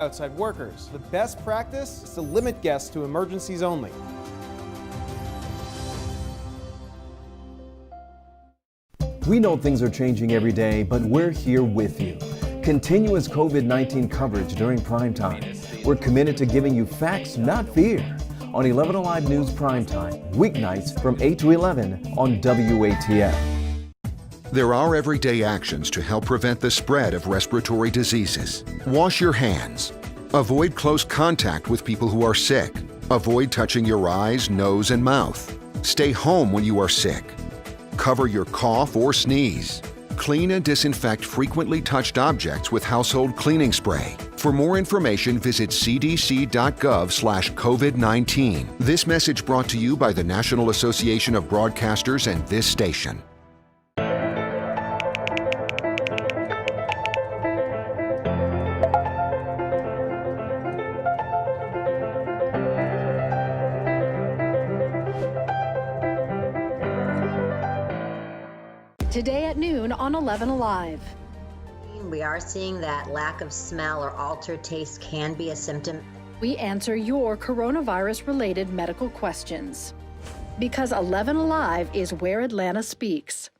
outside workers. The best practice is to limit guests to emergencies only. We know things are changing every day, but we're here with you. Continuous COVID-19 coverage during primetime. We're committed to giving you facts, not fear. On 11Alive News Primetime, weeknights from 8 to 11 on WATF. There are everyday actions to help prevent the spread of respiratory diseases. Wash your hands. Avoid close contact with people who are sick. Avoid touching your eyes, nose, and mouth. Stay home when you are sick. Cover your cough or sneeze. Clean and disinfect frequently touched objects with household cleaning spray. For more information, visit cdc.gov/COVID-19. This message brought to you by the National Association of Broadcasters and this station. Today at noon on 11Alive. We are seeing that lack of smell or altered taste can be a symptom. We answer your coronavirus-related medical questions. Because 11Alive is where Atlanta speaks.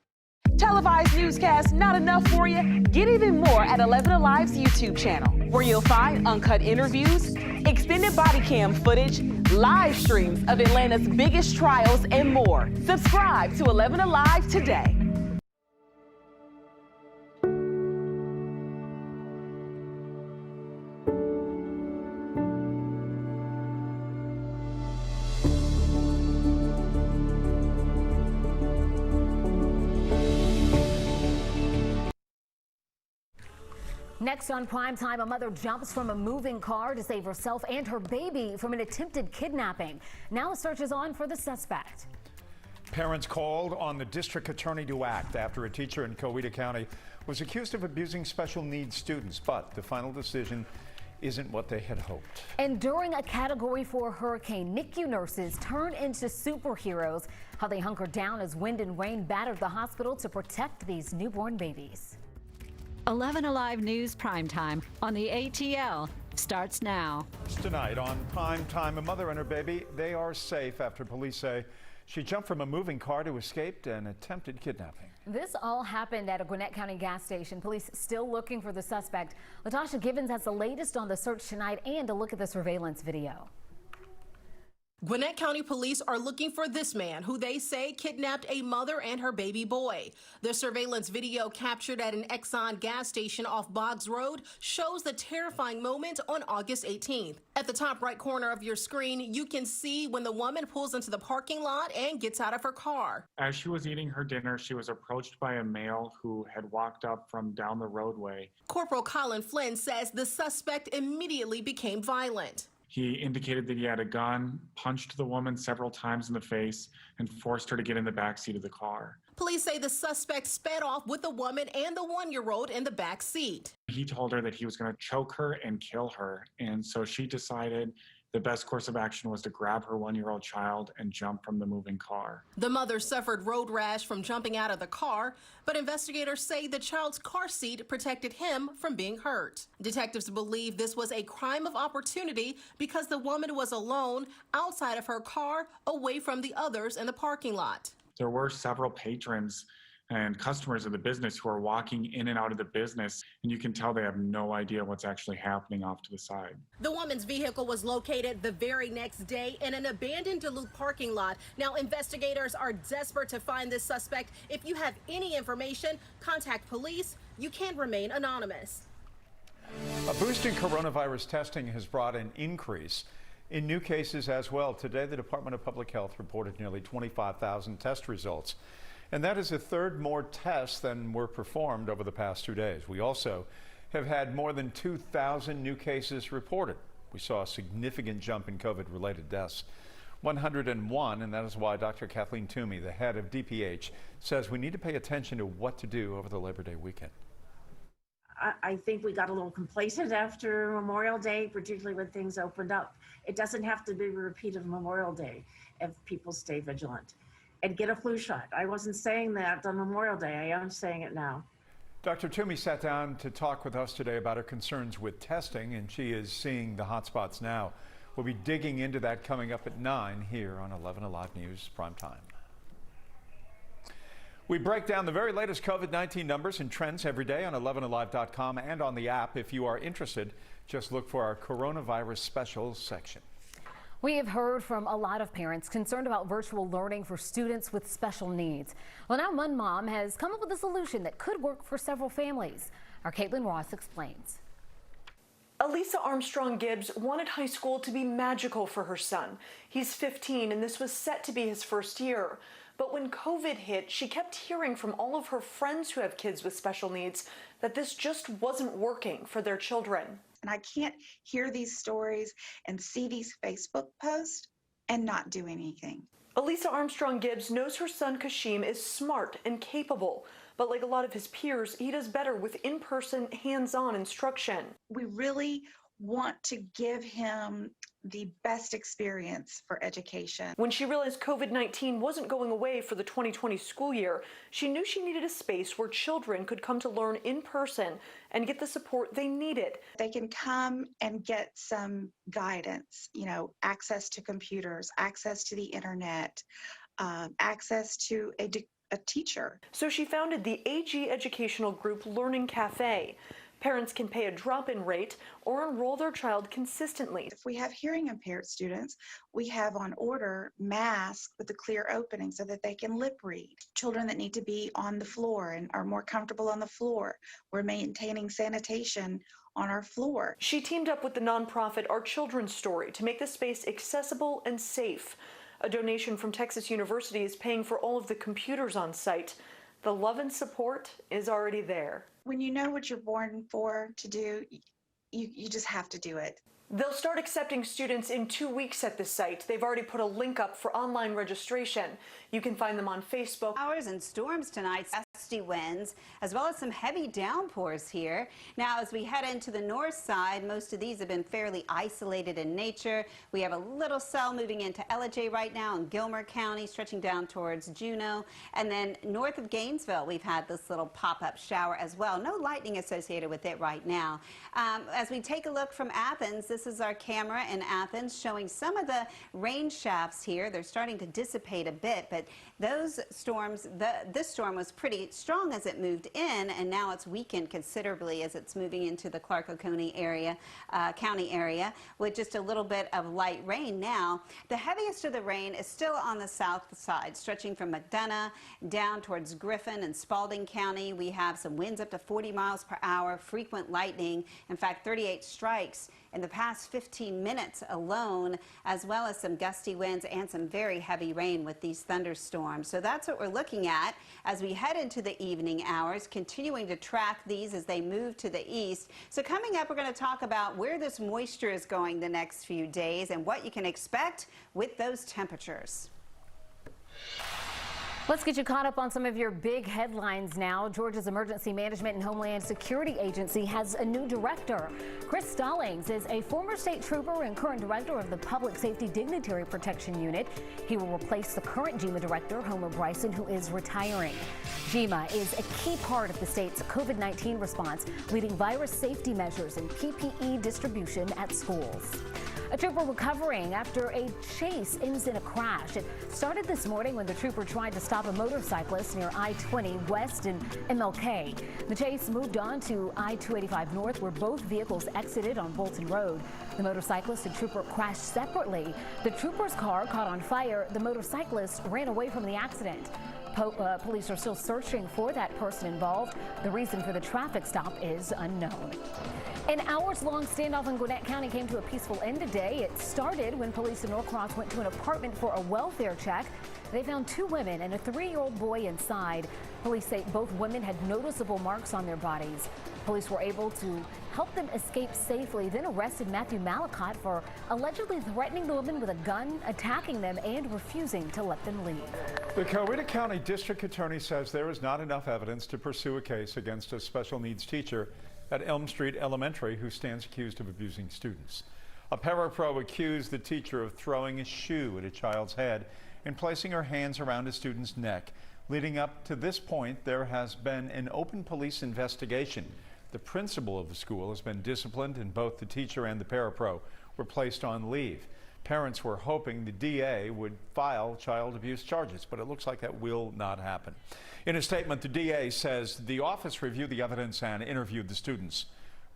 Televised newscasts not enough for you? Get even more at 11Alive's YouTube channel, where you'll find uncut interviews, extended body cam footage, live streams of Atlanta's biggest trials, and more. Subscribe to 11Alive today. Next on Primetime, a mother jumps from a moving car to save herself and her baby from an attempted kidnapping. Now a search is on for the suspect. Parents called on the district attorney to act after a teacher in Coweta County was accused of abusing special needs students, but the final decision isn't what they had hoped. And during a Category 4 hurricane, NICU nurses turned into superheroes. How they hunkered down as wind and rain battered the hospital to protect these newborn babies. 11Alive News Primetime on the ATL starts now. Tonight on Primetime, a mother and her baby, they are safe after police say she jumped from a moving car to escape an attempted kidnapping. This all happened at a Gwinnett County gas station. Police still looking for the suspect. Latasha Gibbons has the latest on the search tonight and a look at the surveillance video. Gwinnett County police are looking for this man who they say kidnapped a mother and her baby boy. The surveillance video captured at an Exxon gas station off Boggs Road shows the terrifying moment on August 18th. At the top right corner of your screen, you can see when the woman pulls into the parking lot and gets out of her car. As she was eating her dinner, she was approached by a male who had walked up from down the roadway. Corporal Colin Flynn says the suspect immediately became violent. He indicated that he had a gun, punched the woman several times in the face, and forced her to get in the back seat of the car. Police say the suspect sped off with the woman and the one-year-old in the back seat. He told her that he was going to choke her and kill her, and so she decided the best course of action was to grab her one-year-old child and jump from the moving car. The mother suffered road rash from jumping out of the car, but investigators say the child's car seat protected him from being hurt. Detectives believe this was a crime of opportunity because the woman was alone outside of her car, away from the others in the parking lot. There were several patrons and customers of the business who are walking in and out of the business, and you can tell they have no idea what's actually happening off to the side. The woman's vehicle was located the very next day in an abandoned Duluth parking lot. Now investigators are desperate to find this suspect. If you have any information, contact police. You can remain anonymous. A boost in coronavirus testing has brought an increase in new cases as well. Today, the Department of Public Health reported nearly 25,000 test results. And that is a third more tests than were performed over the past 2 days. We also have had more than 2,000 new cases reported. We saw a significant jump in COVID-related deaths, 101, and that is why Dr. Kathleen Toomey, the head of DPH, says we need to pay attention to what to do over the Labor Day weekend. I think we got a little complacent after Memorial Day, particularly when things opened up. It doesn't have to be a repeat of Memorial Day if people stay vigilant and get a flu shot. I wasn't saying that on Memorial Day. I am saying it now. Dr. Toomey sat down to talk with us today about her concerns with testing, and she is seeing the hotspots now. We'll be digging into that coming up at 9 here on 11 Alive News Primetime. We break down the very latest COVID-19 numbers and trends every day on 11alive.com and on the app. If you are interested, just look for our coronavirus special section. We have heard from a lot of parents concerned about virtual learning for students with special needs. Well, now one mom has come up with a solution that could work for several families. Our Caitlin Ross explains. Elisa Armstrong Gibbs wanted high school to be magical for her son. He's 15 and this was set to be his first year. But when COVID hit, she kept hearing from all of her friends who have kids with special needs that this just wasn't working for their children. And I can't hear these stories and see these Facebook posts and not do anything. Elisa Armstrong Gibbs knows her son Kashim is smart and capable, but like a lot of his peers, he does better with in-person, hands-on instruction. We really want to give him the best experience for education. When she realized COVID-19 wasn't going away for the 2020 school year, she knew she needed a space where children could come to learn in person and get the support they needed. They can come and get some guidance, access to computers, access to the internet, access to a teacher. So she founded the AG educational group Learning Cafe. Parents can pay a drop-in rate or enroll their child consistently. If we have hearing impaired students, we have on order masks with a clear opening so that they can lip read. Children that need to be on the floor and are more comfortable on the floor, we're maintaining sanitation on our floor. She teamed up with the nonprofit Our Children's Story to make the space accessible and safe. A donation from Texas University is paying for all of the computers on site. The love and support is already there. When you know what you're born for to do, you just have to do it. They'll start accepting students in 2 weeks at the site. They've already put a link up for online registration. You can find them on Facebook. Showers and storms tonight, gusty winds, as well as some heavy downpours here. Now, as we head into the north side, most of these have been fairly isolated in nature. We have a little cell moving into LJ right now in Gilmer County, stretching down towards Juneau. And then north of Gainesville, we've had this little pop-up shower as well. No lightning associated with it right now. As we take a look from Athens, this is our camera in Athens showing some of the rain shafts here. They're starting to dissipate a bit, but those storms, this storm was pretty strong as it moved in, and now it's weakened considerably as it's moving into the Clark Oconee area, county area, with just a little bit of light rain now. The heaviest of the rain is still on the south side, stretching from McDonough down towards Griffin and Spalding County. We have some winds up to 40 miles per hour, frequent lightning. In fact, 38 strikes in the past 15 minutes alone, as well as some gusty winds and some very heavy rain with these thunderstorms. So that's what we're looking at as we head into the evening hours, continuing to track these as they move to the east. So coming up, we're going to talk about where this moisture is going the next few days and what you can expect with those temperatures. Let's get you caught up on some of your big headlines now. Georgia's Emergency Management and Homeland Security Agency has a new director. Chris Stallings is a former state trooper and current director of the Public Safety Dignitary Protection Unit. He will replace the current GEMA director, Homer Bryson, who is retiring. GEMA is a key part of the state's COVID-19 response, leading virus safety measures and PPE distribution at schools. A trooper recovering after a chase ends in a crash. It started this morning when the trooper tried to stop a motorcyclist near I-20 West and MLK. The chase moved on to I-285 North, where both vehicles exited on Bolton Road. The motorcyclist and trooper crashed separately. The trooper's car caught on fire. The motorcyclist ran away from the accident. Police are still searching for that person involved. The reason for the traffic stop is unknown. An hours-long standoff in Gwinnett County came to a peaceful end today. It started when police in Norcross went to an apartment for a welfare check. They found 2 women and a 3-year-old boy inside. Police say both women had noticeable marks on their bodies. Police were able to help them escape safely, then arrested Matthew Malacott for allegedly threatening the women with a gun, attacking them, and refusing to let them leave. The Coweta County District Attorney says there is not enough evidence to pursue a case against a special needs teacher at Elm Street Elementary who stands accused of abusing students. A parapro accused the teacher of throwing a shoe at a child's head and placing her hands around a student's neck Leading up to this point, there has been an open police investigation. The principal of the school has been disciplined, and both the teacher and the parapro were placed on leave. Parents were hoping the DA would file child abuse charges, but it looks like that will not happen. In a statement, the DA says the office reviewed the evidence and interviewed the students,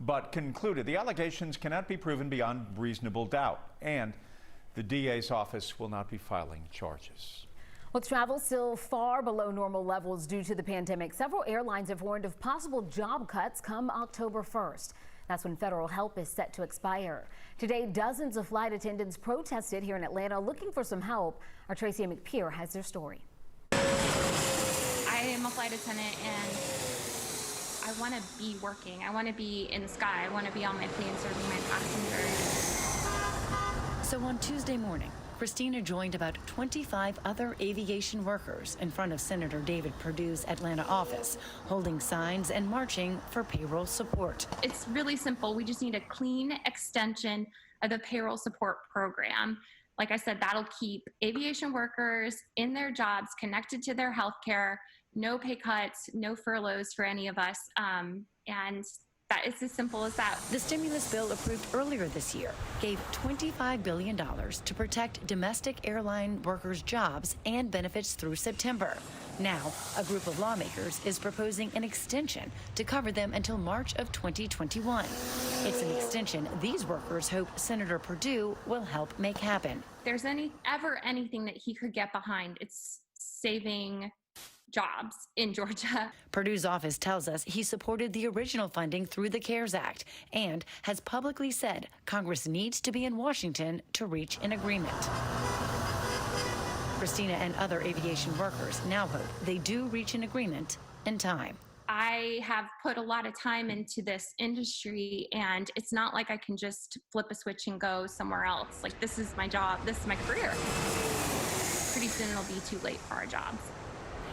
but concluded the allegations cannot be proven beyond reasonable doubt, and the DA's office will not be filing charges. With travel still far below normal levels due to the pandemic, several airlines have warned of possible job cuts come October 1st. That's when federal help is set to expire. Today, dozens of flight attendants protested here in Atlanta looking for some help. Our Tracy McPeer has their story. I am a flight attendant and I want to be working. I want to be in the sky. I want to be on my plane serving my passengers. So on Tuesday morning, Christina joined about 25 other aviation workers in front of Senator David Perdue's Atlanta office, holding signs and marching for payroll support. It's really simple. We just need a clean extension of the payroll support program. Like I said, that'll keep aviation workers in their jobs, connected to their health care, no pay cuts, no furloughs for any of us. And that is as simple as that. The stimulus bill approved earlier this year gave $25 billion to protect domestic airline workers' jobs and benefits through September. Now, a group of lawmakers is proposing an extension to cover them until March of 2021. It's an extension these workers hope Senator Perdue will help make happen. If there's ever anything that he could get behind, it's saving jobs in Georgia. Perdue's office tells us he supported the original funding through the CARES Act and has publicly said Congress needs to be in Washington to reach an agreement. Christina and other aviation workers now hope they do reach an agreement in time. I have put a lot of time into this industry, and it's not like I can just flip a switch and go somewhere else. Like, this is my job, this is my career. Pretty soon it'll be too late for our jobs.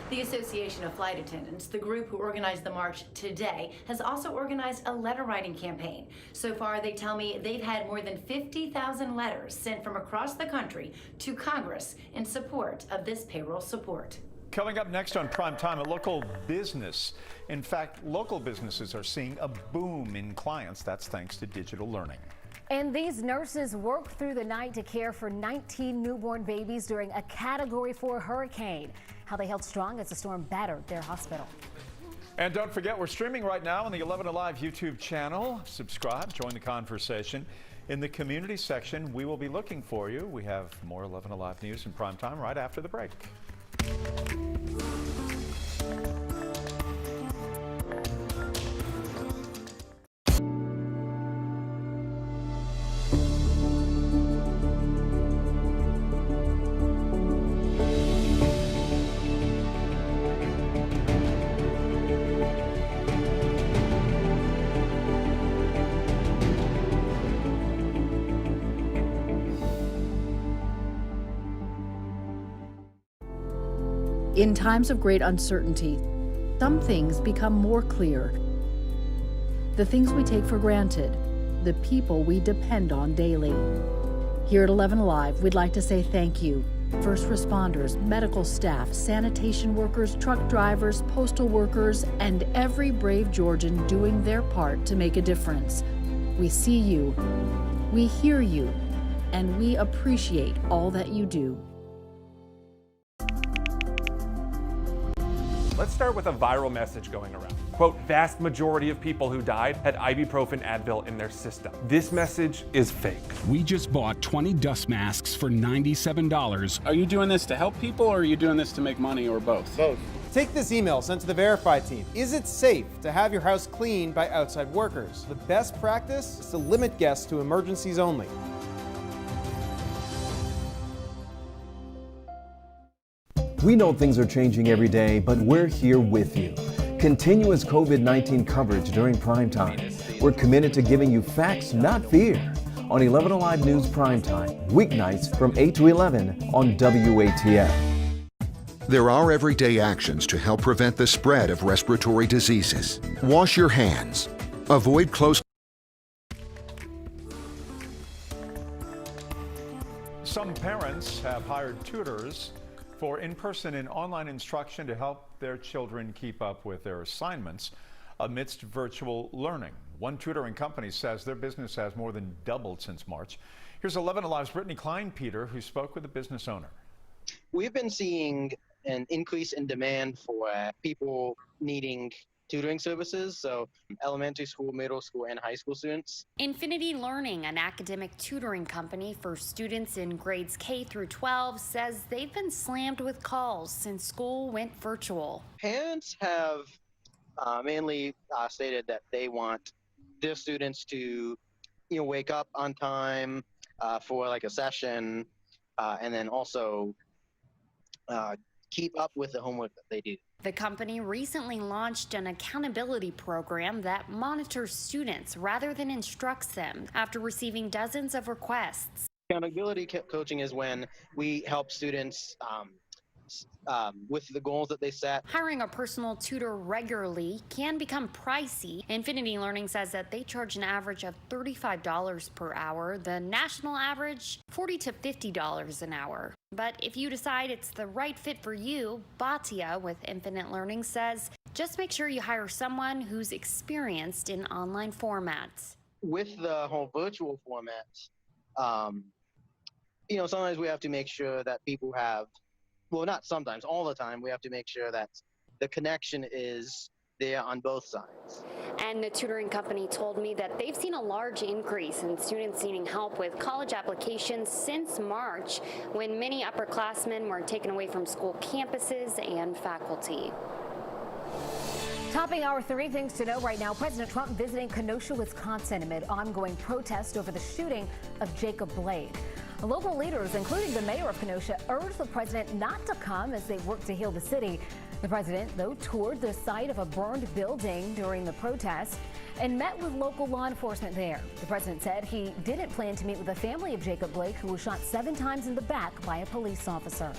The Association of Flight Attendants, the group who organized the march today, has also organized a letter writing campaign. So far, they tell me they've had more than 50,000 letters sent from across the country to Congress in support of this payroll support. Coming up next on Primetime, a local business. In fact, local businesses are seeing a boom in clients. That's thanks to digital learning. And these nurses worked through the night to care for 19 newborn babies during a Category 4 hurricane. How they held strong as the storm battered their hospital. And don't forget, we're streaming right now on the 11Alive YouTube channel. Subscribe, join the conversation. In the community section, we will be looking for you. We have more 11Alive news in Primetime right after the break. In times of great uncertainty, some things become more clear. The things we take for granted, the people we depend on daily. Here at 11Alive, we'd like to say thank you. First responders, medical staff, sanitation workers, truck drivers, postal workers, and every brave Georgian doing their part to make a difference. We see you, we hear you, and we appreciate all that you do. Let's start with a viral message going around. Quote, vast majority of people who died had ibuprofen Advil in their system. This message is fake. We just bought 20 dust masks for $97. Are you doing this to help people, or are you doing this to make money, or both? Both. Take this email sent to the Verify team. Is it safe to have your house cleaned by outside workers? The best practice is to limit guests to emergencies only. We know things are changing every day, but we're here with you. Continuous COVID-19 coverage during primetime. We're committed to giving you facts, not fear. On 11Alive News Primetime, weeknights from 8 to 11 on WATF. There are everyday actions to help prevent the spread of respiratory diseases. Wash your hands. Avoid close. Some parents have hired tutors for in-person and online instruction to help their children keep up with their assignments amidst virtual learning. One tutoring company says their business has more than doubled since March. Here's 11Alive's Brittany Klein-Peter, who spoke with the business owner. We've been seeing an increase in demand for people needing tutoring services, so elementary school, middle school, and high school students. Infinity Learning, an academic tutoring company for students in grades K through 12, says they've been slammed with calls since school went virtual. Parents have mainly stated that they want their students to, wake up on time for like a session, and then also keep up with the homework that they do. The company recently launched an accountability program that monitors students rather than instructs them after receiving dozens of requests. Accountability coaching is when we help students with the goals that they set. Hiring a personal tutor regularly can become pricey. Infinity Learning says that they charge an average of $35 per hour. The national average, $40 to $50 an hour. But if you decide it's the right fit for you, Batia with Infinite Learning says, just make sure you hire someone who's experienced in online formats. With the whole virtual formats, sometimes we have to make sure that people have, well, not sometimes, all the time, we have to make sure that the connection is there on both sides. And the tutoring company told me that they've seen a large increase in students needing help with college applications since March, when many upperclassmen were taken away from school campuses and faculty. Topping our 3 things to know right now, President Trump visiting Kenosha, Wisconsin amid ongoing protest over the shooting of Jacob Blake. Local leaders, including the mayor of Kenosha, urged the president not to come as they work to heal the city. The president, though, toured the site of a burned building during the protest and met with local law enforcement there. The president said he didn't plan to meet with the family of Jacob Blake, who was shot 7 times in the back by a police officer.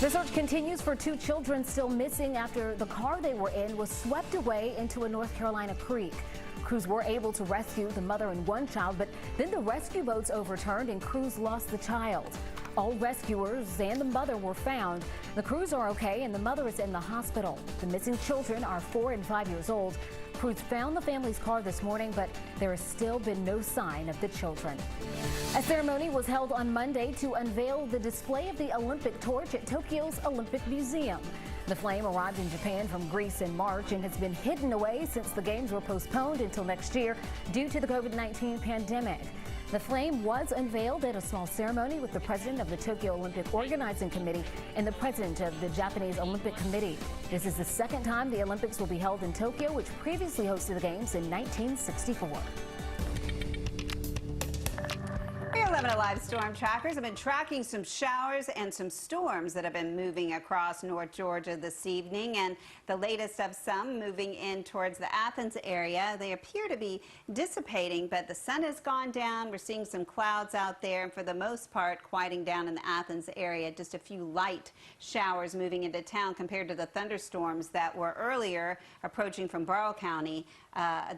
The search continues for 2 children still missing after the car they were in was swept away into a North Carolina creek. Crews were able to rescue the mother and 1 child, but then the rescue boats overturned and crews lost the child. All rescuers and the mother were found. The crews are okay and the mother is in the hospital. The missing children are 4 and 5 years old. Crews found the family's car this morning, but there has still been no sign of the children. A ceremony was held on Monday to unveil the display of the Olympic torch at Tokyo's Olympic Museum. The flame arrived in Japan from Greece in March and has been hidden away since the games were postponed until next year due to the COVID-19 pandemic. The flame was unveiled at a small ceremony with the president of the Tokyo Olympic Organizing Committee and the president of the Japanese Olympic Committee. This is the 2nd time the Olympics will be held in Tokyo, which previously hosted the games in 1964. 11Alive storm trackers have been tracking some showers and some storms that have been moving across North Georgia this evening, and the latest of some moving in towards the Athens area. They appear to be dissipating, but the sun has gone down. We're seeing some clouds out there, and for the most part quieting down in the Athens area. Just a few light showers moving into town compared to the thunderstorms that were earlier approaching from Barrow County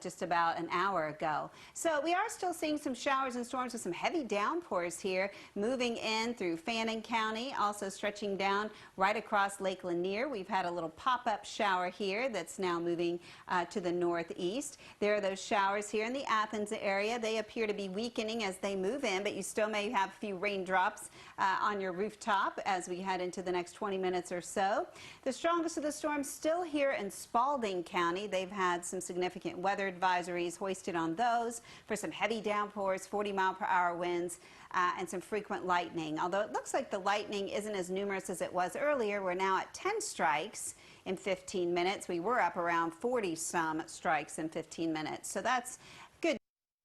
just about an hour ago. So we are still seeing some showers and storms with some heavy downpours here moving in through Fannin County, also stretching down right across Lake Lanier. We've had a little pop-up shower here that's now moving to the northeast. There are those showers here in the Athens area. They appear to be weakening as they move in, but you still may have a few raindrops on your rooftop as we head into the next 20 minutes or so. The strongest of the storms still here in Spalding County. They've had some significant weather advisories hoisted on those for some heavy downpours, 40-mile-per-hour winds, and some frequent lightning. Although it looks like the lightning isn't as numerous as it was earlier. We're now at 10 strikes in 15 minutes. We were up around 40-some strikes in 15 minutes. So that's good.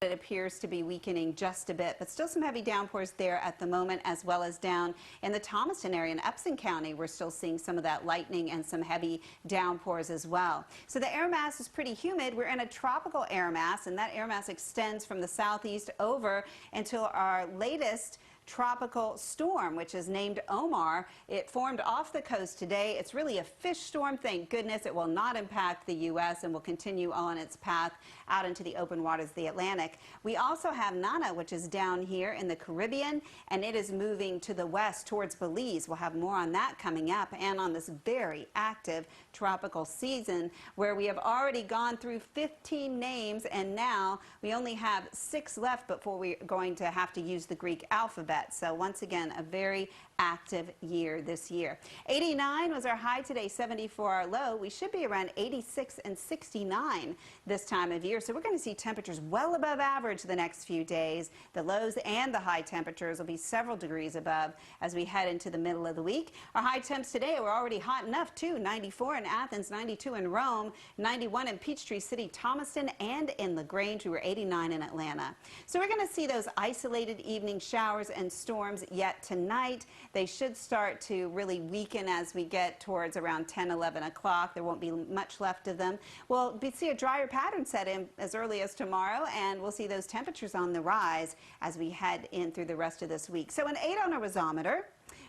It appears to be weakening just a bit, but still some heavy downpours there at the moment, as well as down in the Thomaston area in Upson County. We're still seeing some of that lightning and some heavy downpours as well. So the air mass is pretty humid. We're in a tropical air mass, and that air mass extends from the southeast over until our latest tropical storm, which is named Omar. It formed off the coast today. It's really a fish storm, thank goodness. It will not impact the U.S. and will continue on its path out into the open waters of the Atlantic. We also have Nana, which is down here in the Caribbean, and it is moving to the west towards Belize. We'll have more on that coming up, and on this very active tropical season where we have already gone through 15 names, and now we only have 6 left before we're going to have to use the Greek alphabet. So once again, a very active year this year. 89 was our high today, 74 our low. We should be around 86 and 69 this time of year. So we're going to see temperatures well above average the next few days. The lows and the high temperatures will be several degrees above as we head into the middle of the week. Our high temps today were already hot enough too. 94 in Athens, 92 in Rome, 91 in Peachtree City, Thomaston, and in LaGrange. We were 89 in Atlanta. So we're going to see those isolated evening showers and storms yet tonight. They should start to really weaken as we get towards around 10, 11 o'clock. There won't be much left of them. We'll see a drier pattern set in as early as tomorrow, and we'll see those temperatures on the rise as we head in through the rest of this week. So an 8 on a rosometer.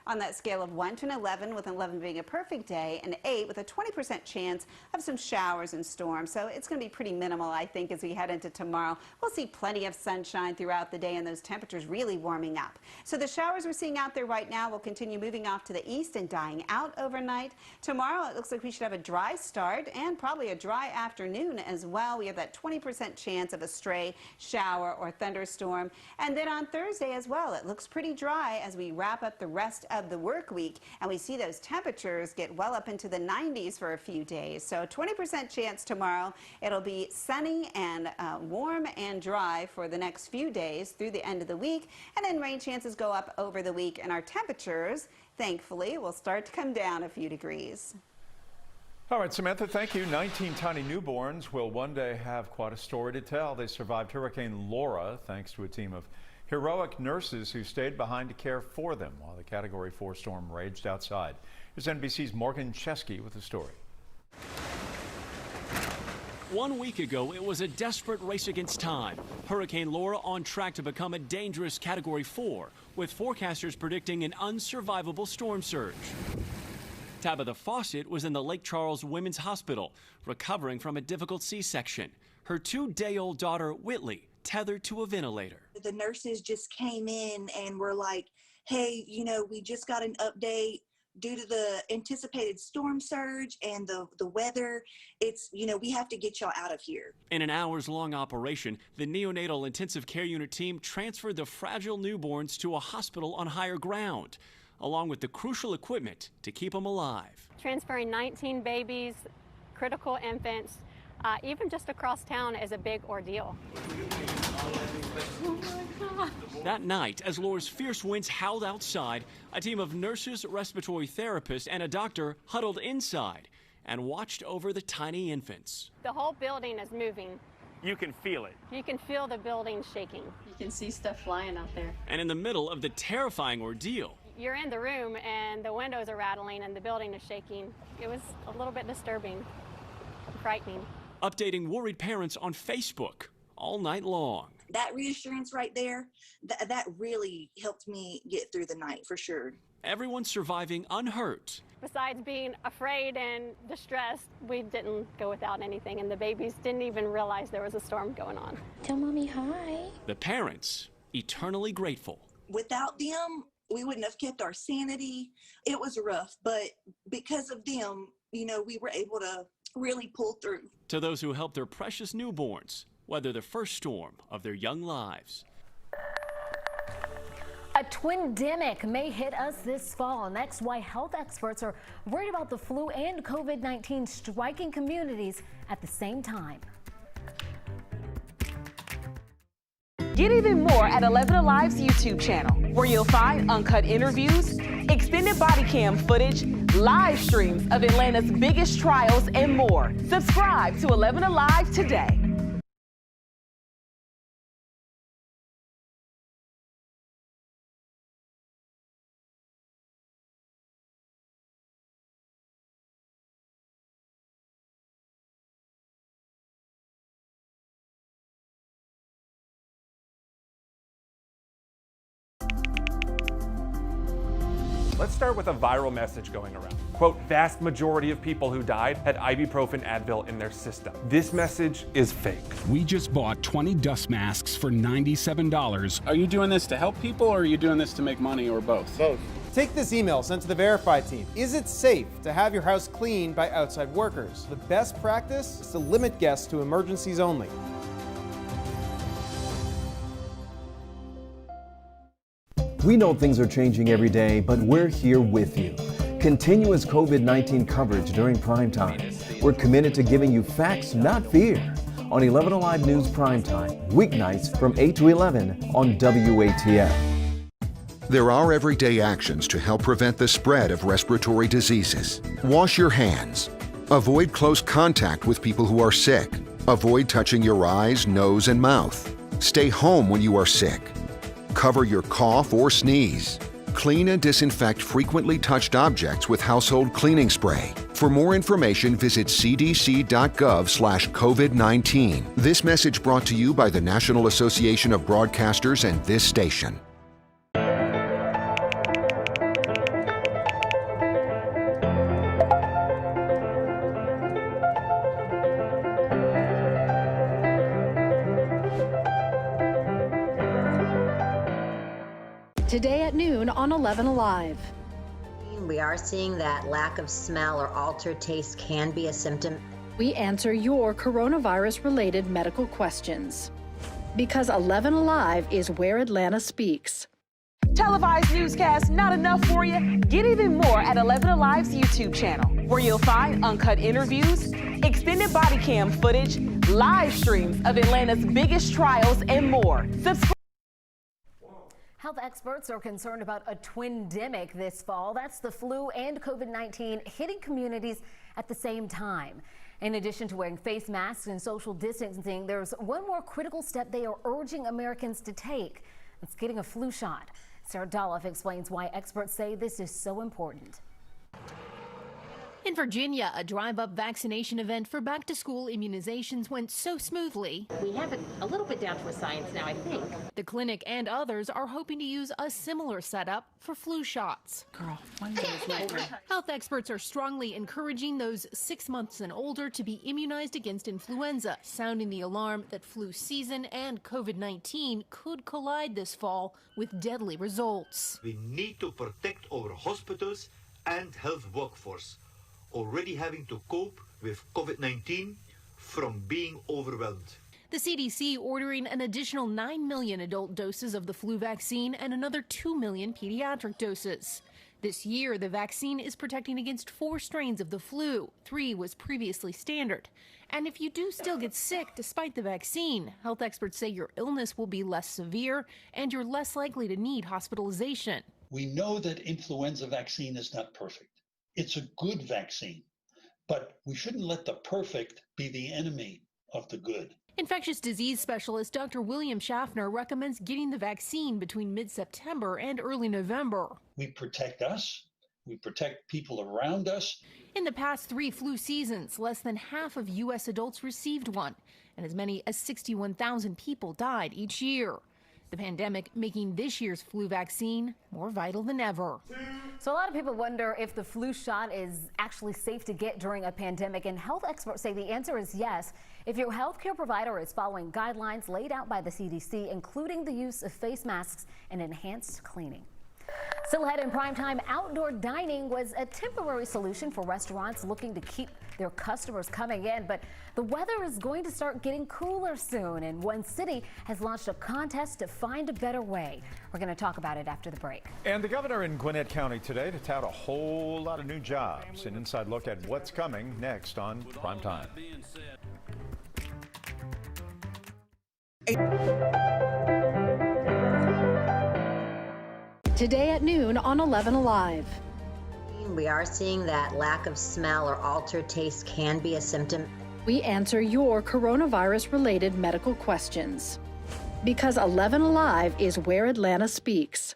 On that scale of 1 to an 11, with an 11 being a perfect day, an 8 with a 20% chance of some showers and storms. So it's going to be pretty minimal, I think, as we head into tomorrow. We'll see plenty of sunshine throughout the day and those temperatures really warming up. So the showers we're seeing out there right now will continue moving off to the east and dying out overnight. Tomorrow, it looks like we should have a dry start and probably a dry afternoon as well. We have that 20% chance of a stray shower or thunderstorm. And then on Thursday as well, it looks pretty dry as we wrap up the rest of the work week, and we see those temperatures get well up into the 90s for a few days. So 20% chance tomorrow. It'll be sunny and warm and dry for the next few days through the end of the week, and then rain chances go up over the week, and our temperatures, thankfully, will start to come down a few degrees. All right, Samantha, thank you. 19 tiny newborns will one day have quite a story to tell. They survived Hurricane Laura thanks to a team of heroic nurses who stayed behind to care for them while the Category 4 storm raged outside. Here's NBC's Morgan Chesky with the story. 1 week ago, it was a desperate race against time. Hurricane Laura on track to become a dangerous Category 4, with forecasters predicting an unsurvivable storm surge. Tabitha Fawcett was in the Lake Charles Women's Hospital, recovering from a difficult C-section. Her 2-day-old daughter, Whitley, tethered to a ventilator. The nurses just came in and were like, hey, we just got an update due to the anticipated storm surge and the weather. It's, we have to get y'all out of here. In an hours-long operation, the neonatal intensive care unit team transferred the fragile newborns to a hospital on higher ground, along with the crucial equipment to keep them alive. Transferring 19 babies, critical infants, even just across town is a big ordeal. That night, as Laura's fierce winds howled outside, a team of nurses, respiratory therapists, and a doctor huddled inside and watched over the tiny infants. The whole building is moving. You can feel it. You can feel the building shaking. You can see stuff flying out there. And in the middle of the terrifying ordeal, you're in the room and the windows are rattling and the building is shaking. It was a little bit disturbing, frightening. Updating worried parents on Facebook all night long. That reassurance right there, that really helped me get through the night for sure. Everyone surviving unhurt. Besides being afraid and distressed, we didn't go without anything, and the babies didn't even realize there was a storm going on. Tell Mommy hi. The parents eternally grateful. Without them, we wouldn't have kept our sanity. It was rough, but because of them, we were able to really pull through. To those who helped their precious newborns weather the first storm of their young lives. A twindemic may hit us this fall, and that's why health experts are worried about the flu and COVID-19 striking communities at the same time. Get even more at 11Alive's YouTube channel, where you'll find uncut interviews, extended body cam footage, live streams of Atlanta's biggest trials, and more. Subscribe to 11Alive today. Let's start with a viral message going around. Quote, vast majority of people who died had ibuprofen Advil in their system. This message is fake. We just bought 20 dust masks for $97. Are you doing this to help people or are you doing this to make money or both? Both. Take this email sent to the Verify team. Is it safe to have your house cleaned by outside workers? The best practice is to limit guests to emergencies only. We know things are changing every day, but we're here with you. Continuous COVID-19 coverage during primetime. We're committed to giving you facts, not fear. On 11Alive News Primetime, weeknights from 8 to 11 on WATF. There are everyday actions to help prevent the spread of respiratory diseases. Wash your hands. Avoid close contact with people who are sick. Avoid touching your eyes, nose, and mouth. Stay home when you are sick. Cover your cough or sneeze. Clean and disinfect frequently touched objects with household cleaning spray. For more information, visit cdc.gov/COVID-19. This message brought to you by the National Association of Broadcasters and this station. Today at noon on 11Alive. We are seeing that lack of smell or altered taste can be a symptom. We answer your coronavirus-related medical questions. Because 11Alive is where Atlanta speaks. Televised newscasts not enough for you? Get even more at 11Alive's YouTube channel, where you'll find uncut interviews, extended body cam footage, live streams of Atlanta's biggest trials, and more. Subscribe. Health experts are concerned about a twindemic this fall. That's the flu and COVID-19 hitting communities at the same time. In addition to wearing face masks and social distancing, there's one more critical step they are urging Americans to take. It's getting a flu shot. Sarah Dolph explains why experts say this is so important. In Virginia, a drive-up vaccination event for back-to-school immunizations went so smoothly. We have it a little bit down to a science now, I think. The clinic and others are hoping to use a similar setup for flu shots. Girl, one day is later. Health experts are strongly encouraging those 6 months and older to be immunized against influenza, sounding the alarm that flu season and COVID-19 could collide this fall with deadly results. We need to protect our hospitals and health workforce, already having to cope with COVID-19 from being overwhelmed. The CDC ordering an additional 9 million adult doses of the flu vaccine and another 2 million pediatric doses. This year, the vaccine is protecting against 4 strains of the flu. 3 was previously standard. And if you do still get sick despite the vaccine, health experts say your illness will be less severe and you're less likely to need hospitalization. We know that influenza vaccine is not perfect. It's a good vaccine, but we shouldn't let the perfect be the enemy of the good. Infectious disease specialist Dr. William Schaffner recommends getting the vaccine between mid-September and early November. We protect us. We protect people around us. In the past 3 flu seasons, less than half of U.S. adults received one, and as many as 61,000 people died each year. The pandemic making this year's flu vaccine more vital than ever. So a lot of people wonder if the flu shot is actually safe to get during a pandemic, and health experts say the answer is yes. If your healthcare provider is following guidelines laid out by the CDC, including the use of face masks and enhanced cleaning. Still ahead in primetime, outdoor dining was a temporary solution for restaurants looking to keep their customers coming in, but the weather is going to start getting cooler soon, and one city has launched a contest to find a better way. We're going to talk about it after the break. And the governor in Gwinnett County today to tout a whole lot of new jobs. An inside look at what's coming next on Primetime. Today at noon on 11Alive. We are seeing that lack of smell or altered taste can be a symptom. We answer your coronavirus-related medical questions. Because 11Alive is where Atlanta speaks.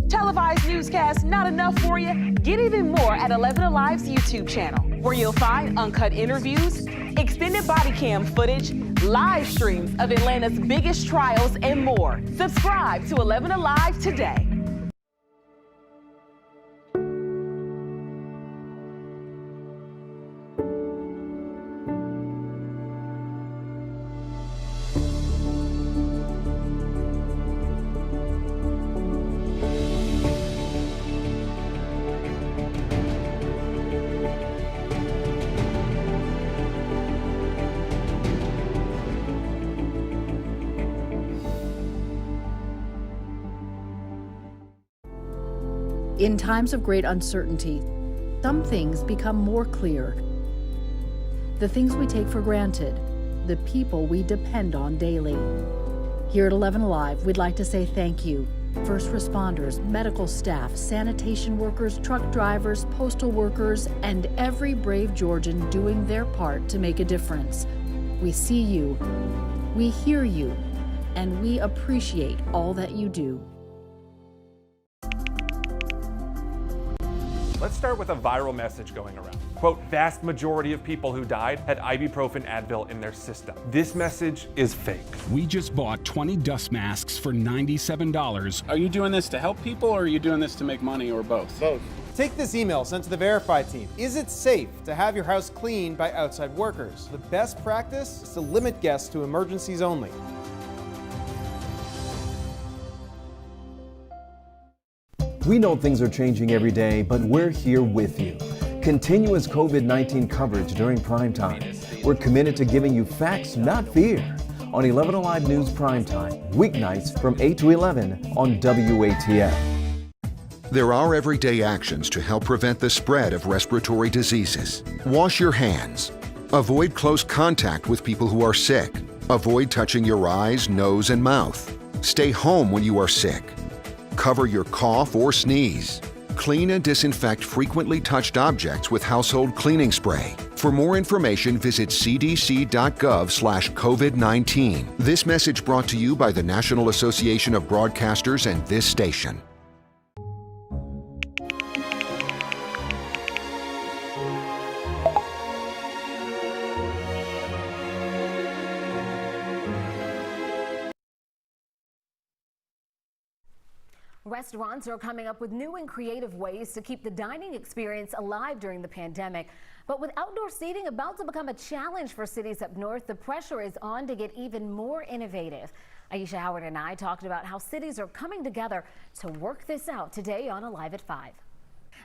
Televised newscasts not enough for you? Get even more at 11Alive's YouTube channel, where you'll find uncut interviews, extended body cam footage, live streams of Atlanta's biggest trials, and more. Subscribe to 11Alive today. In times of great uncertainty, some things become more clear. The things we take for granted, the people we depend on daily. Here at 11Alive, we'd like to say thank you. First responders, medical staff, sanitation workers, truck drivers, postal workers, and every brave Georgian doing their part to make a difference. We see you, we hear you, and we appreciate all that you do. Let's start with a viral message going around. Quote, vast majority of people who died had ibuprofen Advil in their system. This message is fake. We just bought 20 dust masks for $97. Are you doing this to help people or are you doing this to make money or both? Both. Take this email sent to the Verify team. Is it safe to have your house cleaned by outside workers? The best practice is to limit guests to emergencies only. We know things are changing every day, but we're here with you. Continuous COVID-19 coverage during Primetime. We're committed to giving you facts, not fear. On 11Alive News Primetime, weeknights from 8 to 11 on WATF. There are everyday actions to help prevent the spread of respiratory diseases. Wash your hands. Avoid close contact with people who are sick. Avoid touching your eyes, nose, and mouth. Stay home when you are sick. Cover your cough or sneeze. Clean and disinfect frequently touched objects with household cleaning spray. For more information, visit cdc.gov/COVID-19. This message brought to you by the National Association of Broadcasters and this station. Restaurants are coming up with new and creative ways to keep the dining experience alive during the pandemic. But with outdoor seating about to become a challenge for cities up north, the pressure is on to get even more innovative. Aisha Howard and I talked about how cities are coming together to work this out today on Alive at 5.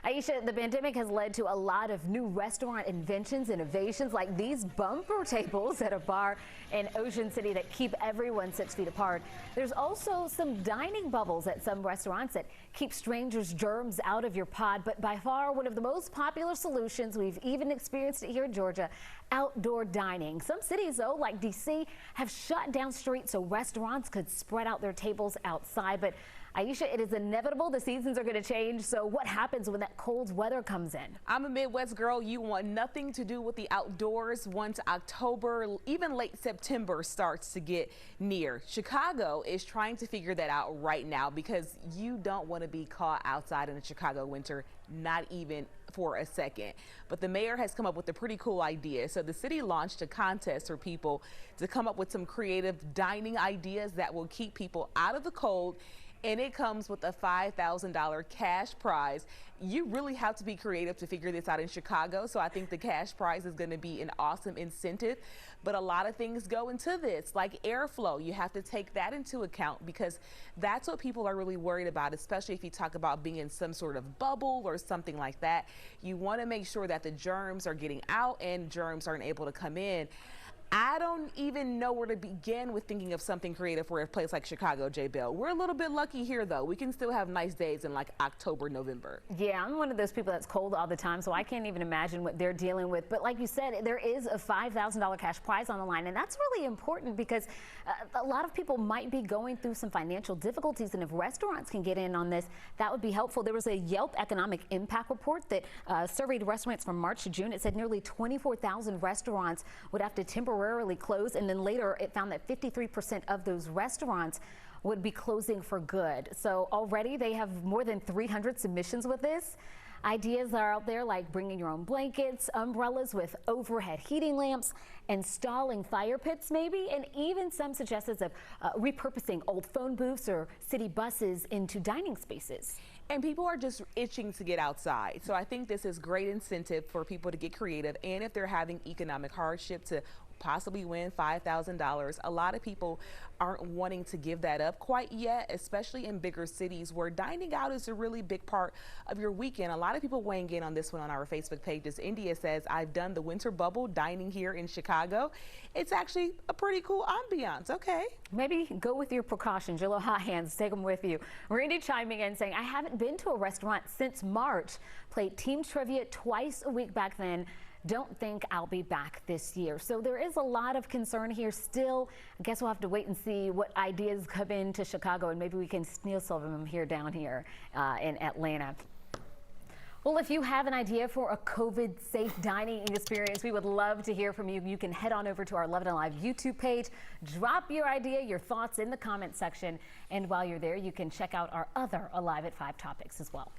Aisha, the pandemic has led to a lot of new restaurant inventions, innovations like these bumper tables at a bar in Ocean City that keep everyone 6 feet apart. There's also some dining bubbles at some restaurants that keep strangers' germs out of your pod. But by far, one of the most popular solutions, we've even experienced it here in Georgia, outdoor dining. Some cities, though, like D.C., have shut down streets so restaurants could spread out their tables outside. But Aisha, it is inevitable the seasons are going to change. So what happens when that cold weather comes in? I'm a Midwest girl. You want nothing to do with the outdoors once October, even late September starts to get near. Chicago is trying to figure that out right now because you don't want to be caught outside in the Chicago winter, not even for a second. But the mayor has come up with a pretty cool idea. So the city launched a contest for people to come up with some creative dining ideas that will keep people out of the cold. And it comes with a $5,000 cash prize. You really have to be creative to figure this out in Chicago. So I think the cash prize is going to be an awesome incentive. But a lot of things go into this, like airflow. You have to take that into account because that's what people are really worried about, especially if you talk about being in some sort of bubble or something like that. You want to make sure that the germs are getting out and germs aren't able to come in. I don't even know where to begin with thinking of something creative for a place like Chicago, J. Bell. We're a little bit lucky here, though. We can still have nice days in like October, November. Yeah, I'm one of those people that's cold all the time, so I can't even imagine what they're dealing with. But like you said, there is a $5,000 cash prize on the line, and that's really important because a lot of people might be going through some financial difficulties, and if restaurants can get in on this, that would be helpful. There was a Yelp economic impact report that surveyed restaurants from March to June. It said nearly 24,000 restaurants would have to temporarily close, and then later it found that 53% of those restaurants would be closing for good. So already they have more than 300 submissions with this. Ideas are out there like bringing your own blankets, umbrellas with overhead heating lamps, installing fire pits maybe, and even some suggestions of repurposing old phone booths or city buses into dining spaces. And people are just itching to get outside. So I think this is great incentive for people to get creative. And if they're having economic hardship, to possibly win $5,000. A lot of people aren't wanting to give that up quite yet, especially in bigger cities where dining out is a really big part of your weekend. A lot of people weighing in on this one on our Facebook pages. India says, I've done the winter bubble dining here in Chicago. It's actually a pretty cool ambiance. Okay. Maybe go with your precautions, your little hot hands, take them with you. Randy chiming in saying, I haven't been to a restaurant since March. Played team trivia twice a week back then. Don't think I'll be back this year. So there is a lot of concern here still. I guess we'll have to wait and see what ideas come into Chicago, and maybe we can steal some of them here down here in Atlanta. Well, if you have an idea for a COVID-safe dining experience, we would love to hear from you. You can head on over to our 11Alive YouTube page, drop your idea, your thoughts in the comment section, and while you're there, you can check out our other Alive at 5 topics as well.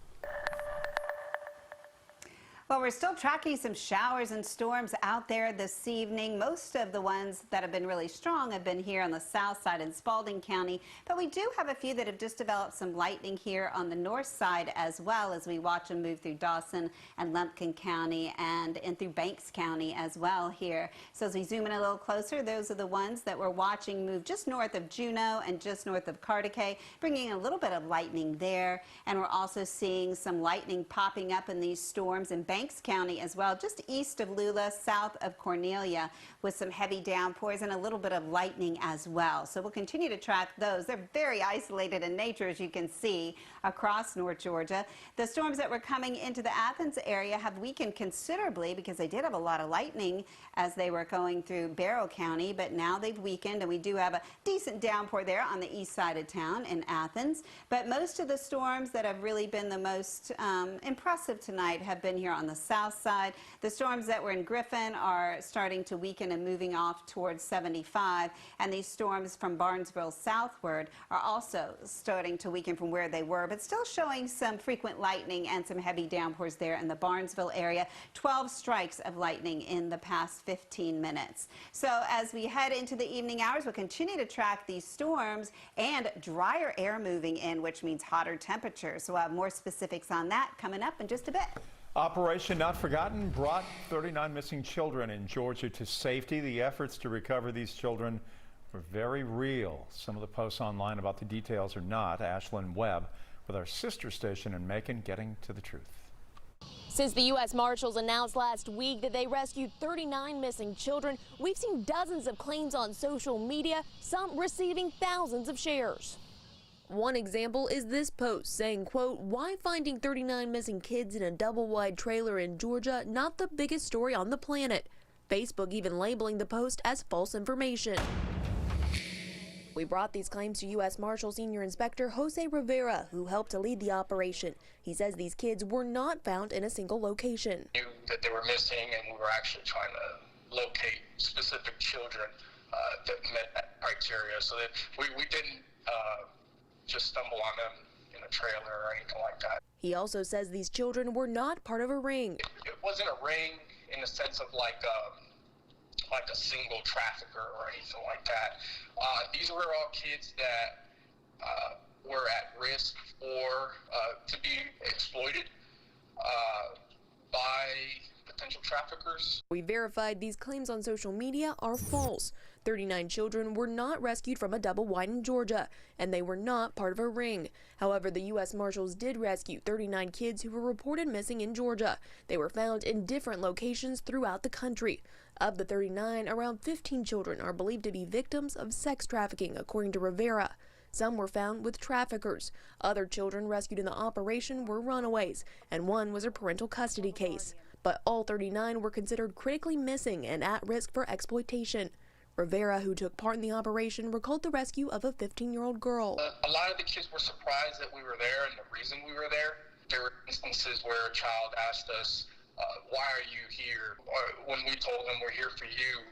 Well, we're still tracking some showers and storms out there this evening. Most of the ones that have been really strong have been here on the south side in Spalding County, but we do have a few that have just developed some lightning here on the north side as well as we watch them move through Dawson and Lumpkin County and through Banks County as well here. So as we zoom in a little closer, those are the ones that we're watching move just north of Juneau and just north of Cartacay, bringing a little bit of lightning there. And we're also seeing some lightning popping up in these storms in Banks County as well, just east of Lula, south of Cornelia, with some heavy downpours and a little bit of lightning as well. So we'll continue to track those. They're very isolated in nature, as you can see, across North Georgia. The storms that were coming into the Athens area have weakened considerably because they did have a lot of lightning as they were going through Barrow County, but now they've weakened, and we do have a decent downpour there on the east side of town in Athens. But most of the storms that have really been the most impressive tonight have been here on the south side. The storms that were in Griffin are starting to weaken and moving off towards 75, and these storms from Barnesville southward are also starting to weaken from where they were, but still showing some frequent lightning and some heavy downpours there in the Barnesville area. 12 strikes of lightning in the past 15 minutes. So as we head into the evening hours, we'll continue to track these storms and drier air moving in, which means hotter temperatures. So we'll have more specifics on that coming up in just a bit. Operation Not Forgotten brought 39 missing children in Georgia to safety. The efforts to recover these children were very real. Some of the posts online about the details are not. Ashlyn Webb with our sister station in Macon getting to the truth. Since the U.S. Marshals announced last week that they rescued 39 missing children, we've seen dozens of claims on social media, some receiving thousands of shares. One example is this post saying, quote, why finding 39 missing kids in a double-wide trailer in Georgia not the biggest story on the planet? Facebook even labeling the post as false information. We brought these claims to U.S. Marshal Senior Inspector Jose Rivera, who helped to lead the operation. He says these kids were not found in a single location. We knew that they were missing, and we were actually trying to locate specific children that met that criteria, so that we didn't just stumble on them in a trailer or anything like that. He also says these children were not part of a ring. It wasn't a ring in the sense of like a single trafficker or anything like that. These were all kids that were at risk for to be exploited by potential traffickers. We verified these claims on social media are false. 39 children were not rescued from a double wide in Georgia, and they were not part of a ring. However, the U.S. Marshals did rescue 39 kids who were reported missing in Georgia. They were found in different locations throughout the country. Of the 39, around 15 children are believed to be victims of sex trafficking, according to Rivera. Some were found with traffickers. Other children rescued in the operation were runaways, and one was a parental custody case. But all 39 were considered critically missing and at risk for exploitation. Rivera, who took part in the operation, recalled the rescue of a 15-year-old girl. A lot of the kids were surprised that we were there and the reason we were there. There were instances where a child asked us, why are you here? Or when we told them we're here for you,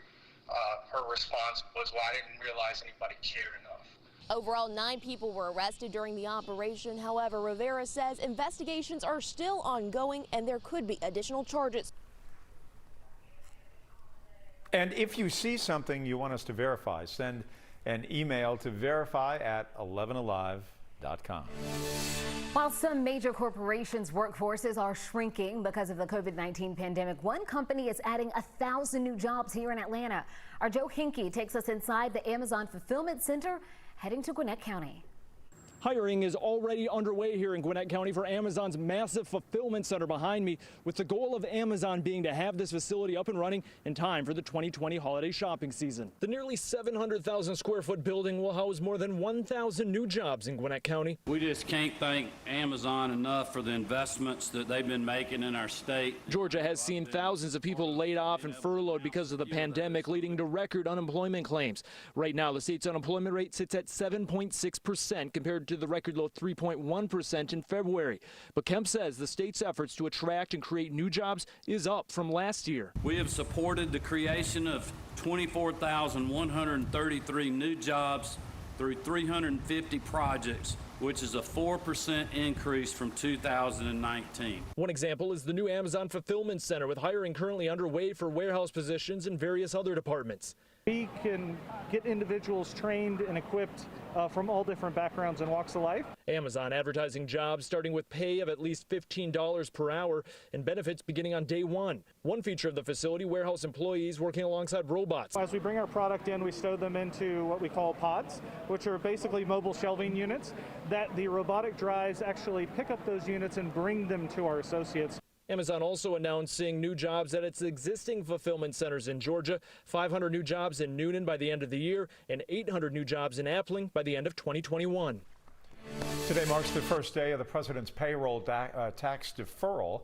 her response was, well, I didn't realize anybody cared enough. Overall, 9 people were arrested during the operation. However, Rivera says investigations are still ongoing and there could be additional charges. And if you see something you want us to verify, send an email to verify@11alive.com. While some major corporations' workforces are shrinking because of the COVID-19 pandemic, one company is adding 1,000 new jobs here in Atlanta. Our Joe Hinkie takes us inside the Amazon Fulfillment Center, heading to Gwinnett County. Hiring is already underway here in Gwinnett County for Amazon's massive fulfillment center behind me, with the goal of Amazon being to have this facility up and running in time for the 2020 holiday shopping season. The nearly 700,000 square foot building will house more than 1,000 new jobs in Gwinnett County. We just can't thank Amazon enough for the investments that they've been making in our state. Georgia has seen thousands of people laid off and furloughed because of the pandemic, leading to record unemployment claims. Right now, the state's unemployment rate sits at 7.6% compared to the record low 3.1% in February. But Kemp says the state's efforts to attract and create new jobs is up from last year. We have supported the creation of 24,133 new jobs through 350 projects, which is a 4% increase from 2019. One example is the new Amazon Fulfillment Center, with hiring currently underway for warehouse positions in various other departments. We can get individuals trained and equipped from all different backgrounds and walks of life. Amazon advertising jobs starting with pay of at least $15 per hour and benefits beginning on day one. One feature of the facility, warehouse employees working alongside robots. As we bring our product in, we stow them into what we call pods, which are basically mobile shelving units that the robotic drives actually pick up those units and bring them to our associates. Amazon also announcing new jobs at its existing fulfillment centers in Georgia, 500 new jobs in Noonan by the end of the year, and 800 new jobs in Appling by the end of 2021. Today marks the first day of the president's payroll tax deferral.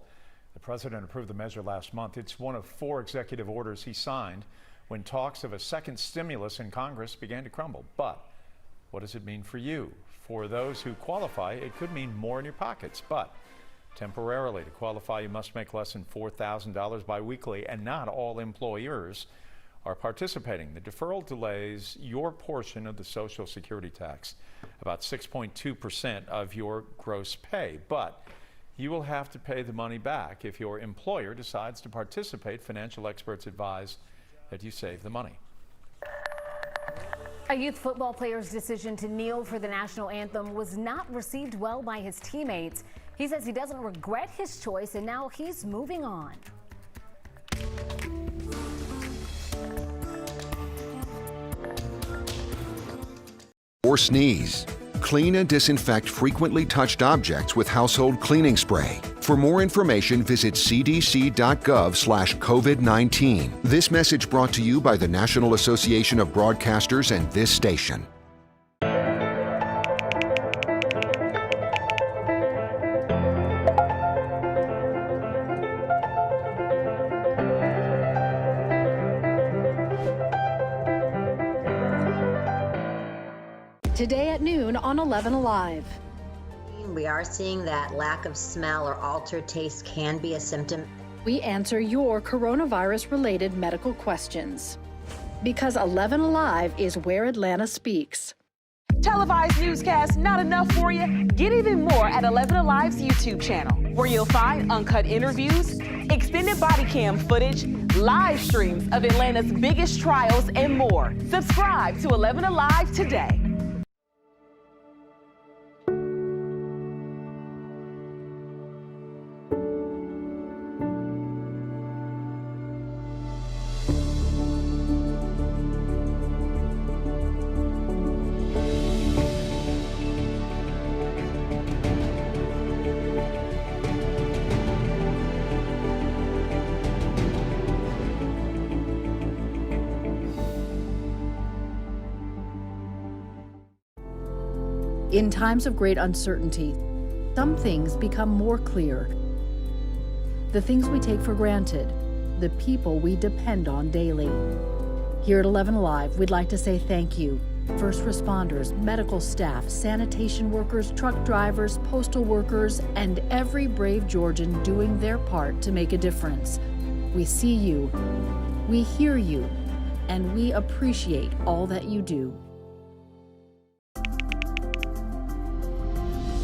The president approved the measure last month. It's one of 4 executive orders he signed when talks of a second stimulus in Congress began to crumble. But what does it mean for you? For those who qualify, it could mean more in your pockets, but temporarily. To qualify, you must make less than $4,000 biweekly, and not all employers are participating. The deferral delays your portion of the Social Security tax, about 6.2% of your gross pay. But you will have to pay the money back if your employer decides to participate. Financial experts advise that you save the money. A youth football player's decision to kneel for the national anthem was not received well by his teammates. He says he doesn't regret his choice, and now he's moving on. Or sneeze. Clean and disinfect frequently touched objects with household cleaning spray. For more information, visit cdc.gov/COVID-19. This message brought to you by the National Association of Broadcasters and this station. Today at noon on 11Alive. We are seeing that lack of smell or altered taste can be a symptom. We answer your coronavirus-related medical questions. Because 11Alive is where Atlanta speaks. Televised newscasts not enough for you? Get even more at 11Alive's YouTube channel, where you'll find uncut interviews, extended body cam footage, live streams of Atlanta's biggest trials, and more. Subscribe to 11Alive today. In times of great uncertainty, some things become more clear. The things we take for granted, the people we depend on daily. Here at 11Alive, we'd like to say thank you. First responders, medical staff, sanitation workers, truck drivers, postal workers, and every brave Georgian doing their part to make a difference. We see you, we hear you, and we appreciate all that you do.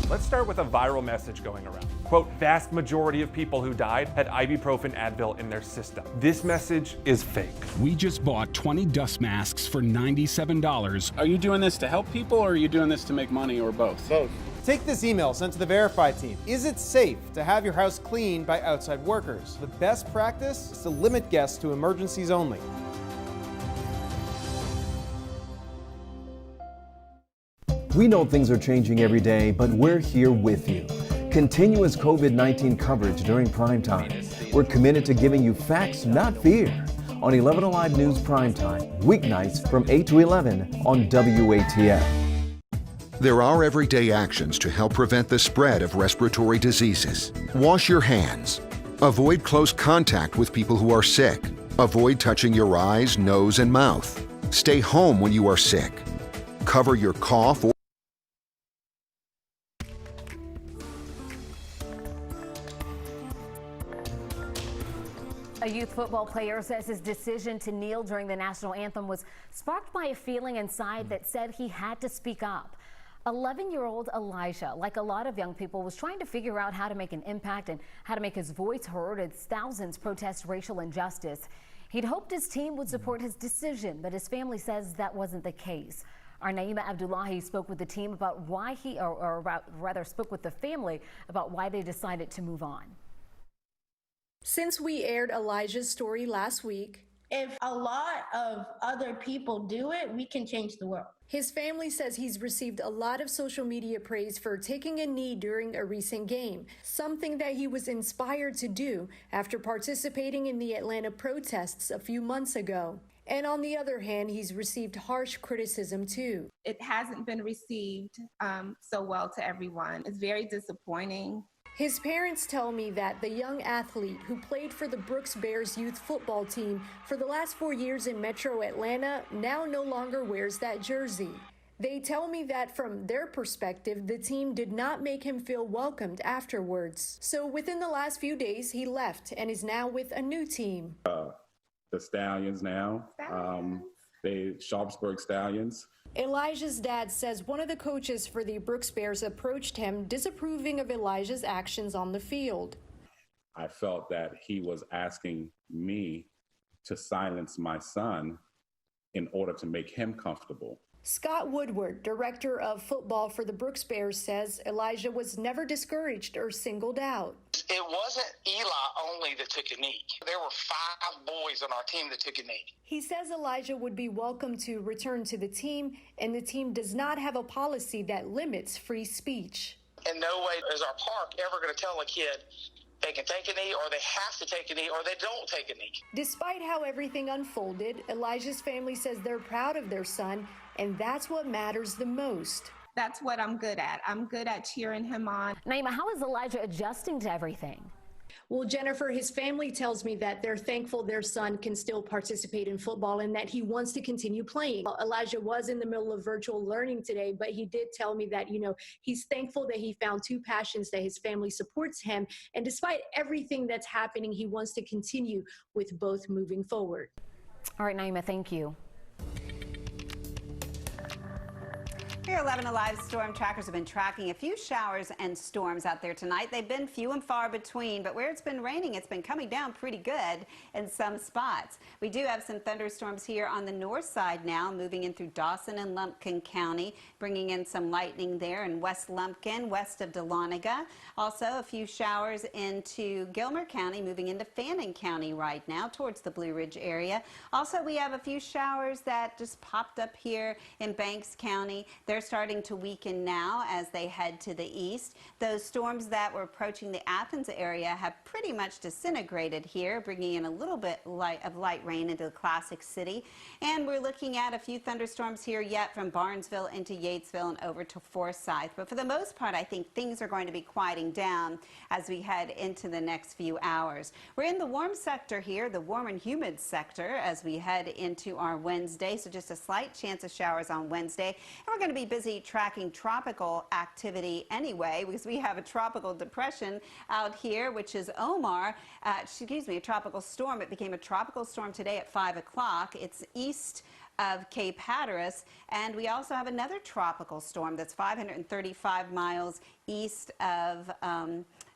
Let's start with a viral message going around. Quote, vast majority of people who died had ibuprofen Advil in their system. This message is fake. We just bought 20 dust masks for $97. Are you doing this to help people or are you doing this to make money or both? Both. Take this email sent to the Verify team. Is it safe to have your house cleaned by outside workers? The best practice is to limit guests to emergencies only. We know things are changing every day, but we're here with you. Continuous COVID-19 coverage during Primetime. We're committed to giving you facts, not fear. On 11Alive News Primetime, weeknights from 8 to 11 on WATF. There are everyday actions to help prevent the spread of respiratory diseases. Wash your hands. Avoid close contact with people who are sick. Avoid touching your eyes, nose, and mouth. Stay home when you are sick. Cover your cough or A youth football player says his decision to kneel during the national anthem was sparked by a feeling inside that said he had to speak up. 11-year-old Elijah, like a lot of young people, was trying to figure out how to make an impact and how to make his voice heard as thousands protest racial injustice. He'd hoped his team would support his decision, but his family says that wasn't the case. Our Naima Abdullahi spoke with the team about why spoke with the family about why they decided to move on. Since we aired Elijah's story last week, if a lot of other people do it, we can change the world. His family says he's received a lot of social media praise for taking a knee during a recent game, something that he was inspired to do after participating in the Atlanta protests a few months ago. And on the other hand, he's received harsh criticism too. It hasn't been received so well to everyone. It's very disappointing. His parents tell me that the young athlete who played for the Brooks Bears youth football team for the last 4 years in Metro Atlanta now no longer wears that jersey. They tell me that from their perspective, the team did not make him feel welcomed afterwards. So within the last few days, he left and is now with a new team. The Stallions now, the Sharpsburg Stallions. Elijah's dad says one of the coaches for the Brooks Bears approached him disapproving of Elijah's actions on the field. I felt that he was asking me to silence my son in order to make him comfortable. Scott Woodward, director of football for the Brooks Bears, says Elijah was never discouraged or singled out. It wasn't Eli only that took a knee. There were 5 boys on our team that took a knee. He says Elijah would be welcome to return to the team, and the team does not have a policy that limits free speech. In no way is our park ever going to tell a kid they can take a knee or they have to take a knee or they don't take a knee. Despite how everything unfolded, Elijah's family says they're proud of their son, and that's what matters the most. That's what I'm good at. I'm good at cheering him on. Naima, how is Elijah adjusting to everything? Well, Jennifer, his family tells me that they're thankful their son can still participate in football and that he wants to continue playing. Elijah was in the middle of virtual learning today, but he did tell me that, he's thankful that he found 2 passions, that his family supports him. And despite everything that's happening, he wants to continue with both moving forward. All right, Naima, thank you. Your 11Alive storm trackers have been tracking a few showers and storms out there tonight. They've been few and far between, but where it's been raining, it's been coming down pretty good in some spots. We do have some thunderstorms here on the north side now, moving in through Dawson and Lumpkin County, bringing in some lightning there in West Lumpkin, west of Dahlonega. Also, a few showers into Gilmer County, moving into Fannin County right now towards the Blue Ridge area. Also, we have a few showers that just popped up here in Banks County. They're starting to weaken now as they head to the east. Those storms that were approaching the Athens area have pretty much disintegrated here, bringing in a little bit of light rain into the Classic City. And we're looking at a few thunderstorms here yet from Barnesville into Yatesville and over to Forsyth. But for the most part, I think things are going to be quieting down as we head into the next few hours. We're in the warm sector here, the warm and humid sector, as we head into our Wednesday. So just a slight chance of showers on Wednesday. And we're going to be busy tracking tropical activity anyway, because we have a tropical depression out here, which is Omar. A tropical storm. It became a tropical storm today at 5 o'clock. It's east of Cape Hatteras, and we also have another tropical storm that's 535 miles east of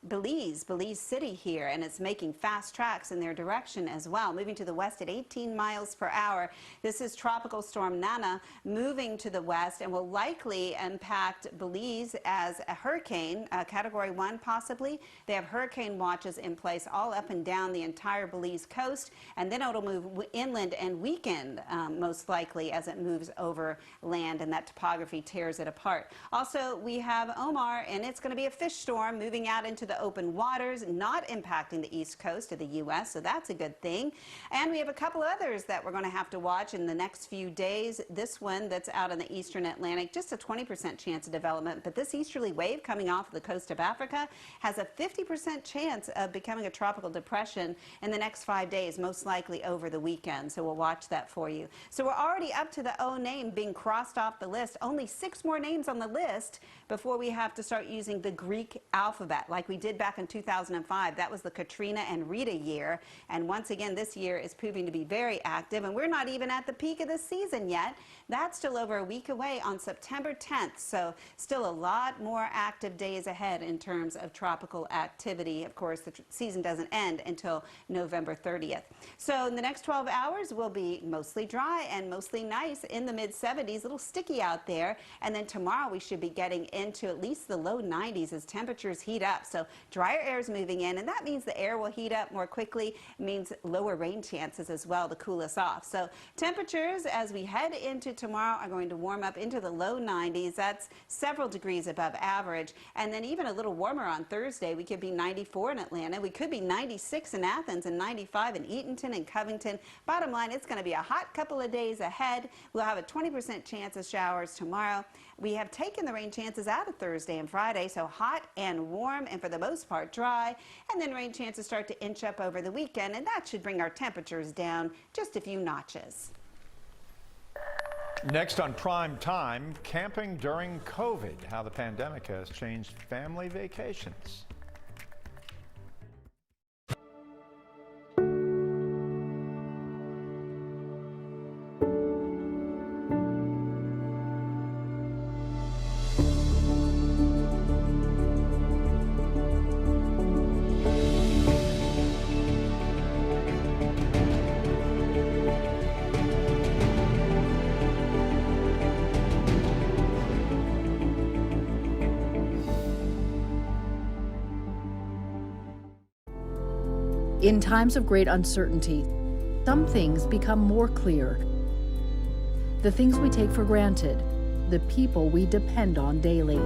Belize City here, and it's making fast tracks in their direction as well, moving to the west at 18 miles per hour. This is Tropical Storm Nana moving to the west and will likely impact Belize as a hurricane, Category 1 possibly. They have hurricane watches in place all up and down the entire Belize coast, and then it'll move inland and weaken most likely as it moves over land, and that topography tears it apart. Also, we have Omar, and it's going to be a fish storm moving out into the open waters, not impacting the east coast of the U.S., so that's a good thing. And we have a couple others that we're going to have to watch in the next few days. This one that's out in the eastern Atlantic, just a 20% chance of development, but this easterly wave coming off the coast of Africa has a 50% chance of becoming a tropical depression in the next 5 days, most likely over the weekend, so we'll watch that for you. So we're already up to the O name being crossed off the list. Only 6 more names on the list before we have to start using the Greek alphabet like we did back in 2005. That was the Katrina and Rita year, and once again this year is proving to be very active, and we're not even at the peak of the season yet. That's still over a week away on September 10th, so still a lot more active days ahead in terms of tropical activity. Of course, the season doesn't end until November 30th. So in the next 12 hours will be mostly dry and mostly nice in the mid-70s, a little sticky out there, and then tomorrow we should be getting into at least the low 90s as temperatures heat up. So drier air is moving in, and that means the air will heat up more quickly. It means lower rain chances as well to cool us off. So temperatures as we head into tomorrow are going to warm up into the low 90s. That's several degrees above average. And then even a little warmer on Thursday. We could be 94 in Atlanta. We could be 96 in Athens and 95 in Eatonton and Covington. Bottom line, it's going to be a hot couple of days ahead. We'll have a 20% chance of showers tomorrow. We have taken the rain chances out of Thursday and Friday, so hot and warm and for the most part dry, and then rain chances start to inch up over the weekend, and that should bring our temperatures down just a few notches. Next on Prime Time, camping during COVID, how the pandemic has changed family vacations. In times of great uncertainty, some things become more clear. The things we take for granted, the people we depend on daily.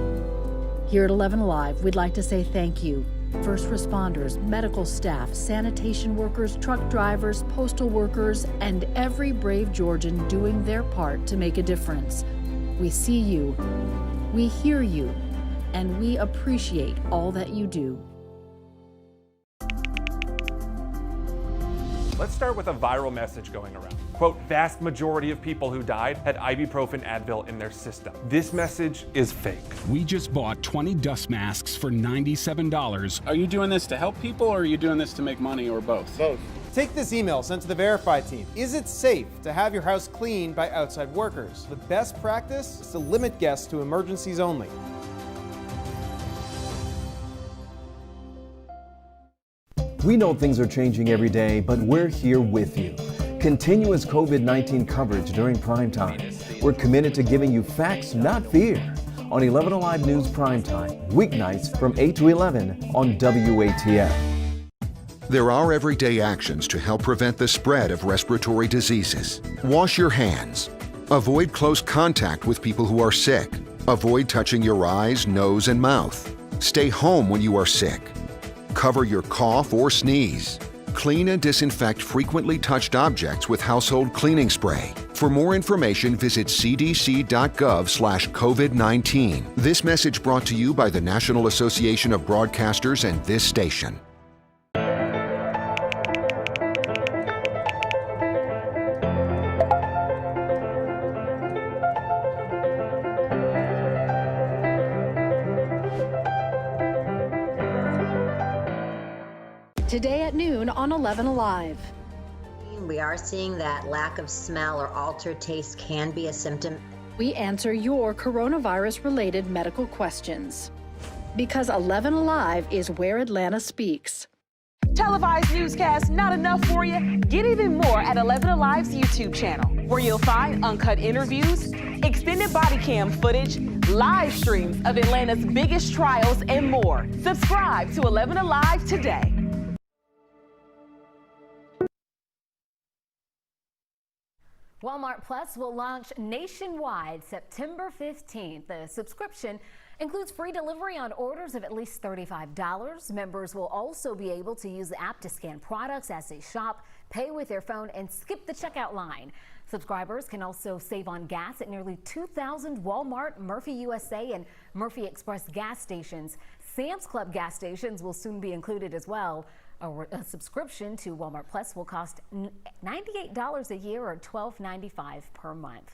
Here at 11Alive, we'd like to say thank you. First responders, medical staff, sanitation workers, truck drivers, postal workers, and every brave Georgian doing their part to make a difference. We see you, we hear you, and we appreciate all that you do. Let's start with a viral message going around. Quote, vast majority of people who died had ibuprofen Advil in their system. This message is fake. We just bought 20 dust masks for $97. Are you doing this to help people or are you doing this to make money or both? Both. Take this email sent to the Verify team. Is it safe to have your house cleaned by outside workers? The best practice is to limit guests to emergencies only. We know things are changing every day, but we're here with you. Continuous COVID-19 coverage during Primetime. We're committed to giving you facts, not fear. On 11Alive News Primetime, weeknights from 8 to 11 on WATF. There are everyday actions to help prevent the spread of respiratory diseases. Wash your hands. Avoid close contact with people who are sick. Avoid touching your eyes, nose, and mouth. Stay home when you are sick. Cover your cough or sneeze. Clean and disinfect frequently touched objects with household cleaning spray. For more information, visit cdc.gov/COVID-19. This message brought to you by the National Association of Broadcasters and this station. Today at noon on 11Alive. We are seeing that lack of smell or altered taste can be a symptom. We answer your coronavirus-related medical questions. Because 11Alive is where Atlanta speaks. Televised newscasts not enough for you? Get even more at 11Alive's YouTube channel, where you'll find uncut interviews, extended body cam footage, live streams of Atlanta's biggest trials, and more. Subscribe to 11Alive today. Walmart Plus will launch nationwide September 15th. The subscription includes free delivery on orders of at least $35. Members will also be able to use the app to scan products as they shop, pay with their phone, and skip the checkout line. Subscribers can also save on gas at nearly 2,000 Walmart, Murphy USA, and Murphy Express gas stations. Sam's Club gas stations will soon be included as well. A subscription to Walmart Plus will cost $98 a year or $12.95 per month.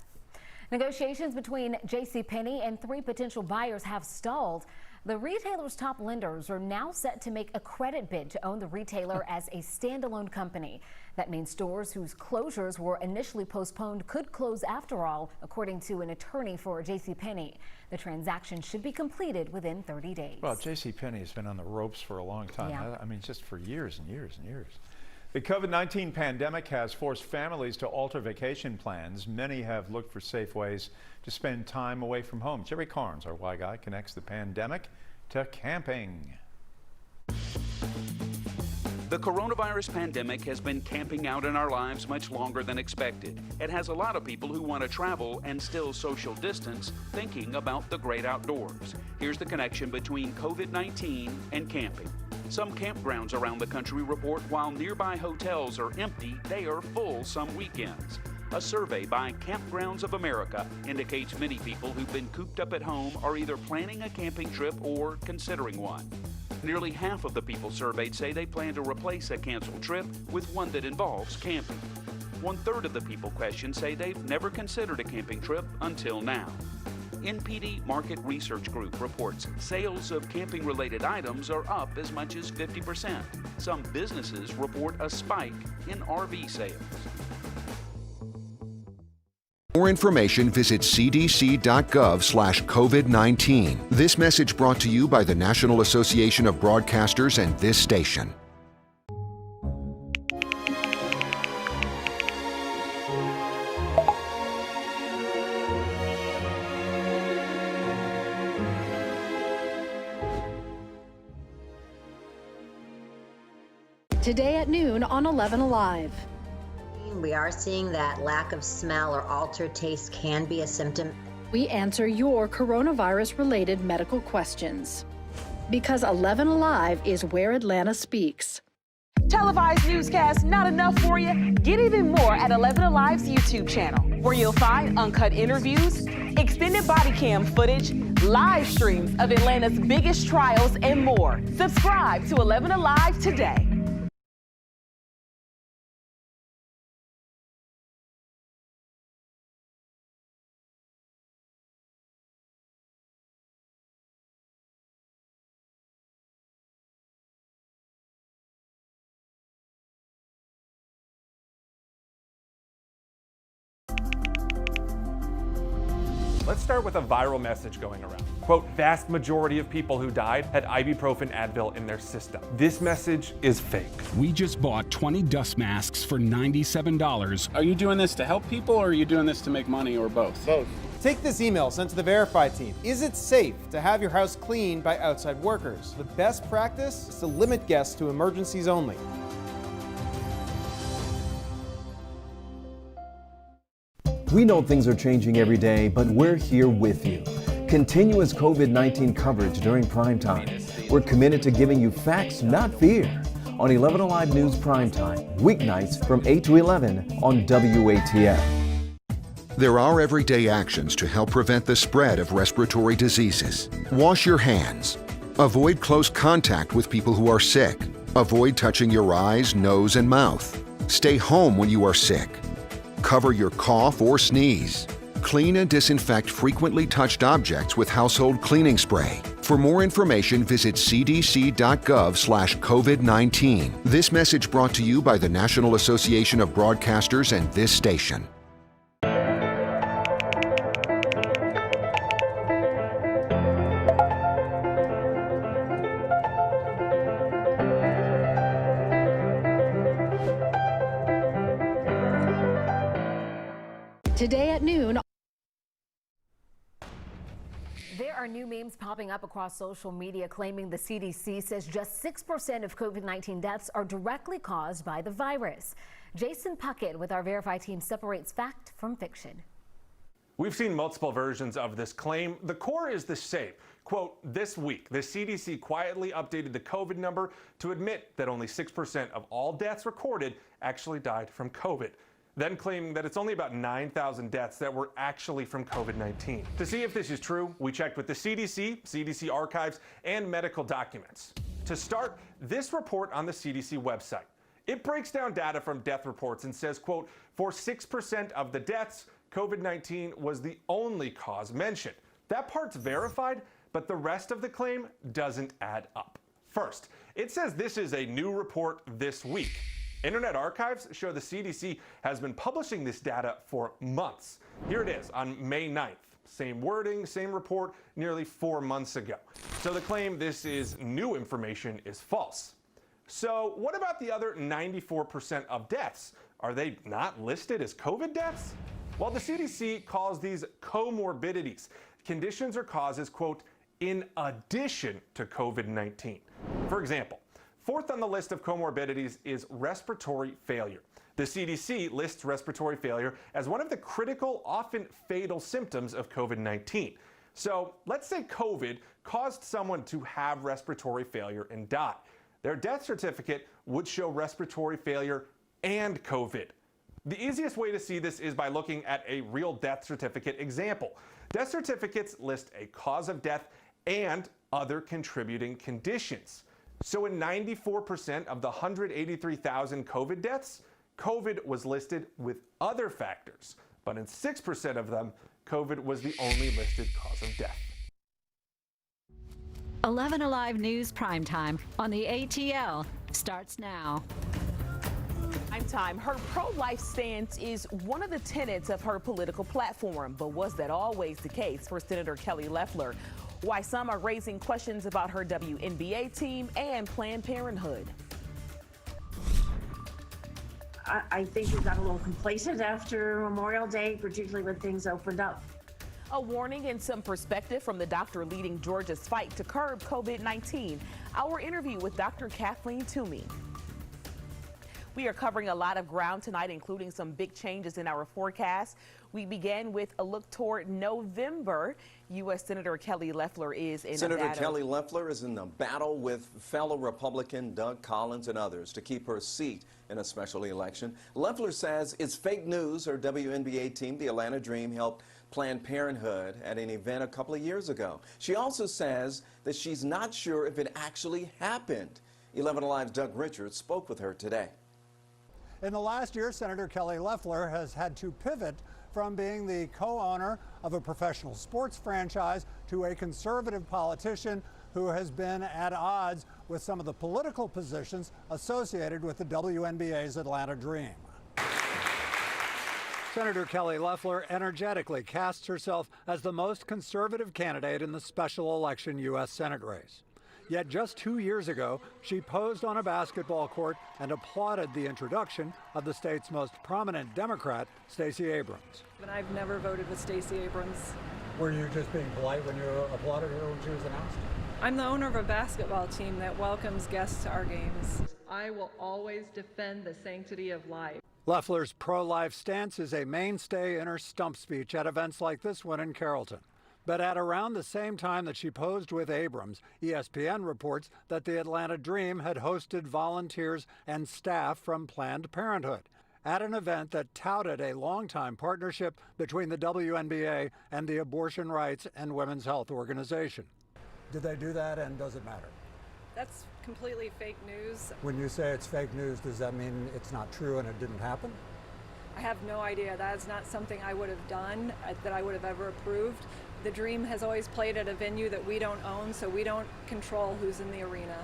Negotiations between JCPenney and 3 potential buyers have stalled. The retailer's top lenders are now set to make a credit bid to own the retailer as a standalone company. That means stores whose closures were initially postponed could close after all, according to an attorney for JCPenney. The transaction should be completed within 30 days. Well, JCPenney has been on the ropes for a long time. Yeah. I mean, just for years and years and years. The COVID-19 pandemic has forced families to alter vacation plans. Many have looked for safe ways to spend time away from home. Jerry Carnes, our Y Guy, connects the pandemic to camping. The coronavirus pandemic has been camping out in our lives much longer than expected. It has a lot of people who want to travel and still social distance, thinking about the great outdoors. Here's the connection between COVID-19 and camping. Some campgrounds around the country report while nearby hotels are empty, they are full some weekends. A survey by Campgrounds of America indicates many people who've been cooped up at home are either planning a camping trip or considering one. Nearly half of the people surveyed say they plan to replace a canceled trip with one that involves camping. 1/3 of the people questioned say they've never considered a camping trip until now. NPD Market Research Group reports sales of camping-related items are up as much as 50%. Some businesses report a spike in RV sales. For more information, visit cdc.gov/COVID-19. This message brought to you by the National Association of Broadcasters and this station. Today at noon on 11Alive. We are seeing that lack of smell or altered taste can be a symptom. We answer your coronavirus-related medical questions. Because 11Alive is where Atlanta speaks. Televised newscasts not enough for you? Get even more at 11Alive's YouTube channel, where you'll find uncut interviews, extended body cam footage, live streams of Atlanta's biggest trials, and more. Subscribe to 11Alive today. Let's start with a viral message going around. Quote, vast majority of people who died had ibuprofen Advil in their system. This message is fake. We just bought 20 dust masks for $97. Are you doing this to help people or are you doing this to make money or both? Both. Take this email sent to the Verify team. Is it safe to have your house cleaned by outside workers? The best practice is to limit guests to emergencies only. We know things are changing every day, but we're here with you. Continuous COVID-19 coverage during primetime. We're committed to giving you facts, not fear. On 11Alive News Primetime, weeknights from 8 to 11 on WATF. There are everyday actions to help prevent the spread of respiratory diseases. Wash your hands. Avoid close contact with people who are sick. Avoid touching your eyes, nose, and mouth. Stay home when you are sick. Cover your cough or sneeze. Clean and disinfect frequently touched objects with household cleaning spray. For more information, visit cdc.gov/COVID-19. This message brought to you by the National Association of Broadcasters and this station. Today at noon. There are new memes popping up across social media claiming the CDC says just 6% of COVID-19 deaths are directly caused by the virus. Jason Puckett with our Verify team separates fact from fiction. We've seen multiple versions of this claim. The core is the same. Quote, this week, the CDC quietly updated the COVID number to admit that only 6% of all deaths recorded actually died from COVID, then claiming that it's only about 9,000 deaths that were actually from COVID-19. To see if this is true, we checked with the CDC, CDC archives, and medical documents. To start, this report on the CDC website. It breaks down data from death reports and says, quote, for 6% of the deaths, COVID-19 was the only cause mentioned. That part's verified, but the rest of the claim doesn't add up. First, it says this is a new report this week. Internet archives show the CDC has been publishing this data for months. Here it is on May 9th. Same wording, same report, nearly 4 months ago. So the claim this is new information is false. So what about the other 94% of deaths? Are they not listed as COVID deaths? Well, the CDC calls these comorbidities, conditions or causes, quote, in addition to COVID-19. For example, fourth on the list of comorbidities is respiratory failure. The CDC lists respiratory failure as one of the critical, often fatal symptoms of COVID-19. So let's say COVID caused someone to have respiratory failure and die. Their death certificate would show respiratory failure and COVID. The easiest way to see this is by looking at a real death certificate example. Death certificates list a cause of death and other contributing conditions. So in 94% of the 183,000 COVID deaths, COVID was listed with other factors. But in 6% of them, COVID was the only listed cause of death. 11Alive News Primetime on the ATL starts now. Primetime. Her pro-life stance is one of the tenets of her political platform. But was that always the case for Senator Kelly Leffler? Why some are raising questions about her WNBA team and Planned Parenthood. I think we got a little complacent after Memorial Day, particularly when things opened up. A warning and some perspective from the doctor leading Georgia's fight to curb COVID-19. Our interview with Dr. Kathleen Toomey. We are covering a lot of ground tonight, including some big changes in our forecast. We began with a look toward November. U.S. Senator Kelly Leffler is in Senator Kelly Leffler is in a battle with fellow Republican Doug Collins and others to keep her seat in a special election. Leffler says it's fake news her WNBA team, the Atlanta Dream, helped Planned Parenthood at an event a couple of years ago. She also says that she's not sure if it actually happened. 11Alive's Doug Richards spoke with her today. In the last year, Senator Kelly Leffler has had to pivot from being the co-owner of a professional sports franchise to a conservative politician who has been at odds with some of the political positions associated with the WNBA's Atlanta Dream. Senator Kelly Leffler energetically casts herself as the most conservative candidate in the special election U.S. Senate race. Yet just 2 years ago, she posed on a basketball court and applauded the introduction of the state's most prominent Democrat, Stacey Abrams. But I've never voted with Stacey Abrams. Were you just being polite when you applauded her when she was announced? I'm the owner of a basketball team that welcomes guests to our games. I will always defend the sanctity of life. Leffler's pro-life stance is a mainstay in her stump speech at events like this one in Carrollton. But at around the same time that she posed with Abrams, ESPN reports that the Atlanta Dream had hosted volunteers and staff from Planned Parenthood at an event that touted a longtime partnership between the WNBA and the abortion rights and women's health organization. Did they do that, and does it matter? That's completely fake news. When you say it's fake news, does that mean it's not true and it didn't happen? I have no idea. That is not something I would have done, that I would have ever approved. The Dream has always played at a venue that we don't own, so we don't control who's in the arena.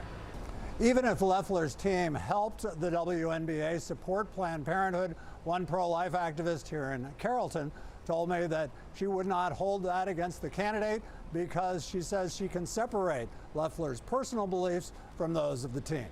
Even if Leffler's team helped the WNBA support Planned Parenthood, one pro-life activist here in Carrollton told me that she would not hold that against the candidate because she says she can separate Leffler's personal beliefs from those of the team.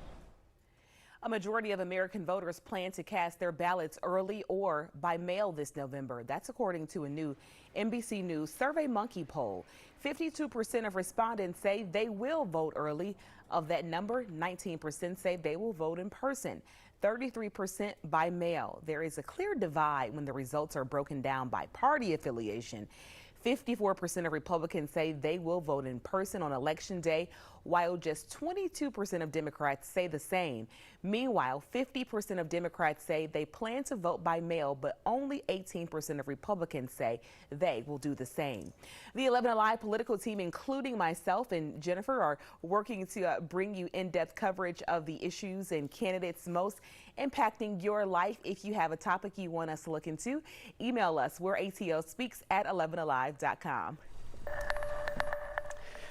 A majority of American voters plan to cast their ballots early or by mail this November. That's according to a new NBC News SurveyMonkey poll. 52% of respondents say they will vote early. Of that number, 19% say they will vote in person, 33% by mail. There is a clear divide when the results are broken down by party affiliation. 54% of Republicans say they will vote in person on Election Day, while just 22% of Democrats say the same. Meanwhile, 50% of Democrats say they plan to vote by mail, but only 18% of Republicans say they will do the same. The 11Alive political team, including myself and Jennifer, are working to bring you in-depth coverage of the issues and candidates most impacting your life. If you have a topic you want us to look into, email us. We're ATLspeaks@11alive.com.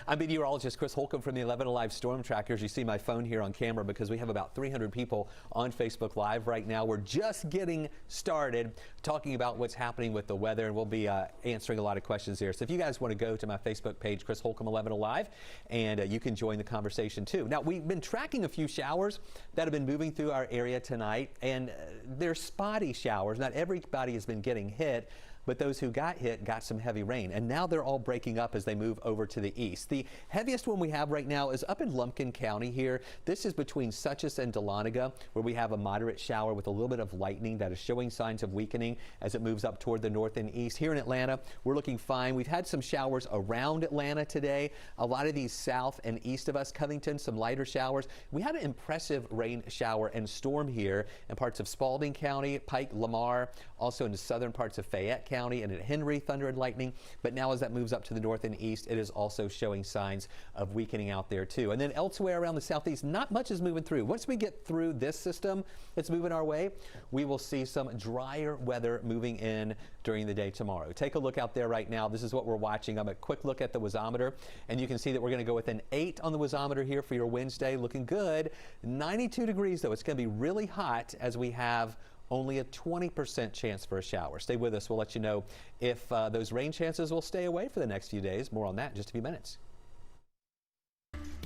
I'm meteorologist Chris Holcomb from the 11Alive Storm Trackers. You see my phone here on camera because we have about 300 people on Facebook Live right now. We're just getting started talking about what's happening with the weather, and we'll be answering a lot of questions here. So if you guys want to go to my Facebook page, Chris Holcomb 11Alive, and you can join the conversation too. Now, we've been tracking a few showers that have been moving through our area tonight, and they're spotty showers. Not everybody has been getting hit, but those who got hit got some heavy rain, and now they're all breaking up as they move over to the east. The heaviest one we have right now is up in Lumpkin County here. This is between Suches and Dahlonega, where we have a moderate shower with a little bit of lightning that is showing signs of weakening as it moves up toward the north and east. Here in Atlanta, we're looking fine. We've had some showers around Atlanta today. A lot of these south and east of us, Covington, some lighter showers. We had an impressive rain shower and storm here in parts of Spalding County, Pike, Lamar, also in the southern parts of Fayette County and at Henry, thunder and lightning. But now as that moves up to the north and east, it is also showing signs of weakening out there too. And then elsewhere around the southeast, not much is moving through. Once we get through this system that's moving our way, we will see some drier weather moving in during the day tomorrow. Take a look out there right now. This is what we're watching. I'm a quick look at the wazometer, and you can see that we're going to go with an 8 on the wazometer here for your Wednesday. Looking good. 92 degrees though. It's going to be really hot as we have only a 20% chance for a shower. Stay with us. We'll let you know if those rain chances will stay away for the next few days. More on that in just a few minutes.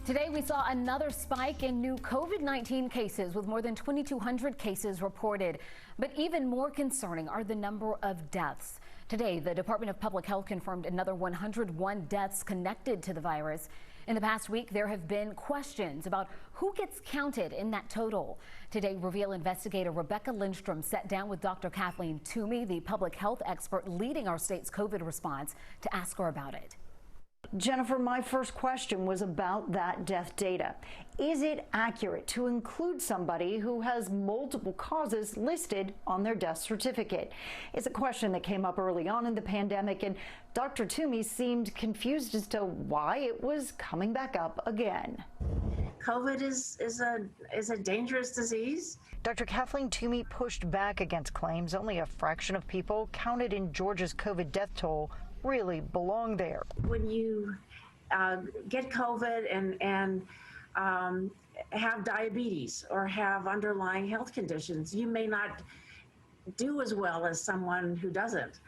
Today we saw another spike in new COVID-19 cases with more than 2,200 cases reported. But even more concerning are the number of deaths. Today, the Department of Public Health confirmed another 101 deaths connected to the virus. In the past week, there have been questions about who gets counted in that total. Today, Reveal investigator Rebecca Lindstrom sat down with Dr. Kathleen Toomey, the public health expert leading our state's COVID response, to ask her about it. Jennifer, my first question was about that death data. Is it accurate to include somebody who has multiple causes listed on their death certificate? It's a question that came up early on in the pandemic, and Dr. Toomey seemed confused as to why it was coming back up again. COVID is a dangerous disease. Dr. Kathleen Toomey pushed back against claims only a fraction of people counted in Georgia's COVID death toll really belong there. When you get COVID and have diabetes or have underlying health conditions, you may not do as well as someone who doesn't.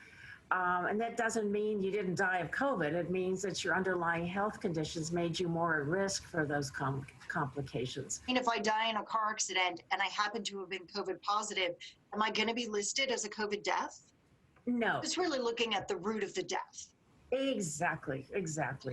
And that doesn't mean you didn't die of COVID. It means that your underlying health conditions made you more at risk for those complications. And if I die in a car accident and I happen to have been COVID positive, am I going to be listed as a COVID death? No. It's really looking at the root of the death. Exactly.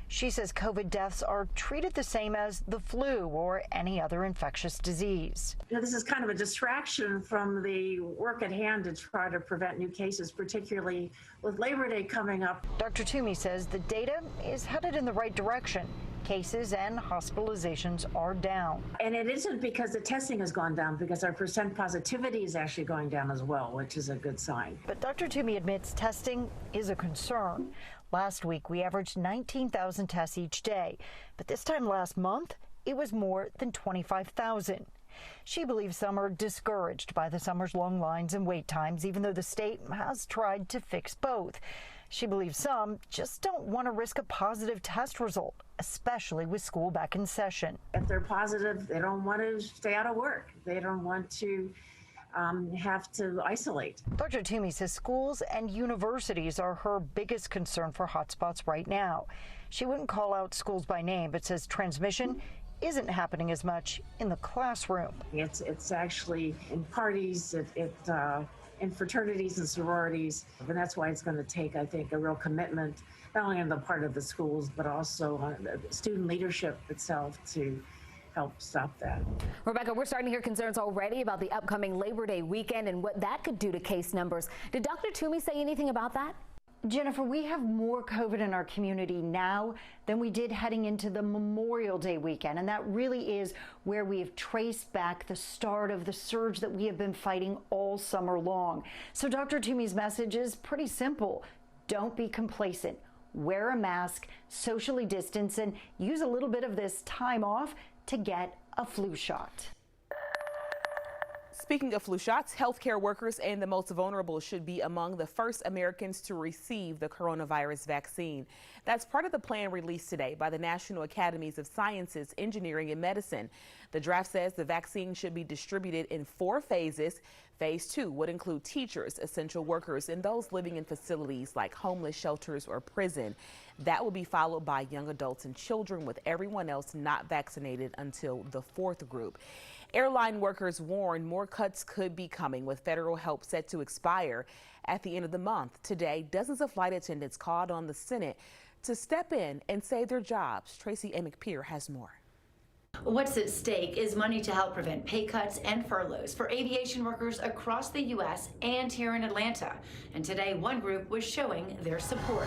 She says COVID deaths are treated the same as the flu or any other infectious disease. This is kind of a distraction from the work at hand to try to prevent new cases, particularly with Labor Day coming up. Dr. Toomey says the data is headed in the right direction. Cases and hospitalizations are down. And it isn't because the testing has gone down, because our percent positivity is actually going down as well, which is a good sign. But Dr. Toomey admits testing is a concern. Last week, we averaged 19,000 tests each day, but this time last month, it was more than 25,000. She believes some are discouraged by the summer's long lines and wait times, even though the state has tried to fix both. She believes some just don't want to risk a positive test result, especially with school back in session. If they're positive, they don't want to stay out of work. They don't want to have to isolate. Dr. Toomey says schools and universities are her biggest concern for hotspots right now. She wouldn't call out schools by name, but says transmission isn't happening as much in the classroom. It's actually in parties, in fraternities and sororities, and that's why it's going to take, I think, a real commitment, not only on the part of the schools, but also on the student leadership itself to help stop that. Rebecca, we're starting to hear concerns already about the upcoming Labor Day weekend and what that could do to case numbers. Did Dr. Toomey say anything about that? Jennifer, we have more COVID in our community now than we did heading into the Memorial Day weekend, and that really is where we have traced back the start of the surge that we have been fighting all summer long. So Dr. Toomey's message is pretty simple. Don't be complacent. Wear a mask, socially distance, and use a little bit of this time off to get a flu shot. Speaking of flu shots, healthcare workers and the most vulnerable should be among the first Americans to receive the coronavirus vaccine. That's part of the plan released today by the National Academies of Sciences, Engineering, and Medicine. The draft says the vaccine should be distributed in 4 phases. Phase 2 would include teachers, essential workers, and those living in facilities like homeless shelters or prison. That will be followed by young adults and children, with everyone else not vaccinated until the 4th group. Airline workers warn more cuts could be coming, with federal help set to expire at the end of the month. Today, dozens of flight attendants called on the Senate to step in and save their jobs. Tracy McPeer has more. What's at stake is money to help prevent pay cuts and furloughs for aviation workers across the U.S. and here in Atlanta. And today, one group was showing their support.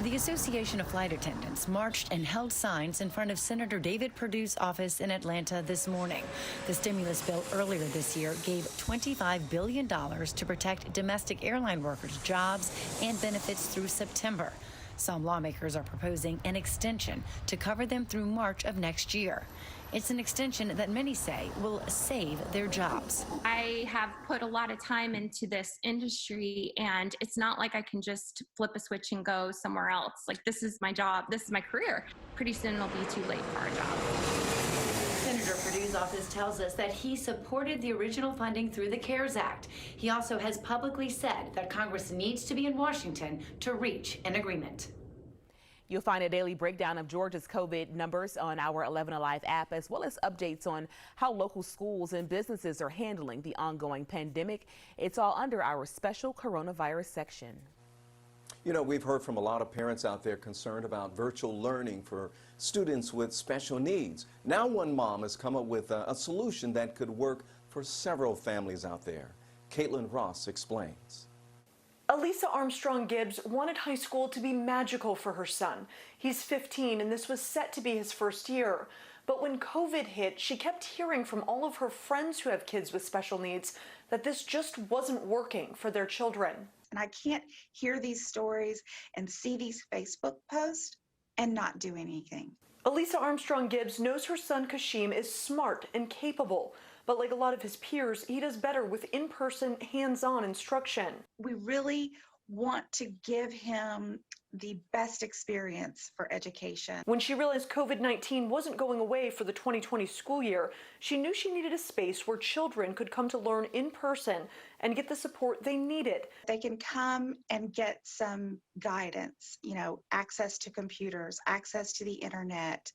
The Association of Flight Attendants marched and held signs in front of Senator David Perdue's office in Atlanta this morning. The stimulus bill earlier this year gave $25 billion to protect domestic airline workers' jobs and benefits through September. Some lawmakers are proposing an extension to cover them through March of next year. It's an extension that many say will save their jobs. I have put a lot of time into this industry, and it's not like I can just flip a switch and go somewhere else. Like, this is my job, this is my career. Pretty soon it'll be too late for our job. Senator Perdue's office tells us that he supported the original funding through the CARES Act. He also has publicly said that Congress needs to be in Washington to reach an agreement. You'll find a daily breakdown of Georgia's COVID numbers on our 11Alive app, as well as updates on how local schools and businesses are handling the ongoing pandemic. It's all under our special coronavirus section. You know, we've heard from a lot of parents out there concerned about virtual learning for students with special needs. Now one mom has come up with a solution that could work for several families out there. Caitlin Ross explains. Elisa Armstrong Gibbs wanted high school to be magical for her son. He's 15 and this was set to be his first year. But when COVID hit, she kept hearing from all of her friends who have kids with special needs that this just wasn't working for their children. And I can't hear these stories and see these Facebook posts and not do anything. Elisa Armstrong Gibbs knows her son Kashim is smart and capable. But like a lot of his peers, he does better with in-person, hands-on instruction. We really want to give him the best experience for education. When she realized COVID-19 wasn't going away for the 2020 school year, she knew she needed a space where children could come to learn in person and get the support they needed. They can come and get some guidance, you know, access to computers, access to the internet,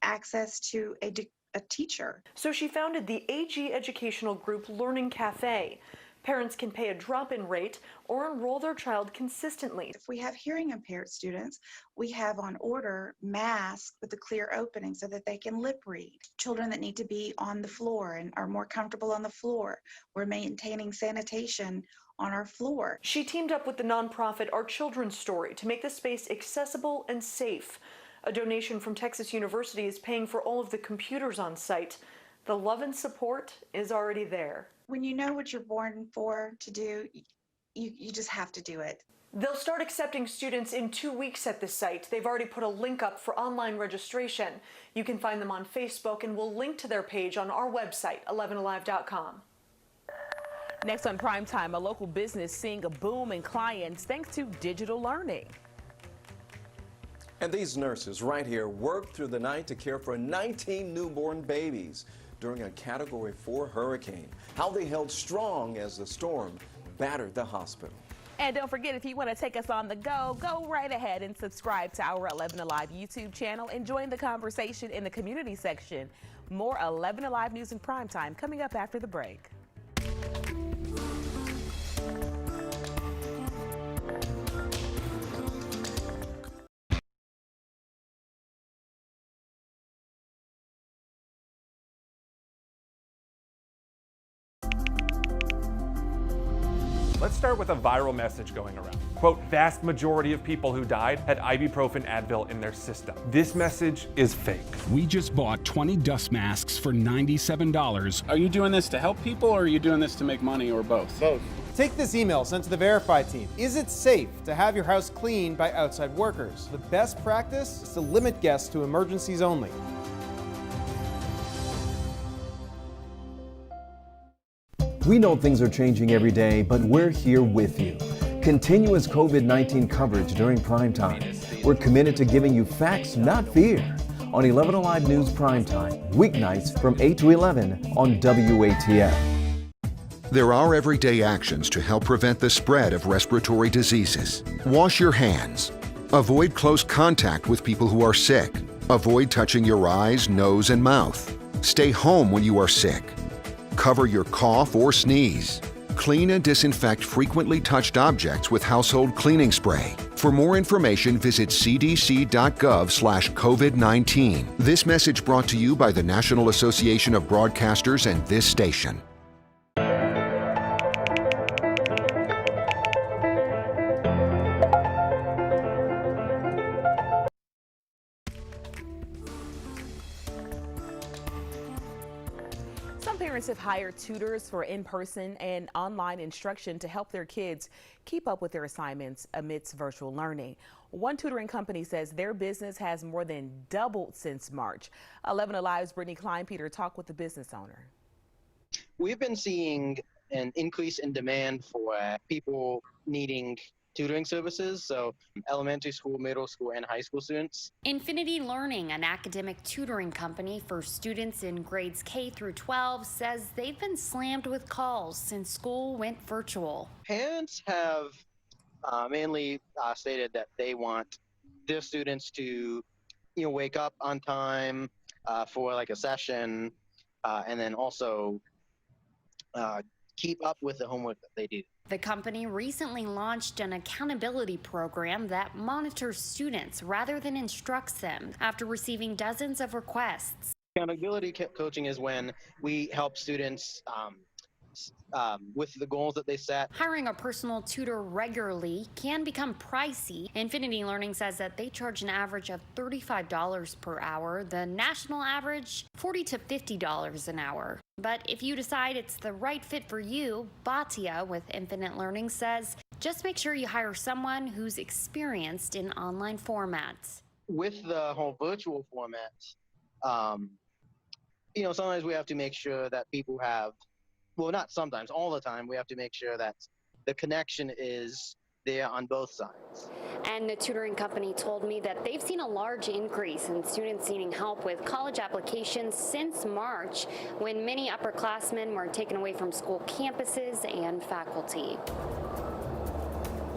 access to a teacher. So she founded the AG educational group Learning Cafe. Parents can pay a drop-in rate or enroll their child consistently. If we have hearing impaired students, we have on order masks with a clear opening so that they can lip read. Children that need to be on the floor and are more comfortable on the floor, we're maintaining sanitation on our floor. She teamed up with the nonprofit Our Children's Story to make the space accessible and safe. A donation from Texas University is paying for all of the computers on site. The love and support is already there. When you know what you're born for to do, you just have to do it. They'll start accepting students in 2 weeks at the site. They've already put a link up for online registration. You can find them on Facebook, and we'll link to their page on our website, 11alive.com. Next on Primetime, a local business seeing a boom in clients thanks to digital learning. And these nurses right here worked through the night to care for 19 newborn babies during a Category 4 hurricane. How they held strong as the storm battered the hospital. And don't forget, if you want to take us on the go, go right ahead and subscribe to our 11Alive YouTube channel and join the conversation in the community section. More 11Alive news in primetime coming up after the break. Let's start with a viral message going around. Quote, vast majority of people who died had ibuprofen Advil in their system. This message is fake. We just bought 20 dust masks for $97. Are you doing this to help people or are you doing this to make money or both? Both. Take this email sent to the Verify team. Is it safe to have your house cleaned by outside workers? The best practice is to limit guests to emergencies only. We know things are changing every day, but we're here with you. Continuous COVID-19 coverage during primetime. We're committed to giving you facts, not fear. On 11Alive News Primetime, weeknights from 8 to 11 on WATF. There are everyday actions to help prevent the spread of respiratory diseases. Wash your hands. Avoid close contact with people who are sick. Avoid touching your eyes, nose, and mouth. Stay home when you are sick. Cover your cough or sneeze. Clean and disinfect frequently touched objects with household cleaning spray. For more information, visit cdc.gov/COVID-19. This message brought to you by the National Association of Broadcasters and this station. Parents have hired tutors for in-person and online instruction to help their kids keep up with their assignments amidst virtual learning. One tutoring company says their business has more than doubled since March. 11Alive's Brittany Klein-Peter talked with the business owner. We've been seeing an increase in demand for people needing tutoring services, so elementary school, middle school, and high school students. Infinity Learning, an academic tutoring company for students in grades K through 12, says they've been slammed with calls since school went virtual. Parents have mainly stated that they want their students to, wake up on time for like a session, and then also keep up with the homework that they do. The company recently launched an accountability program that monitors students rather than instructs them after receiving dozens of requests. Accountability coaching is when we help students with the goals that they set. Hiring a personal tutor regularly can become pricey. Infinity Learning says that they charge an average of $35 per hour. The national average, $40 to $50 an hour. But if you decide it's the right fit for you, Batia with Infinite Learning says, just make sure you hire someone who's experienced in online formats. With the whole virtual format, sometimes we have to make sure that people have, well, not sometimes, all the time, we have to make sure that the connection is there on both sides. And the tutoring company told me that they've seen a large increase in students needing help with college applications since March, when many upperclassmen were taken away from school campuses and faculty.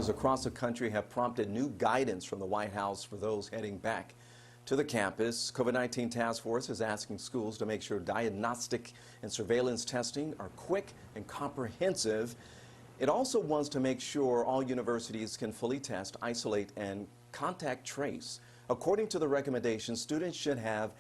Across the country have prompted new guidance from the White House for those heading back to the campus. COVID-19 task force is asking schools to make sure diagnostic and surveillance testing are quick and comprehensive. It also wants to make sure all universities can fully test, isolate, and contact trace. According to the recommendation, students should have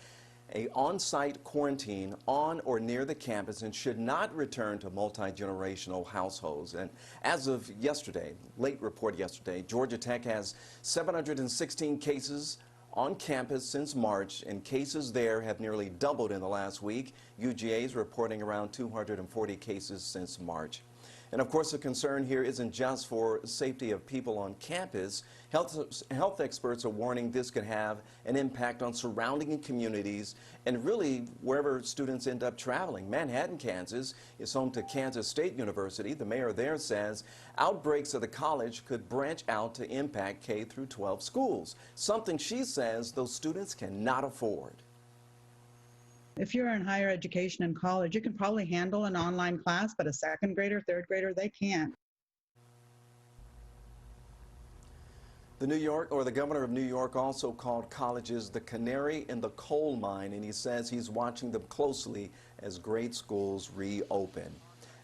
an on-site quarantine on or near the campus and should not return to multi-generational households. And as of yesterday, late report yesterday, Georgia Tech has 716 cases on campus since March, and cases there have nearly doubled in the last week. UGA is reporting around 240 cases since March. And of course, the concern here isn't just for safety of people on campus. Health experts are warning this could have an impact on surrounding communities and really wherever students end up traveling. Manhattan, Kansas is home to Kansas State University. The mayor there says outbreaks of the college could branch out to impact K through 12 schools, something she says those students cannot afford. If you're in higher education and college, you can probably handle an online class, but a second grader, third grader, they can't. The governor of New York also called colleges the canary in the coal mine, and he says he's watching them closely as grade schools reopen.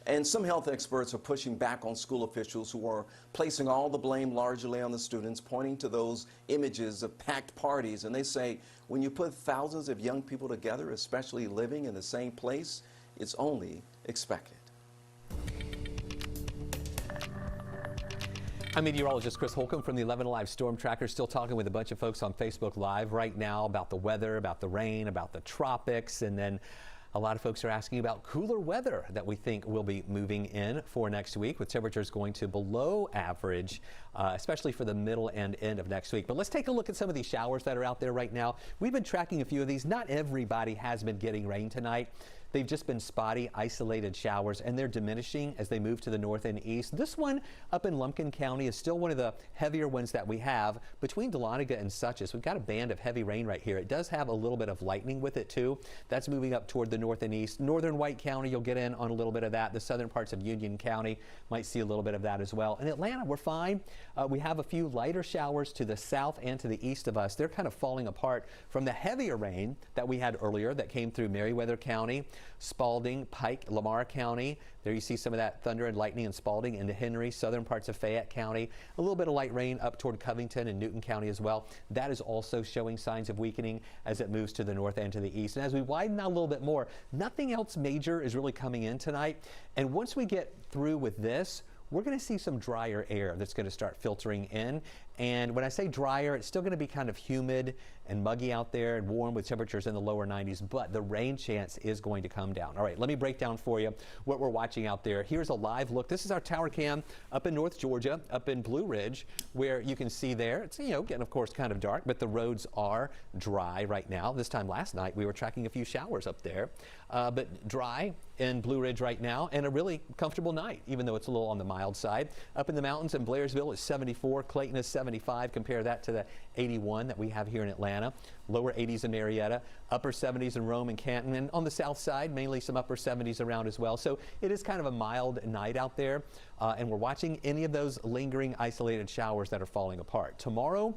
And some health experts are pushing back on school officials who are placing all the blame largely on the students, pointing to those images of packed parties. And they say when you put thousands of young people together, especially living in the same place, it's only expected. I'm meteorologist Chris Holcomb from the 11Alive Storm Tracker, still talking with a bunch of folks on Facebook Live right now about the weather, about the rain, about the tropics, and then a lot of folks are asking about cooler weather that we think will be moving in for next week, with temperatures going to below average, especially for the middle and end of next week. But let's take a look at some of these showers that are out there right now. We've been tracking a few of these. Not everybody has been getting rain tonight. They've just been spotty, isolated showers, and they're diminishing as they move to the north and east. This one up in Lumpkin County is still one of the heavier ones that we have. Between Dahlonega and Suches, we've got a band of heavy rain right here. It does have a little bit of lightning with it, too. That's moving up toward the north and east. Northern White County, you'll get in on a little bit of that. The southern parts of Union County might see a little bit of that as well. In Atlanta, we're fine. We have a few lighter showers to the south and to the east of us. They're kind of falling apart from the heavier rain that we had earlier that came through Meriwether County, Spalding, Pike, Lamar County. There you see some of that thunder and lightning in Spalding, into Henry, southern parts of Fayette County. A little bit of light rain up toward Covington and Newton County as well. That is also showing signs of weakening as it moves to the north and to the east. And as we widen out a little bit more, nothing else major is really coming in tonight. And once we get through with this, we're going to see some drier air that's going to start filtering in. And when I say drier, it's still going to be kind of humid and muggy out there and warm with temperatures in the lower 90s, but the rain chance is going to come down. All right, let me break down for you what we're watching out there. Here's a live look. This is our tower cam up in North Georgia, up in Blue Ridge, where you can see there, it's, getting, of course, kind of dark, but the roads are dry right now. This time last night, we were tracking a few showers up there, but dry in Blue Ridge right now, and a really comfortable night, even though it's a little on the mild side. Up in the mountains in Blairsville, it's 74. Clayton is 75. Compare that to the 81 that we have here in Atlanta. Lower 80s in Marietta, upper 70s in Rome and Canton, and on the south side, mainly some upper 70s around as well. So it is kind of a mild night out there, and we're watching any of those lingering isolated showers that are falling apart. Tomorrow,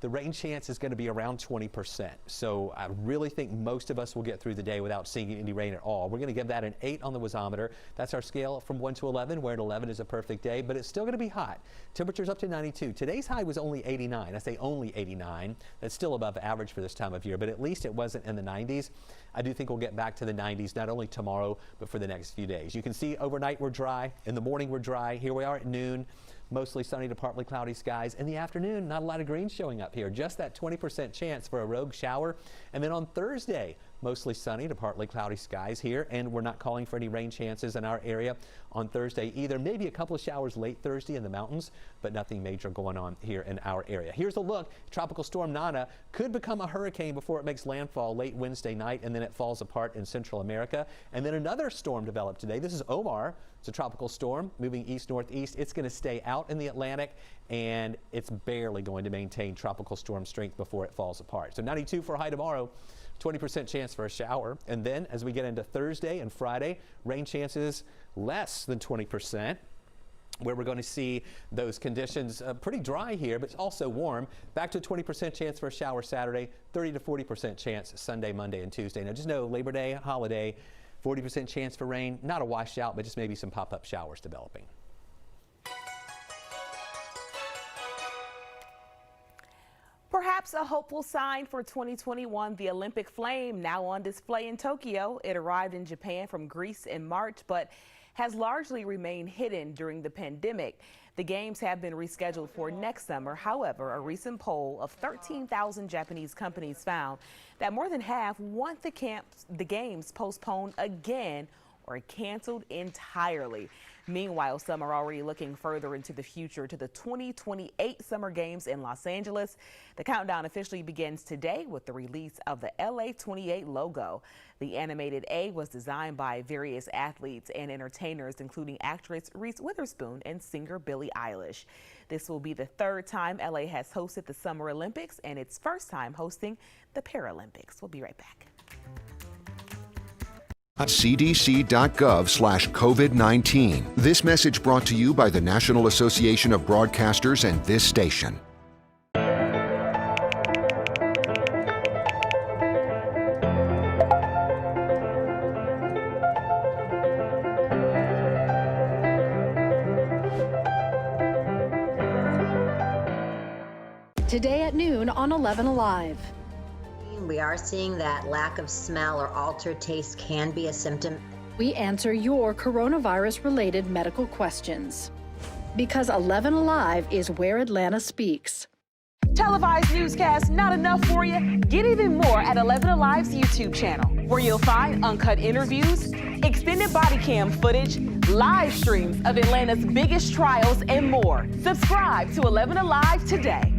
the rain chance is going to be around 20%. So I really think most of us will get through the day without seeing any rain at all. We're going to give that an 8 on the wasometer. That's our scale from 1 to 11, where an 11 is a perfect day, but it's still going to be hot. Temperatures up to 92. Today's high was only 89. I say only 89. That's still above average for this time of year, but at least it wasn't in the 90s. I do think we'll get back to the 90s, not only tomorrow, but for the next few days. You can see overnight we're dry. In the morning we're dry. Here we are at noon. Mostly sunny to partly cloudy skies. In the afternoon, not a lot of green showing up here. Just that 20% chance for a rogue shower. And then on Thursday, mostly sunny to partly cloudy skies here. And we're not calling for any rain chances in our area on Thursday either. Maybe a couple of showers late Thursday in the mountains, but nothing major going on here in our area. Here's a look. Tropical storm Nana could become a hurricane before it makes landfall late Wednesday night, and then it falls apart in Central America. And then another storm developed today. This is Omar. It's a tropical storm moving east-northeast. It's going to stay out in the Atlantic, and it's barely going to maintain tropical storm strength before it falls apart. So 92 for a high tomorrow, 20% chance for a shower. And then as we get into Thursday and Friday, rain chances less than 20%. Where we're going to see those conditions pretty dry here, but also warm. Back to a 20% chance for a shower Saturday, 30 to 40% chance Sunday, Monday, and Tuesday. Now just know Labor Day, holiday, 40% chance for rain, not a washout, but just maybe some pop-up showers developing. Perhaps a hopeful sign for 2021, the Olympic flame now on display in Tokyo. It arrived in Japan from Greece in March, but has largely remained hidden during the pandemic. The games have been rescheduled for next summer. However, a recent poll of 13,000 Japanese companies found that more than half want the games postponed again or canceled entirely. Meanwhile, some are already looking further into the future to the 2028 Summer Games in Los Angeles. The countdown officially begins today with the release of the LA 28 logo. The animated A was designed by various athletes and entertainers, including actress Reese Witherspoon and singer Billie Eilish. This will be the third time LA has hosted the Summer Olympics and its first time hosting the Paralympics. We'll be right back. cdc.gov/COVID-19. This message brought to you by the National Association of Broadcasters and this station. today at noon on 11Alive. We are seeing that lack of smell or altered taste can be a symptom. We answer your coronavirus-related medical questions. Because 11Alive is where Atlanta speaks. Televised newscasts not enough for you? Get even more at 11Alive's YouTube channel, where you'll find uncut interviews, extended body cam footage, live streams of Atlanta's biggest trials, and more. Subscribe to 11Alive today.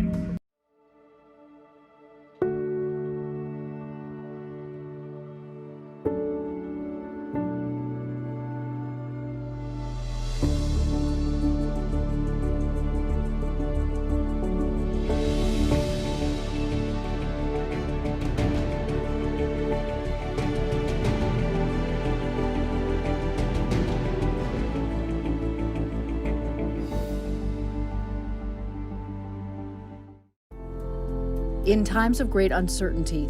In times of great uncertainty,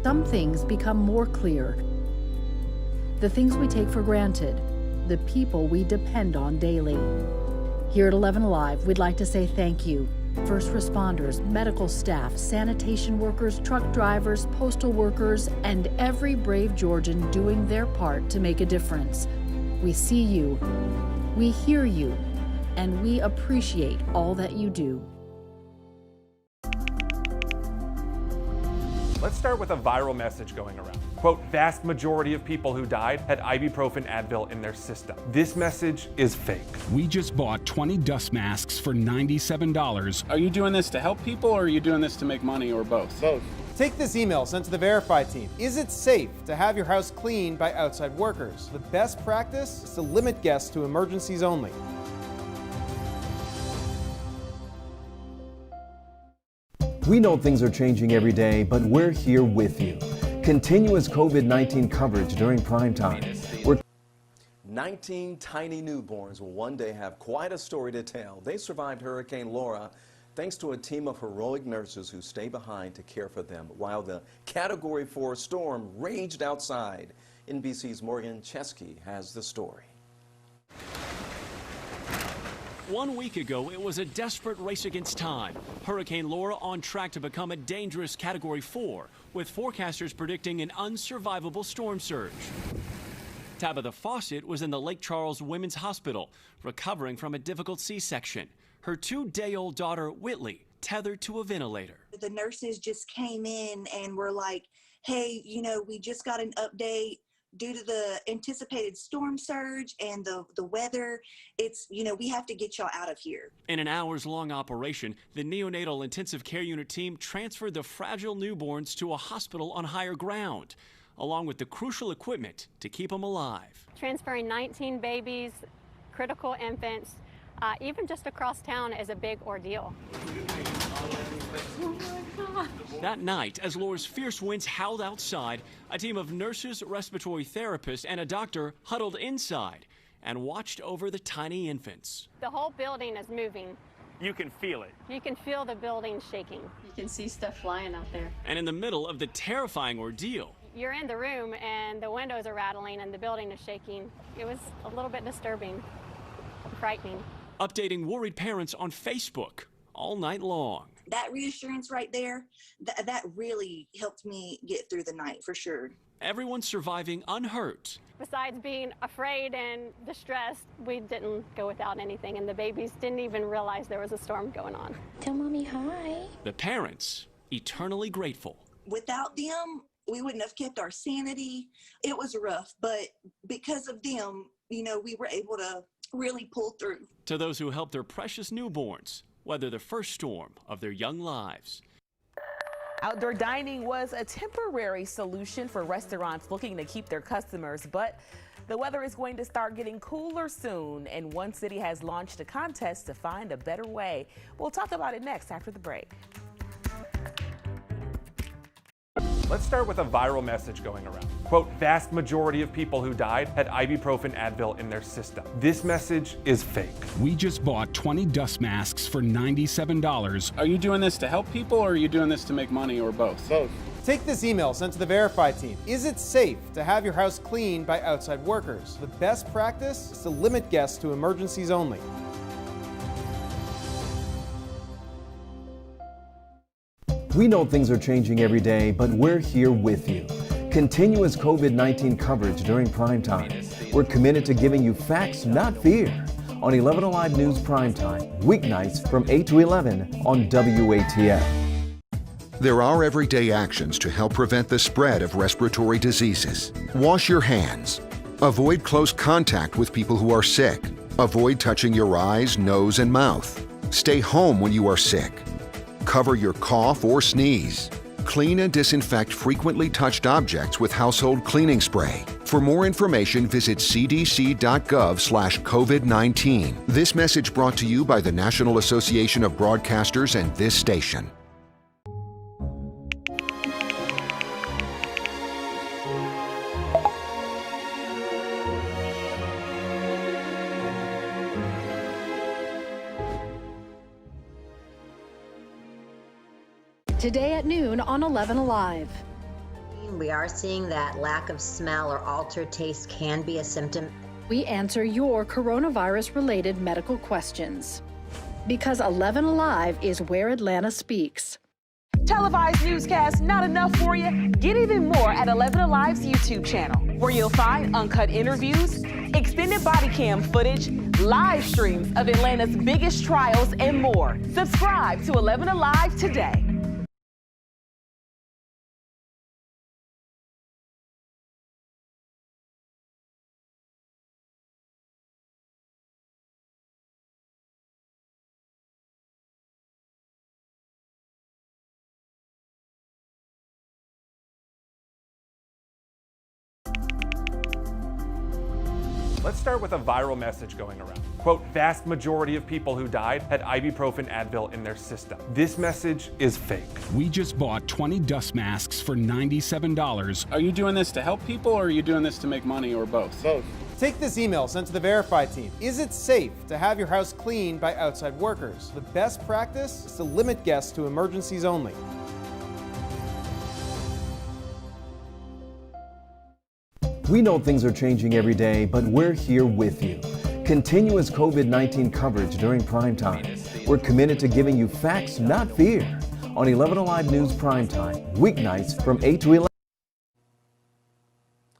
some things become more clear. The things we take for granted, the people we depend on daily. Here at 11Alive, we'd like to say thank you. First responders, medical staff, sanitation workers, truck drivers, postal workers, and every brave Georgian doing their part to make a difference. We see you, we hear you, and we appreciate all that you do. Let's start with a viral message going around. Quote, vast majority of people who died had ibuprofen Advil in their system. This message is fake. We just bought 20 dust masks for $97. Are you doing this to help people or are you doing this to make money or both? Both. Take this email sent to the Verify team. Is it safe to have your house cleaned by outside workers? The best practice is to limit guests to emergencies only. We know things are changing every day, but we're here with you. Continuous COVID-19 coverage during Primetime. 19 tiny newborns will one day have quite a story to tell. They survived Hurricane Laura thanks to a team of heroic nurses who stay behind to care for them while the Category 4 storm raged outside. NBC's Morgan Chesky has the story. 1 week ago, it was a desperate race against time. Hurricane Laura on track to become a dangerous Category 4, with forecasters predicting an unsurvivable storm surge. Tabitha Fawcett was in the Lake Charles Women's Hospital, recovering from a difficult C-section. Her 2-day-old daughter, Whitley, tethered to a ventilator. The nurses just came in and were like, hey, we just got an update. Due to the anticipated storm surge and the weather, we have to get y'all out of here. In an hours-long operation, the neonatal intensive care unit team transferred the fragile newborns to a hospital on higher ground, along with the crucial equipment to keep them alive. Transferring 19 babies, critical infants, even just across town is a big ordeal. That night, as Laura's fierce winds howled outside, a team of nurses, respiratory therapists, and a doctor huddled inside and watched over the tiny infants. The whole building is moving. You can feel it. You can feel the building shaking. You can see stuff flying out there. And in the middle of the terrifying ordeal, you're in the room and the windows are rattling and the building is shaking. It was a little bit disturbing, frightening. Updating worried parents on Facebook all night long. That reassurance right there, that really helped me get through the night for sure. Everyone surviving unhurt. Besides being afraid and distressed, we didn't go without anything, and the babies didn't even realize there was a storm going on. Tell mommy hi. The parents eternally grateful. Without them, we wouldn't have kept our sanity. It was rough, but because of them, we were able to really pull through. To those who helped their precious newborns weather the first storm of their young lives. Outdoor dining was a temporary solution for restaurants looking to keep their customers, but the weather is going to start getting cooler soon, and one city has launched a contest to find a better way. We'll talk about it next after the break. Let's start with a viral message going around. Quote, vast majority of people who died had ibuprofen Advil in their system. This message is fake. We just bought 20 dust masks for $97. Are you doing this to help people or are you doing this to make money or both? Both. Take this email sent to the Verify team. Is it safe to have your house cleaned by outside workers? The best practice is to limit guests to emergencies only. We know things are changing every day, but we're here with you. Continuous COVID-19 coverage during primetime. We're committed to giving you facts, not fear. On 11Alive News Primetime, weeknights from 8 to 11 on WATF. There are everyday actions to help prevent the spread of respiratory diseases. Wash your hands. Avoid close contact with people who are sick. Avoid touching your eyes, nose, and mouth. Stay home when you are sick. Cover your cough or sneeze. Clean and disinfect frequently touched objects with household cleaning spray. For more information, visit cdc.gov/COVID-19. This message brought to you by the National Association of Broadcasters and this station. Today at noon on 11Alive. We are seeing that lack of smell or altered taste can be a symptom. We answer your coronavirus-related medical questions. Because 11Alive is where Atlanta speaks. Televised newscasts not enough for you? Get even more at 11Alive's YouTube channel, where you'll find uncut interviews, extended body cam footage, live streams of Atlanta's biggest trials, and more. Subscribe to 11Alive today. Let's start with a viral message going around. Quote, vast majority of people who died had ibuprofen Advil in their system. This message is fake. We just bought 20 dust masks for $97. Are you doing this to help people or are you doing this to make money or both? Both. Take this email sent to the Verify team. Is it safe to have your house cleaned by outside workers? The best practice is to limit guests to emergencies only. We know things are changing every day, but we're here with you. Continuous COVID-19 coverage during primetime. We're committed to giving you facts, not fear. On 11Alive News Primetime, weeknights from 8 to 11.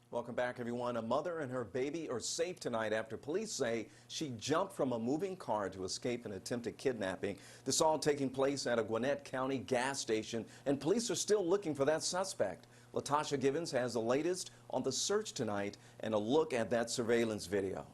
Welcome back, everyone. A mother and her baby are safe tonight after police say she jumped from a moving car to escape an attempted kidnapping. This all taking place at a Gwinnett County gas station, and police are still looking for that suspect. Latasha Givens has the latest on the search tonight and a look at that surveillance video.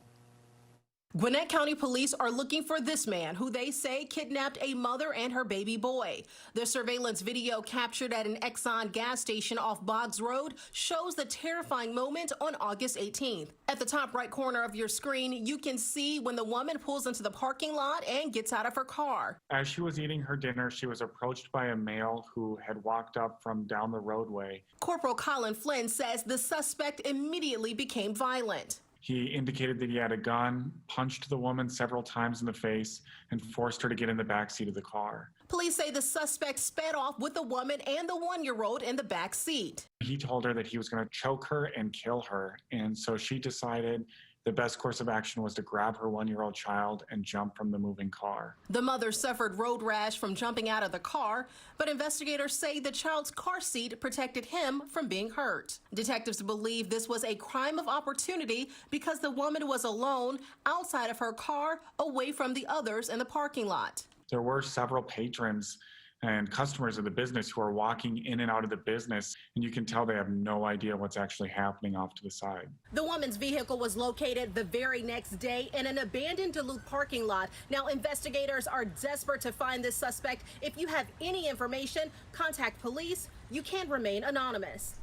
Gwinnett County police are looking for this man who they say kidnapped a mother and her baby boy. The surveillance video captured at an Exxon gas station off Boggs Road shows the terrifying moment on August 18th. At the top right corner of your screen, you can see when the woman pulls into the parking lot and gets out of her car. As she was eating her dinner, she was approached by a male who had walked up from down the roadway. Corporal Colin Flynn says the suspect immediately became violent. He indicated that he had a gun, punched the woman several times in the face, and forced her to get in the back seat of the car. Police say the suspect sped off with the woman and the one-year-old in the back seat. He told her that he was going to choke her and kill her, and so she decided the best course of action was to grab her one-year-old child and jump from the moving car. The mother suffered road rash from jumping out of the car, but investigators say the child's car seat protected him from being hurt. Detectives believe this was a crime of opportunity because the woman was alone outside of her car, away from the others in the parking lot. There were several patrons and customers of the business who are walking in and out of the business, and you can tell they have no idea what's actually happening off to the side. The woman's vehicle was located the very next day in an abandoned Duluth parking lot. Now investigators are desperate to find this suspect. If you have any information, contact police. You can remain anonymous.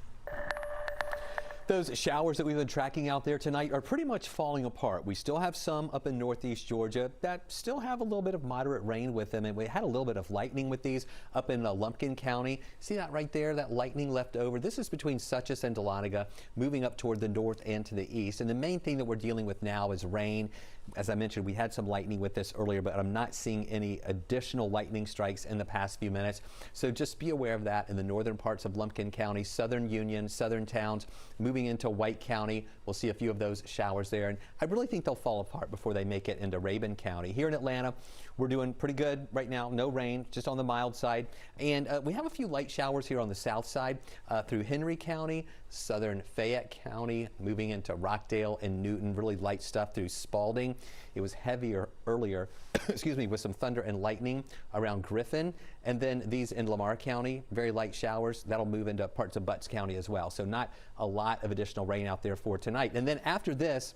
Those showers that we've been tracking out there tonight are pretty much falling apart. We still have some up in northeast Georgia that still have a little bit of moderate rain with them, and we had a little bit of lightning with these up in Lumpkin County. See that right there, that lightning left over? This is between Suches and Dahlonega, moving up toward the north and to the east. And the main thing that we're dealing with now is rain. As I mentioned, we had some lightning with this earlier, but I'm not seeing any additional lightning strikes in the past few minutes. So just be aware of that in the northern parts of Lumpkin County, southern Union, southern towns. Moving into White County, we'll see a few of those showers there. And I really think they'll fall apart before they make it into Rabun County. Here in Atlanta, we're doing pretty good right now. No rain, just on the mild side. And we have a few light showers here on the south side through Henry County, southern Fayette County, moving into Rockdale and Newton. Really light stuff through Spalding. It was heavier earlier, excuse me, with some thunder and lightning around Griffin. And then these in Lamar County, very light showers. That'll move into parts of Butts County as well. So not a lot of additional rain out there for tonight. And then after this,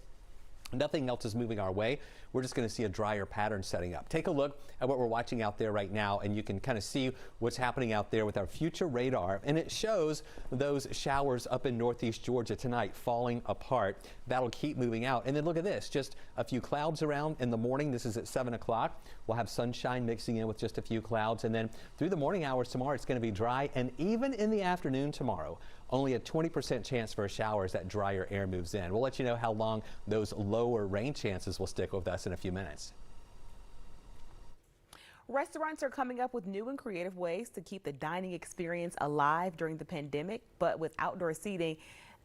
nothing else is moving our way. We're just going to see a drier pattern setting up. Take a look at what we're watching out there right now, and you can kind of see what's happening out there with our future radar. And it shows those showers up in northeast Georgia tonight falling apart. That'll keep moving out. And then look at this, just a few clouds around in the morning. This is at 7 o'clock. We'll have sunshine mixing in with just a few clouds. And then through the morning hours tomorrow, it's going to be dry. And even in the afternoon tomorrow, only a 20% chance for a shower as that drier air moves in. We'll let you know how long those lower rain chances will stick with us in a few minutes. Restaurants are coming up with new and creative ways to keep the dining experience alive during the pandemic, but with outdoor seating,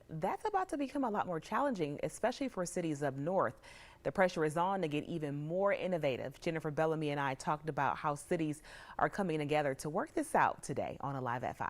that's about to become a lot more challenging, especially for cities up north. The pressure is on to get even more innovative. Jennifer Bellamy and I talked about how cities are coming together to work this out today on Alive at 5.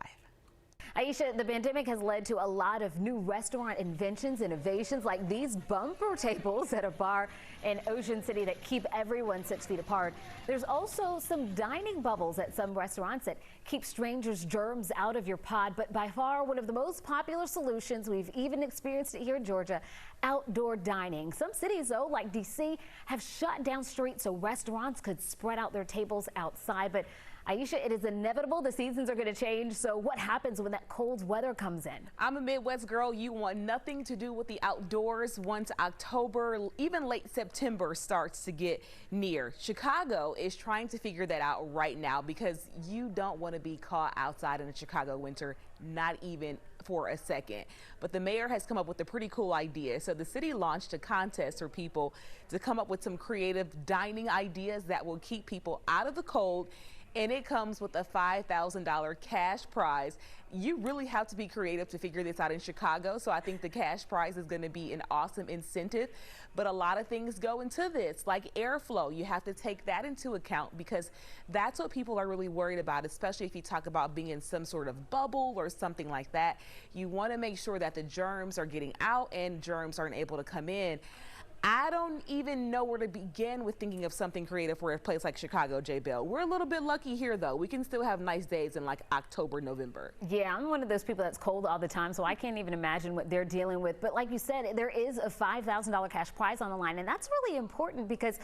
Aisha, the pandemic has led to a lot of new restaurant inventions, innovations like these bumper tables at a bar in Ocean City that keep everyone 6 feet apart. There's also some dining bubbles at some restaurants that keep strangers' germs out of your pod. But by far one of the most popular solutions, we've even experienced it here in Georgia, outdoor dining. Some cities, though, like D.C., have shut down streets so restaurants could spread out their tables outside. But Aisha, it is inevitable. The seasons are going to change. So what happens when that cold weather comes in? I'm a Midwest girl. You want nothing to do with the outdoors once October, even late September starts to get near. Chicago is trying to figure that out right now because you don't want to be caught outside in the Chicago winter, not even for a second. But the mayor has come up with a pretty cool idea. So the city launched a contest for people to come up with some creative dining ideas that will keep people out of the cold. And it comes with a $5,000 cash prize. You really have to be creative to figure this out in Chicago. So I think the cash prize is going to be an awesome incentive. But a lot of things go into this, like airflow. You have to take that into account because that's what people are really worried about, especially if you talk about being in some sort of bubble or something like that. You want to make sure that the germs are getting out and germs aren't able to come in. I don't even know where to begin with thinking of something creative for a place like Chicago, J. Bell. We're a little bit lucky here, though. We can still have nice days in like October, November. Yeah, I'm one of those people that's cold all the time, so I can't even imagine what they're dealing with. But like you said, there is a $5,000 cash prize on the line, and that's really important because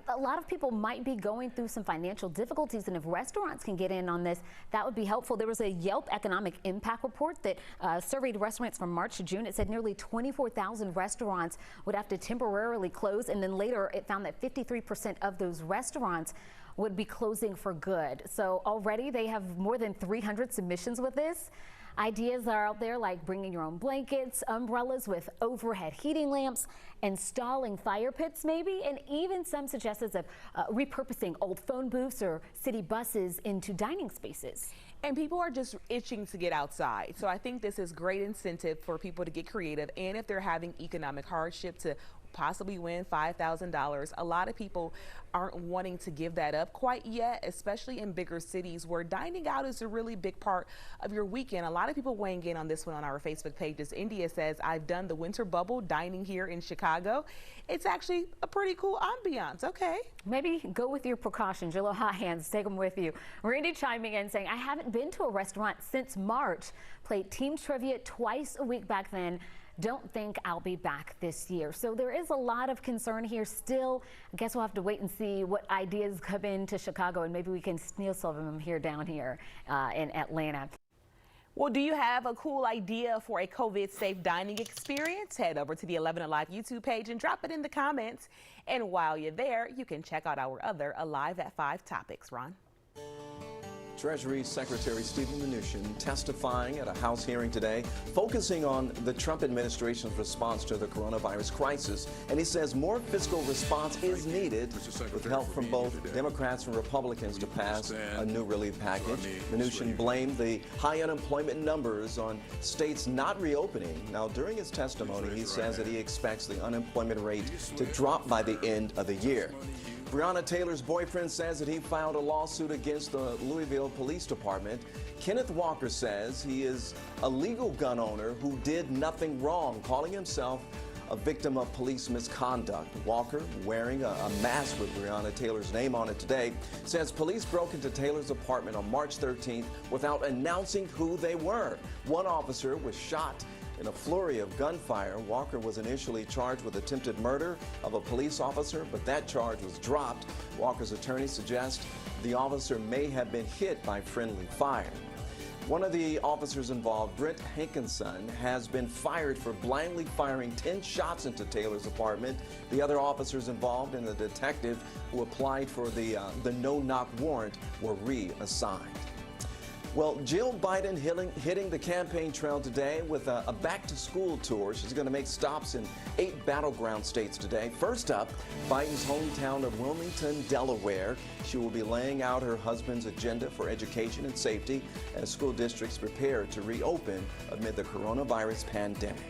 a lot of people might be going through some financial difficulties, and if restaurants can get in on this, that would be helpful. There was a Yelp economic impact report that surveyed restaurants from March to June. It said nearly 24,000 restaurants would have to temporarily close, and then later it found that 53% of those restaurants would be closing for good. So already they have more than 300 submissions with this. Ideas are out there like bringing your own blankets, umbrellas with overhead heating lamps, installing fire pits maybe, and even some suggestions of repurposing old phone booths or city buses into dining spaces. And people are just itching to get outside. So I think this is great incentive for people to get creative, and if they're having economic hardship, to possibly win $5,000. A lot of people aren't wanting to give that up quite yet, especially in bigger cities where dining out is a really big part of your weekend. A lot of people weighing in on this one on our Facebook pages. India says, I've done the winter bubble dining here in Chicago. It's actually a pretty cool ambiance. Okay. Maybe go with your precautions, your little hot hands, take them with you. Randy chiming in saying, I haven't been to a restaurant since March. Played team trivia twice a week back then. Don't think I'll be back this year. So there is a lot of concern here still. I guess we'll have to wait and see what ideas come into Chicago, and maybe we can steal some of them here down here in Atlanta. Well, do you have a cool idea for a COVID-safe dining experience? Head over to the 11Alive YouTube page and drop it in the comments. And while you're there, you can check out our other Alive at 5 topics. Ron? Treasury Secretary Steven Mnuchin testifying at a House hearing today, focusing on the Trump administration's response to the coronavirus crisis. And he says more fiscal response is needed with help from both Democrats and Republicans to pass a new relief package. Mnuchin blamed the high unemployment numbers on states not reopening. Now, during his testimony, he says that he expects the unemployment rate to drop by the end of the year. Breonna Taylor's boyfriend says that he filed a lawsuit against the Louisville Police Department. Kenneth Walker says he is a legal gun owner who did nothing wrong, calling himself a victim of police misconduct. Walker, wearing a mask with Breonna Taylor's name on it today, says police broke into Taylor's apartment on March 13th without announcing who they were. One officer was shot in a flurry of gunfire. Walker was initially charged with attempted murder of a police officer, but that charge was dropped. Walker's attorney suggests the officer may have been hit by friendly fire. One of the officers involved, Brent Hankinson, has been fired for blindly firing 10 shots into Taylor's apartment. The other officers involved and the detective who applied for the no-knock warrant were reassigned. Well, Jill Biden hitting the campaign trail today with a back-to-school tour. She's going to make stops in 8 battleground states today. First up, Biden's hometown of Wilmington, Delaware. She will be laying out her husband's agenda for education and safety as school districts prepare to reopen amid the coronavirus pandemic.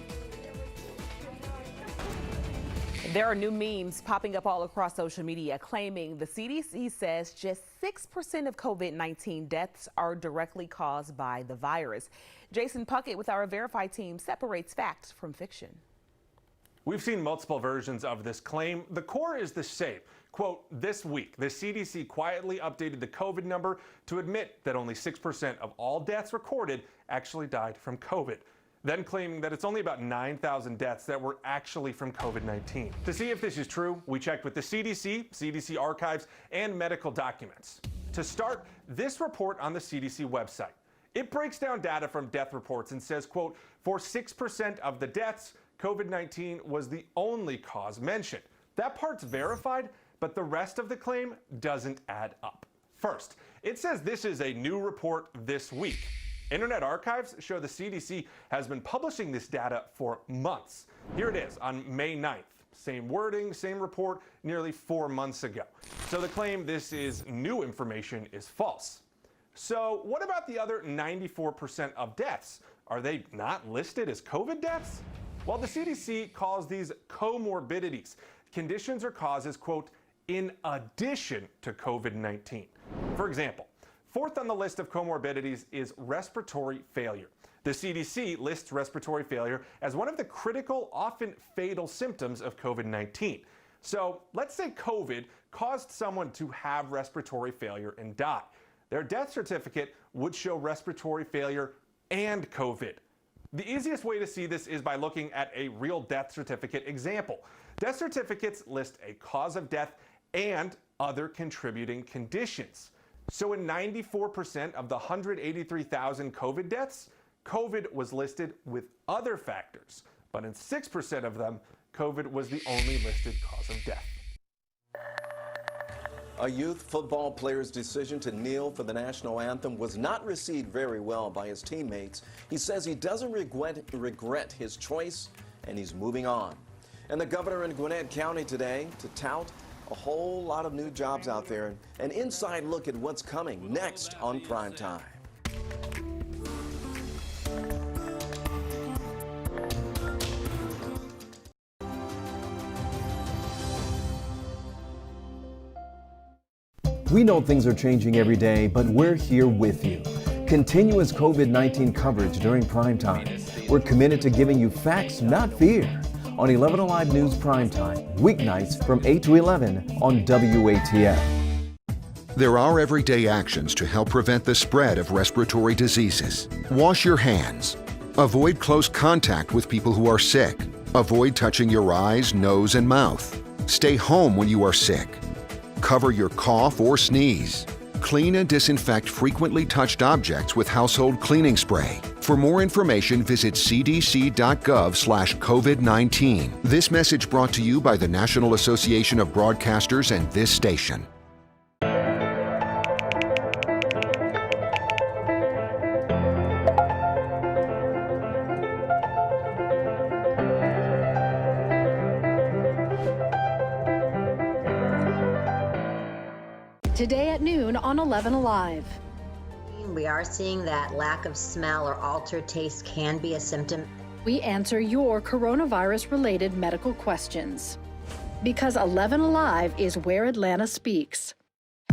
There are new memes popping up all across social media claiming the CDC says just 6% of COVID-19 deaths are directly caused by the virus. Jason Puckett with our Verify team separates fact from fiction. We've seen multiple versions of this claim. The core is the same. Quote, this week, the CDC quietly updated the COVID number to admit that only 6% of all deaths recorded actually died from COVID. Then claiming that it's only about 9,000 deaths that were actually from COVID-19. To see if this is true, we checked with the CDC, CDC archives, and medical documents. To start, this report on the CDC website. It breaks down data from death reports and says, quote, for 6% of the deaths, COVID-19 was the only cause mentioned. That part's verified, but the rest of the claim doesn't add up. First, it says this is a new report this week. Internet archives show the CDC has been publishing this data for months. Here it is on May 9th. Same wording, same report, nearly 4 months ago. So the claim this is new information is false. So what about the other 94% of deaths? Are they not listed as COVID deaths? Well, the CDC calls these comorbidities, conditions or causes, quote, in addition to COVID-19. For example, fourth on the list of comorbidities is respiratory failure. The CDC lists respiratory failure as one of the critical, often fatal symptoms of COVID-19. So let's say COVID caused someone to have respiratory failure and die. Their death certificate would show respiratory failure and COVID. The easiest way to see this is by looking at a real death certificate example. Death certificates list a cause of death and other contributing conditions. So in 94% of the 183,000 COVID deaths, COVID was listed with other factors. But in 6% of them, COVID was the only listed cause of death. A youth football player's decision to kneel for the national anthem was not received very well by his teammates. He says he doesn't regret his choice, and he's moving on. And the governor in Gwinnett County today to tout a whole lot of new jobs out there. An inside look at what's coming next on Primetime. We know things are changing every day, but we're here with you. Continuous COVID-19 coverage during Primetime. We're committed to giving you facts, not fear. On 11Alive News Primetime, weeknights from 8 to 11 on WATF. There are everyday actions to help prevent the spread of respiratory diseases. Wash your hands. Avoid close contact with people who are sick. Avoid touching your eyes, nose, and mouth. Stay home when you are sick. Cover your cough or sneeze. Clean and disinfect frequently touched objects with household cleaning spray. For more information, visit cdc.gov/COVID-19. This message brought to you by the National Association of Broadcasters and this station. Today at noon on 11Alive. We are seeing that lack of smell or altered taste can be a symptom. We answer your coronavirus-related medical questions. Because 11Alive is where Atlanta speaks.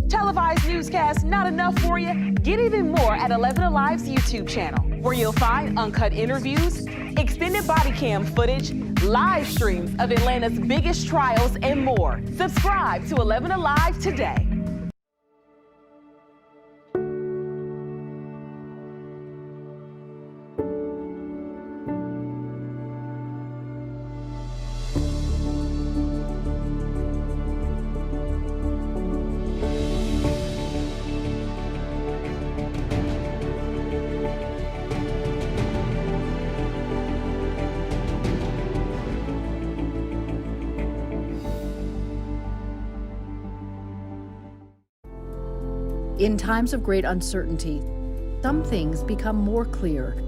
Televised newscasts not enough for you? Get even more at 11Alive's YouTube channel, where you'll find uncut interviews, extended body cam footage, live streams of Atlanta's biggest trials, and more. Subscribe to 11Alive today. In times of great uncertainty, some things become more clear.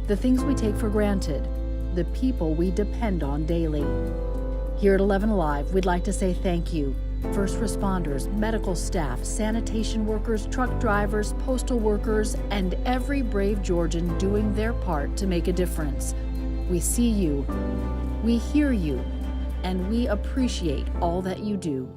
The things we take for granted, the people we depend on daily. Here at 11Alive, we'd like to say thank you. First responders, medical staff, sanitation workers, truck drivers, postal workers, and every brave Georgian doing their part to make a difference. We see you, we hear you, and we appreciate all that you do.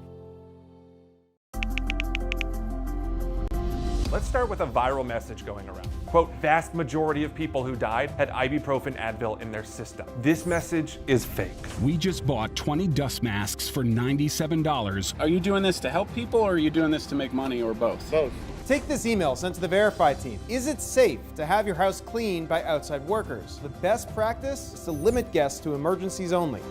Let's start with a viral message going around. Quote, vast majority of people who died had ibuprofen Advil in their system. This message is fake. We just bought 20 dust masks for $97. Are you doing this to help people or are you doing this to make money or both? Both. Take this email sent to the Verify team. Is it safe to have your house cleaned by outside workers? The best practice is to limit guests to emergencies only.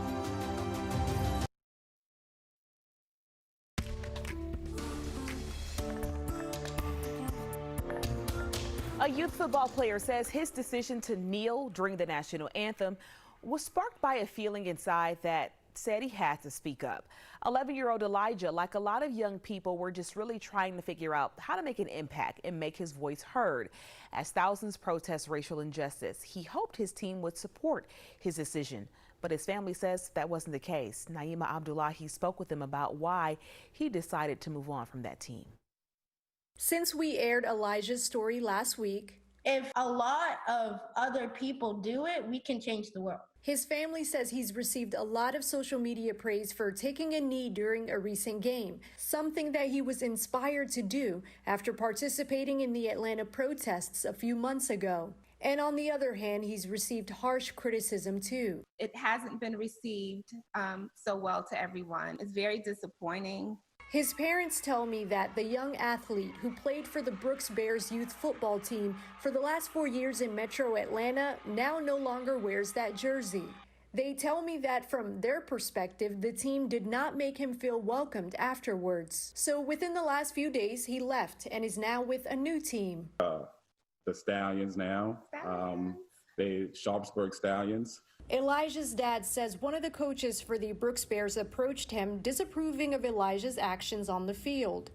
A youth football player says his decision to kneel during the national anthem was sparked by a feeling inside that said he had to speak up. 11-year-old Elijah, like a lot of young people, were just really trying to figure out how to make an impact and make his voice heard. As thousands protest racial injustice, he hoped his team would support his decision. But his family says that wasn't the case. Naima Abdullahi spoke with him about why he decided to move on from that team. Since we aired Elijah's story last week, if a lot of other people do it, we can change the world. His family says he's received a lot of social media praise for taking a knee during a recent game, something that he was inspired to do after participating in the Atlanta protests a few months ago. And on the other hand, he's received harsh criticism too. It hasn't been received so well to everyone. It's very disappointing. His parents tell me that the young athlete who played for the Brooks Bears youth football team for the last 4 years in Metro Atlanta now no longer wears that jersey. They tell me that from their perspective, the team did not make him feel welcomed afterwards. So within the last few days, he left and is now with a new team. The Stallions now, the Sharpsburg Stallions. Elijah's dad says one of the coaches for the Brooks Bears approached him disapproving of Elijah's actions on the field.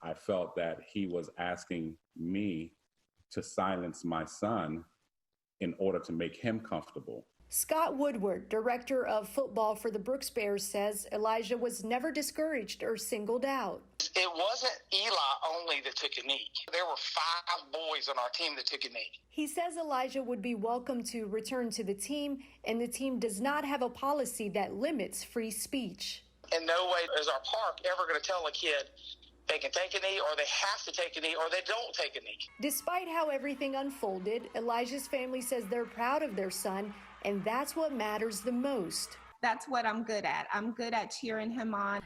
I felt that he was asking me to silence my son in order to make him comfortable. Scott Woodward, director of football for the Brooks Bears, says Elijah was never discouraged or singled out. It wasn't Eli only that took a knee. There were 5 boys on our team that took a knee. He says Elijah would be welcome to return to the team, and the team does not have a policy that limits free speech. In no way is our park ever going to tell a kid they can take a knee or they have to take a knee or they don't take a knee. Despite how everything unfolded, Elijah's family says they're proud of their son, and that's what matters the most. That's what I'm good at. I'm good at cheering him on.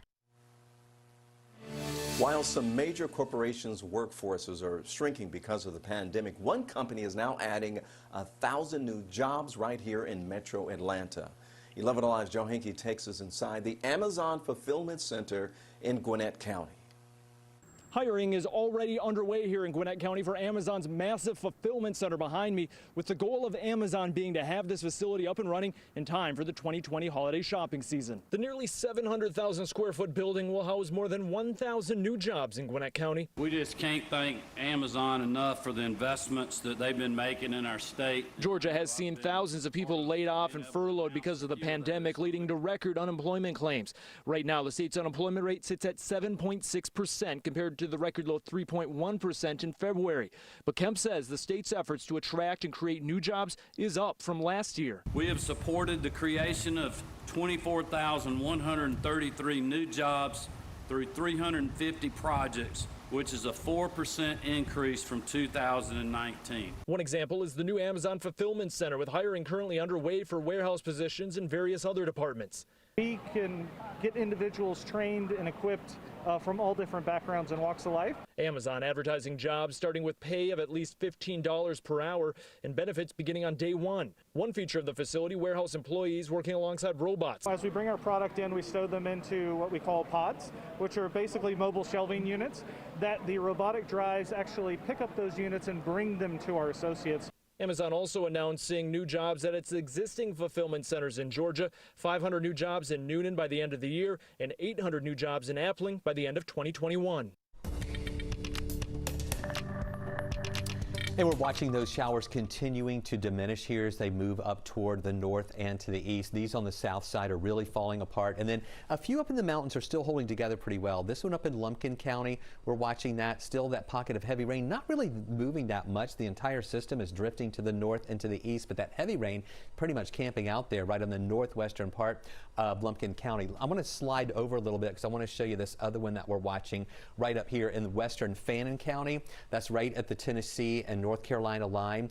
While some major corporations' workforces are shrinking because of the pandemic, one company is now adding 1,000 new jobs right here in Metro Atlanta. 11Alive's Joe Hinkie takes us inside the Amazon Fulfillment Center in Gwinnett County. Hiring is already underway here in Gwinnett County for Amazon's massive fulfillment center behind me, with the goal of Amazon being to have this facility up and running in time for the 2020 holiday shopping season. The nearly 700,000 square foot building will house more than 1,000 new jobs in Gwinnett County. We just can't thank Amazon enough for the investments that they've been making in our state. Georgia has seen thousands of people laid off and furloughed because of the pandemic, leading to record unemployment claims. Right now, the state's unemployment rate sits at 7.6% compared to the record low 3.1% in February. But Kemp says the state's efforts to attract and create new jobs is up from last year. We have supported the creation of 24,133 new jobs through 350 projects, which is a 4% increase from 2019. One example is the new Amazon Fulfillment Center, with hiring currently underway for warehouse positions in various other departments. We can get individuals trained and equipped from all different backgrounds and walks of life. Amazon advertising jobs starting with pay of at least $15 per hour and benefits beginning on day one. One feature of the facility, warehouse employees working alongside robots. As we bring our product in, we stow them into what we call pods, which are basically mobile shelving units that the robotic drives actually pick up those units and bring them to our associates. Amazon also announcing new jobs at its existing fulfillment centers in Georgia, 500 new jobs in Noonan by the end of the year, and 800 new jobs in Appling by the end of 2021. And we're watching those showers continuing to diminish here as they move up toward the north and to the east. These on the south side are really falling apart. And then a few up in the mountains are still holding together pretty well. This one up in Lumpkin County, we're watching that. Still that pocket of heavy rain, not really moving that much. The entire system is drifting to the north and to the east, but that heavy rain pretty much camping out there right on the northwestern part of Lumpkin County. I'm going to slide over a little bit because I want to show you this other one that we're watching right up here in western Fannin County. That's right at the Tennessee and North Carolina line,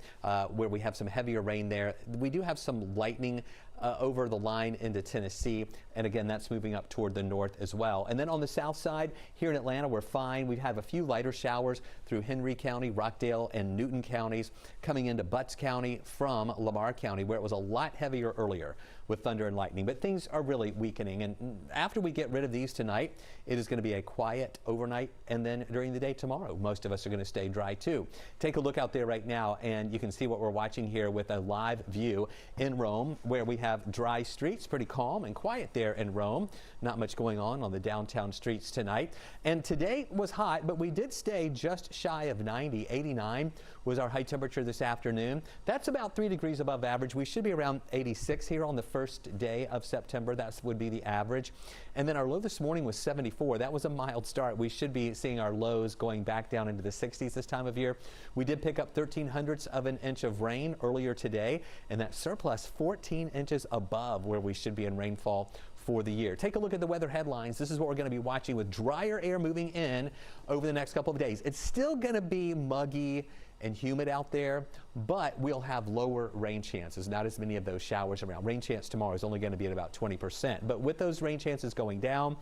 where we have some heavier rain there. We do have some lightning over the line into Tennessee, and again that's moving up toward the north as well. And then on the south side here in Atlanta, we're fine. We have a few lighter showers through Henry County, Rockdale, and Newton counties coming into Butts County from Lamar County, where it was a lot heavier earlier with thunder and lightning. But things are really weakening, and after we get rid of these tonight, it is going to be a quiet overnight, and then during the day tomorrow most of us are going to stay dry too. Take a look out there right now and you can see what we're watching here with a live view in Rome, where we have dry streets, pretty calm and quiet there in Rome. Not much going on the downtown streets tonight. And today was hot, but we did stay just shy of 90. 89 was our high temperature this afternoon. That's about 3 degrees above average. We should be around 86 here on the first day of September. That would be the average. And then our low this morning was 74. That was a mild start. We should be seeing our lows going back down into the 60s this time of year. We did pick up 0.13 of an inch of rain earlier today, and that surplus 14 inches above where we should be in rainfall for the year. Take a look at the weather headlines. This is what we're going to be watching with drier air moving in over the next couple of days. It's still going to be muggy and humid out there, but we'll have lower rain chances, not as many of those showers around. Rain chance tomorrow is only going to be at about 20%, but with those rain chances going down,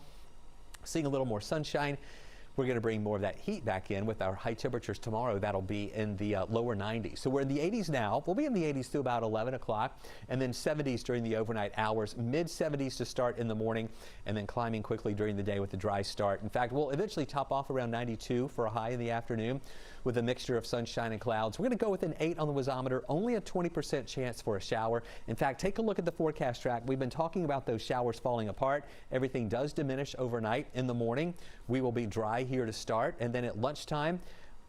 seeing a little more sunshine, we're going to bring more of that heat back in with our high temperatures tomorrow. That'll be in the lower 90s. So we're in the 80s now. We'll be in the 80s through about 11 o'clock, and then 70s during the overnight hours, mid 70s to start in the morning, and then climbing quickly during the day with the dry start. In fact, we'll eventually top off around 92 for a high in the afternoon with a mixture of sunshine and clouds. We're going to go with an 8 on the wasometer, only a 20% chance for a shower. In fact, take a look at the forecast track. We've been talking about those showers falling apart. Everything does diminish overnight. In the morning, we will be dry here to start, and then at lunchtime,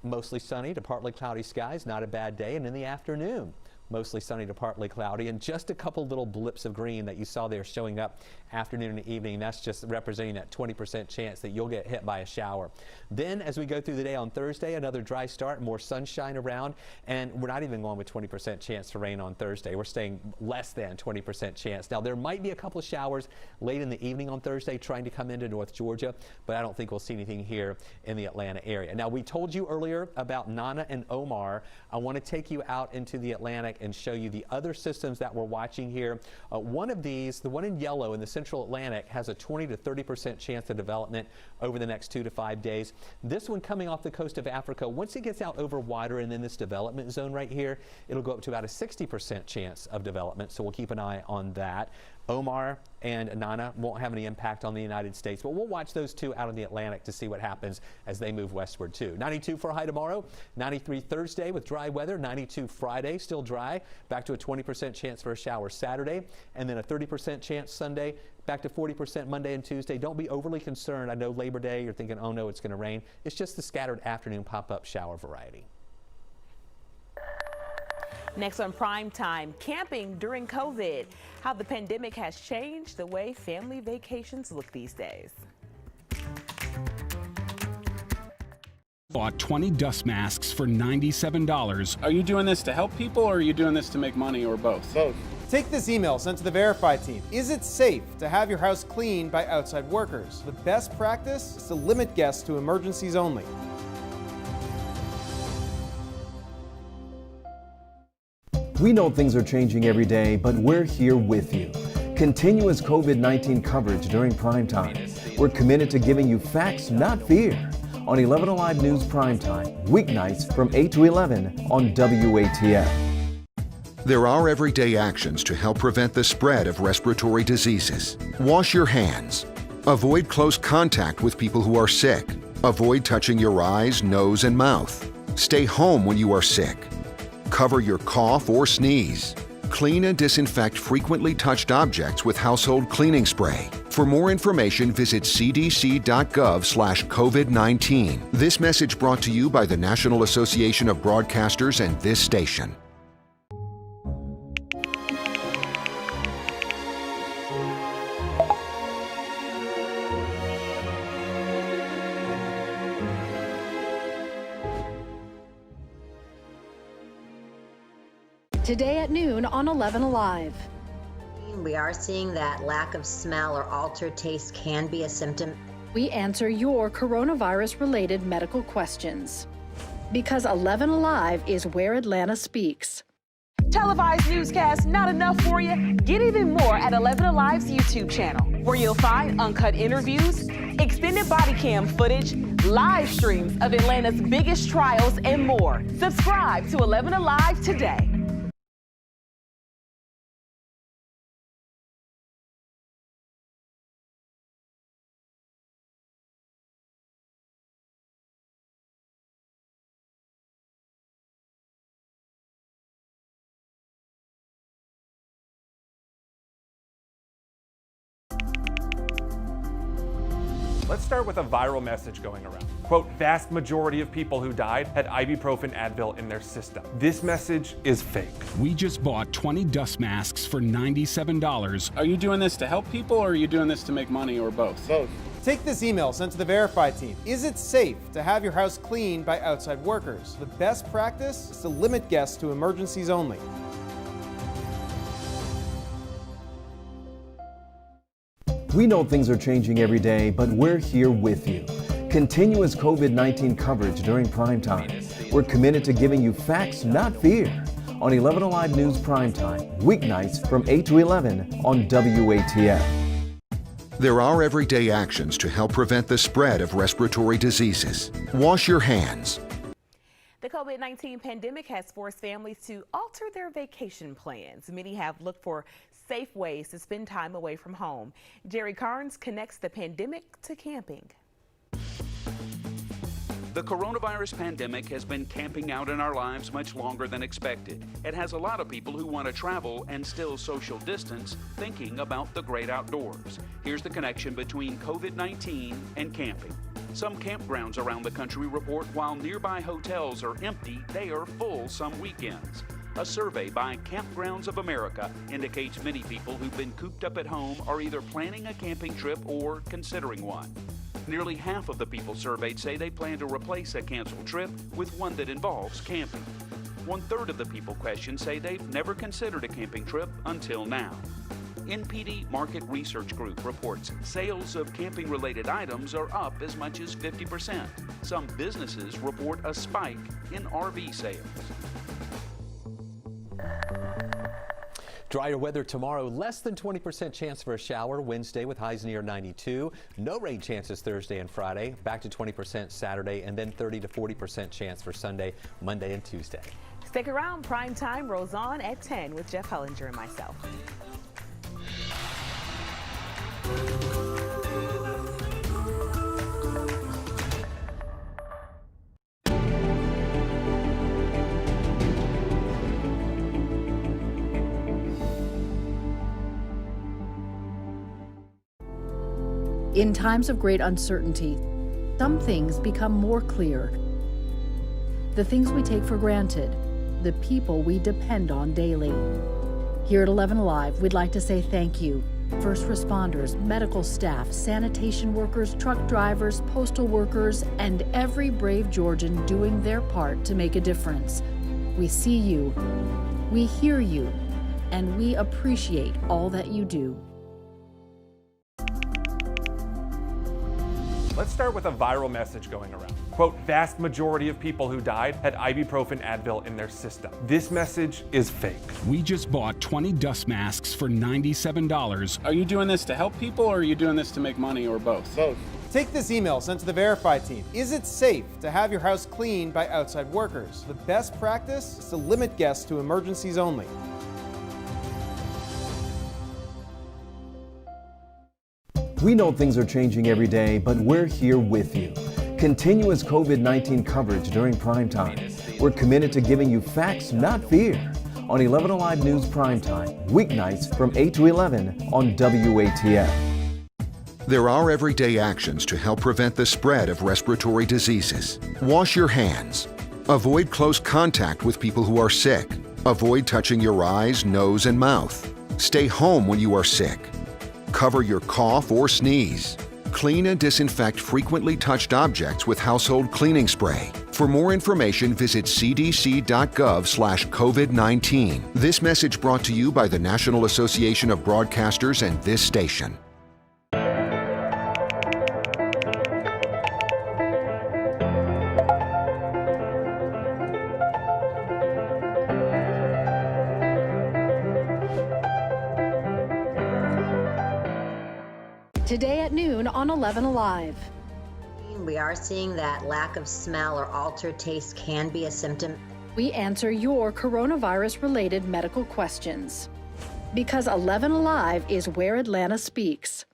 mostly sunny to partly cloudy skies, not a bad day, and in the afternoon, mostly sunny to partly cloudy, and just a couple little blips of green that you saw there showing up afternoon and evening. That's just representing that 20% chance that you'll get hit by a shower. Then as we go through the day on Thursday, another dry start, more sunshine around, and we're not even going with 20% chance for rain on Thursday. We're staying less than 20% chance. Now there might be a couple of showers late in the evening on Thursday trying to come into North Georgia, but I don't think we'll see anything here in the Atlanta area. Now we told you earlier about Nana and Omar. I want to take you out into the Atlantic and show you the other systems that we're watching here. One of these, the one in yellow in the central Atlantic, has a 20 to 30% chance of development over the next 2 to 5 days. This one coming off the coast of Africa, once it gets out over water and in this development zone right here, it'll go up to about a 60% chance of development, so we'll keep an eye on that. Omar and Nana won't have any impact on the United States, but we'll watch those two out in the Atlantic to see what happens as they move westward too. 92 for a high tomorrow, 93 Thursday with dry weather, 92 Friday, still dry, back to a 20% chance for a shower Saturday, and then a 30% chance Sunday, back to 40% Monday and Tuesday. Don't be overly concerned. I know Labor Day, you're thinking, oh no, it's going to rain. It's just the scattered afternoon pop-up shower variety. Next on Primetime, camping during COVID, how the pandemic has changed the way family vacations look these days. Bought 20 dust masks for $97. Are you doing this to help people or are you doing this to make money or both? Both. Take this email sent to the Verify team. Is it safe to have your house cleaned by outside workers? The best practice is to limit guests to emergencies only. We know things are changing every day, but we're here with you. Continuous COVID-19 coverage during primetime. We're committed to giving you facts, not fear. On 11Alive News Primetime, weeknights from 8 to 11 on WATF. There are everyday actions to help prevent the spread of respiratory diseases. Wash your hands. Avoid close contact with people who are sick. Avoid touching your eyes, nose, and mouth. Stay home when you are sick. Cover your cough or sneeze. Clean and disinfect frequently touched objects with household cleaning spray. For more information, visit cdc.gov/COVID-19. This message brought to you by the National Association of Broadcasters and this station. Today at noon on 11Alive. We are seeing that lack of smell or altered taste can be a symptom. We answer your coronavirus-related medical questions. Because 11Alive is where Atlanta speaks. Televised newscasts not enough for you? Get even more at 11Alive's YouTube channel, where you'll find uncut interviews, extended body cam footage, live streams of Atlanta's biggest trials, and more. Subscribe to 11Alive today. Let's start with a viral message going around. Quote, vast majority of people who died had ibuprofen Advil in their system. This message is fake. We just bought 20 dust masks for $97. Are you doing this to help people or are you doing this to make money or both? Both. Take this email sent to the Verify team. Is it safe to have your house cleaned by outside workers? The best practice is to limit guests to emergencies only. We know things are changing every day, but we're here with you. Continuous COVID-19 coverage during primetime. We're committed to giving you facts, not fear. On 11Alive News Primetime, weeknights from 8 to 11 on WATF. There are everyday actions to help prevent the spread of respiratory diseases. Wash your hands. The COVID-19 pandemic has forced families to alter their vacation plans. Many have looked for safe ways to spend time away from home. Jerry Carnes connects the pandemic to camping. The coronavirus pandemic has been camping out in our lives much longer than expected. It has a lot of people who want to travel and still social distance, thinking about the great outdoors. Here's the connection between COVID-19 and camping. Some campgrounds around the country report while nearby hotels are empty, they are full some weekends. A survey by Campgrounds of America indicates many people who've been cooped up at home are either planning a camping trip or considering one. Nearly half of the people surveyed say they plan to replace a canceled trip with one that involves camping. 1/3 of the people questioned say they've never considered a camping trip until now. NPD Market Research Group reports sales of camping-related items are up as much as 50%. Some businesses report a spike in RV sales. Drier weather tomorrow, less than 20% chance for a shower Wednesday with highs near 92. No rain chances Thursday and Friday, back to 20% Saturday, and then 30 to 40% chance for Sunday, Monday, and Tuesday. Stick around, Prime Time rolls on at 10 with Jeff Hellinger and myself. In times of great uncertainty, some things become more clear. The things we take for granted, the people we depend on daily. Here at 11Alive, we'd like to say thank you. First responders, medical staff, sanitation workers, truck drivers, postal workers, and every brave Georgian doing their part to make a difference. We see you, we hear you, and we appreciate all that you do. Let's start with a viral message going around. Quote, vast majority of people who died had ibuprofen Advil in their system. This message is fake. We just bought 20 dust masks for $97. Are you doing this to help people or are you doing this to make money or both? Both. Take this email sent to the Verify team. Is it safe to have your house cleaned by outside workers? The best practice is to limit guests to emergencies only. We know things are changing every day, but we're here with you. Continuous COVID-19 coverage during Primetime. We're committed to giving you facts, not fear. On 11Alive News Primetime, weeknights from 8 to 11 on WATF. There are everyday actions to help prevent the spread of respiratory diseases. Wash your hands. Avoid close contact with people who are sick. Avoid touching your eyes, nose, and mouth. Stay home when you are sick. Cover your cough or sneeze. Clean and disinfect frequently touched objects with household cleaning spray. For more information, visit cdc.gov/COVID-19. This message brought to you by the National Association of Broadcasters and this station. Today at noon on 11Alive. We are seeing that lack of smell or altered taste can be a symptom. We answer your coronavirus-related medical questions. Because 11Alive is where Atlanta speaks.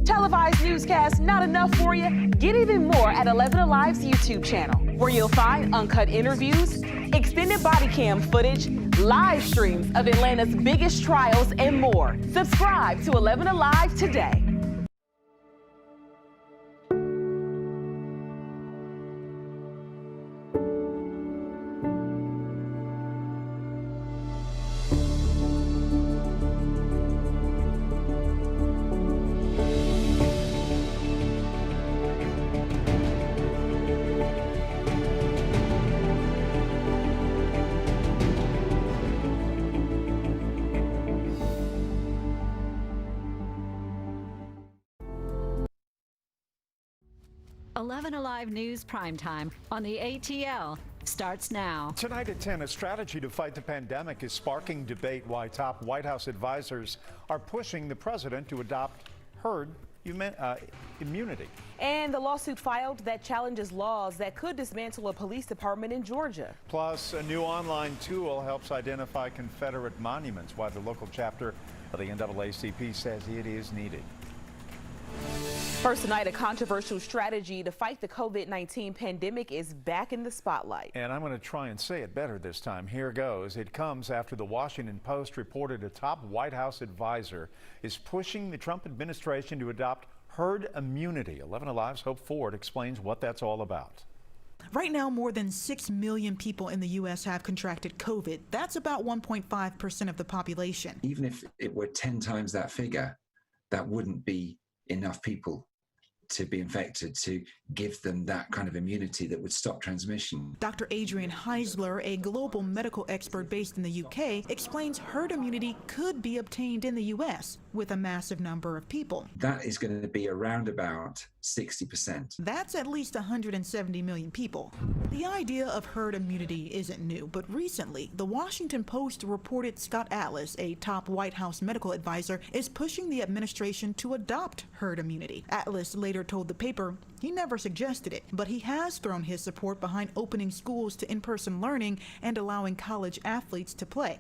Televised newscasts not enough for you? Get even more at 11Alive's YouTube channel, where you'll find uncut interviews, extended body cam footage, live streams of Atlanta's biggest trials, and more. Subscribe to 11Alive today. Alive News Primetime on the ATL starts now. Tonight at 10, a strategy to fight the pandemic is sparking debate why top White House advisors are pushing the president to adopt herd immunity. And the lawsuit filed that challenges laws that could dismantle a police department in Georgia. Plus, a new online tool helps identify Confederate monuments, why the local chapter of the NAACP says it is needed. First tonight, a controversial strategy to fight the COVID-19 pandemic is back in the spotlight. And I'm going to try and say it better this time. Here goes. It comes after the Washington Post reported a top White House advisor is pushing the Trump administration to adopt herd immunity. 11Alive's Hope Ford explains what that's all about. Right now, more than 6 million people in the U.S. have contracted COVID. That's about 1.5% of the population. Even if it were 10 times that figure, that wouldn't be enough people to be infected to give them that kind of immunity that would stop transmission. Dr. Adrian Heisler, a global medical expert based in the UK, explains herd immunity could be obtained in the U.S. with a massive number of people. That is going to be around about 60%. That's at least 170 million people. The idea of herd immunity isn't new, but recently, the Washington Post reported Scott Atlas, a top White House medical advisor, is pushing the administration to adopt herd immunity. Atlas later told the paper he never suggested it, but he has thrown his support behind opening schools to in-person learning and allowing college athletes to play.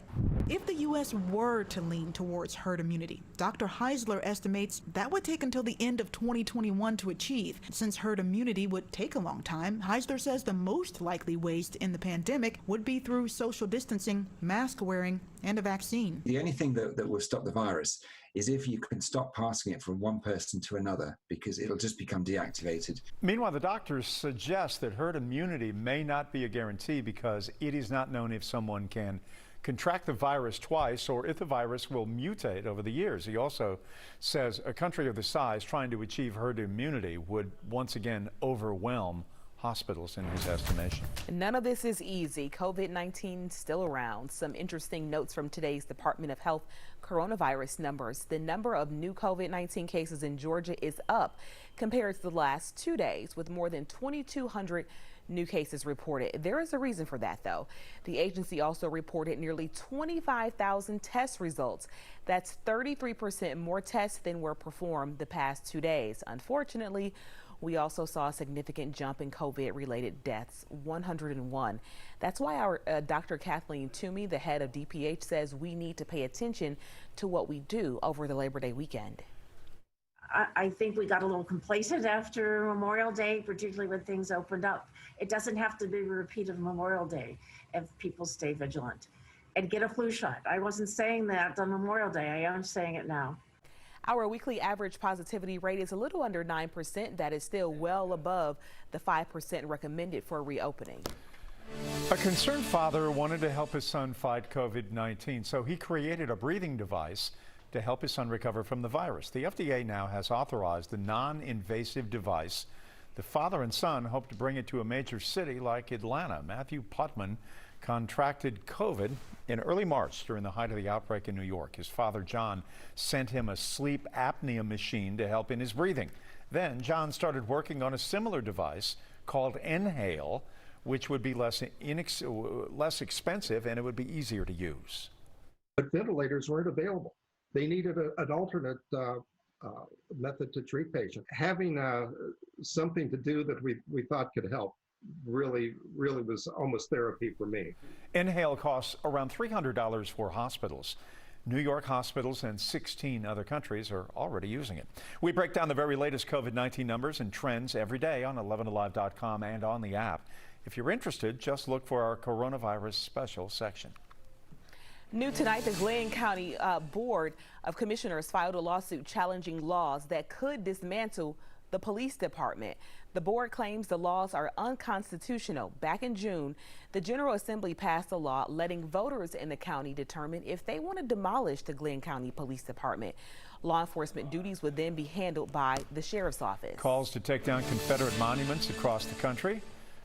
If the U.S. were to lean towards herd immunity, Dr. Heisler estimates that would take until the end of 2021 to achieve. Since herd immunity would take a long time, Heisler says the most likely ways to end the pandemic would be through social distancing, mask wearing, and a vaccine. The only thing that will stop the virus is if you can stop passing it from one person to another, because it'll just become deactivated. Meanwhile, the doctors suggest that herd immunity may not be a guarantee because it is not known if someone can contract the virus twice or if the virus will mutate over the years. He also says a country of this size trying to achieve herd immunity would once again overwhelm hospitals in his estimation. None of this is easy. COVID-19 still around. Some interesting notes from today's Department of Health coronavirus numbers. The number of new COVID-19 cases in Georgia is up compared to the last 2 days, with more than 2,200 new cases reported. There is a reason for that, though. The agency also reported nearly 25,000 test results. That's 33% more tests than were performed the past 2 days. Unfortunately, we also saw a significant jump in COVID-related deaths, 101. That's why our Dr. Kathleen Toomey, the head of DPH, says we need to pay attention to what we do over the Labor Day weekend. I think we got a little complacent after Memorial Day, particularly when things opened up. It doesn't have to be a repeat of Memorial Day if people stay vigilant and get a flu shot. I wasn't saying that on Memorial Day. I am saying it now. Our weekly average positivity rate is a little under 9%. That is still well above the 5% recommended for reopening. A concerned father wanted to help his son fight COVID-19, so he created a breathing device to help his son recover from the virus. The FDA now has authorized the non-invasive device. The father and son hope to bring it to a major city like Atlanta. Matthew Putman contracted COVID in early March during the height of the outbreak in New York. His father, John, sent him a sleep apnea machine to help in his breathing. Then John started working on a similar device called Inhale, which would be less expensive and it would be easier to use. But ventilators weren't available. They needed an alternate method to treat patients. Having something to do that we thought could help really was almost therapy for me. Inhale costs around $300 for hospitals. New York hospitals and 16 other countries are already using it. We break down the very latest COVID-19 numbers and trends every day on 11alive.com and on the app. If you're interested, just look for our coronavirus special section. New tonight, the Glenn County Board of Commissioners filed a lawsuit challenging laws that could dismantle the police department. The board claims the laws are unconstitutional. Back in June, the General Assembly passed a law letting voters in the county determine if they want to demolish the Glenn County Police Department. Law enforcement duties would then be handled by the Sheriff's Office. Calls to take down Confederate monuments across the country,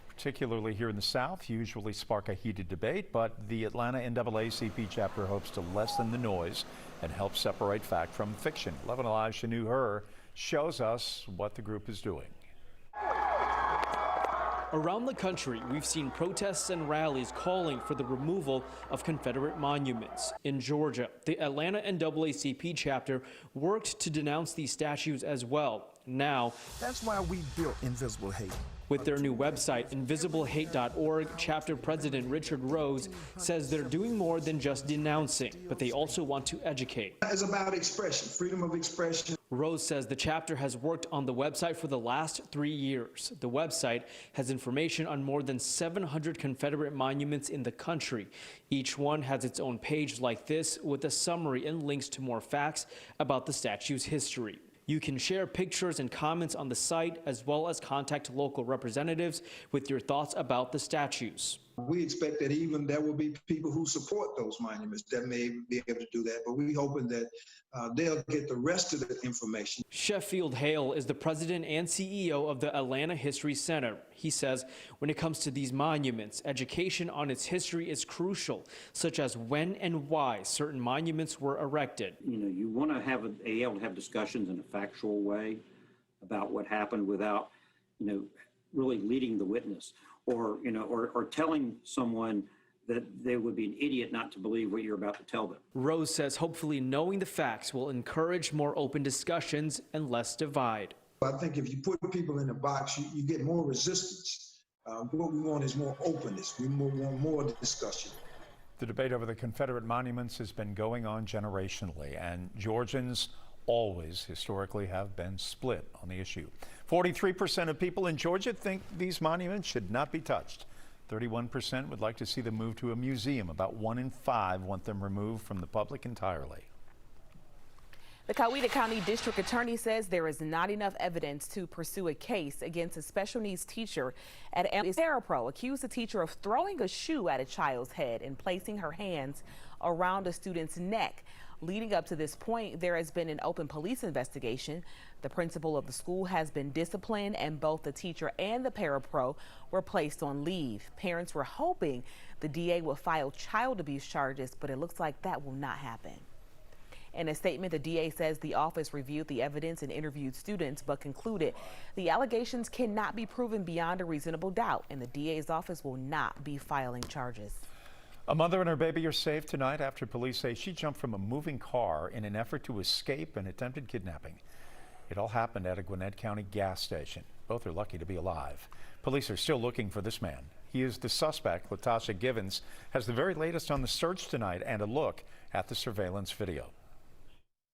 particularly here in the South, usually spark a heated debate, but the Atlanta NAACP chapter hopes to lessen the noise and help separate fact from fiction. 11Alive Shanu Her shows us what the group is doing. Around the country, we've seen protests and rallies calling for the removal of Confederate monuments. In Georgia, the Atlanta NAACP chapter worked to denounce these statues as well. Now, that's why we built Invisible Hate. With their new website, invisiblehate.org, chapter president Richard Rose says they're doing more than just denouncing, but they also want to educate. It's about expression, freedom of expression. Rose says the chapter has worked on the website for the last 3 years. The website has information on more than 700 Confederate monuments in the country. Each one has its own page like this with a summary and links to more facts about the statue's history. You can share pictures and comments on the site, as well as contact local representatives with your thoughts about the statues. We expect that even there will be people who support those monuments that may be able to do that, but we're hoping that they'll get the rest of the information. Sheffield Hale is the president and CEO of the Atlanta History Center. He says when it comes to these monuments, education on its history is crucial, such as when and why certain monuments were erected. You know, you want to be able to have discussions in a factual way about what happened without, really leading the witness. Or telling someone that they would be an idiot not to believe what you're about to tell them. Rose says hopefully knowing the facts will encourage more open discussions and less divide. I think if you put people in a box, you get more resistance. What we want is more openness. We want more discussion. The debate over the Confederate monuments has been going on generationally, and Georgians always historically have been split on the issue. 43% of people in Georgia think these monuments should not be touched. 31% would like to see them moved to a museum. About 1 in 5 want them removed from the public entirely. The Coweta County District Attorney says there is not enough evidence to pursue a case against a special needs teacher at Parapro accused the teacher of throwing a shoe at a child's head and placing her hands around a student's neck. Leading up to this point, there has been an open police investigation. The principal of the school has been disciplined, and both the teacher and the Parapro were placed on leave. Parents were hoping the DA will file child abuse charges, but it looks like that will not happen. In a statement, the DA says the office reviewed the evidence and interviewed students, but concluded the allegations cannot be proven beyond a reasonable doubt, and the DA's office will not be filing charges. A mother and her baby are safe tonight after police say she jumped from a moving car in an effort to escape an attempted kidnapping. It all happened at a Gwinnett County gas station. Both are lucky to be alive. Police are still looking for this man. He is the suspect. Latasha Givens has the very latest on the search tonight and a look at the surveillance video.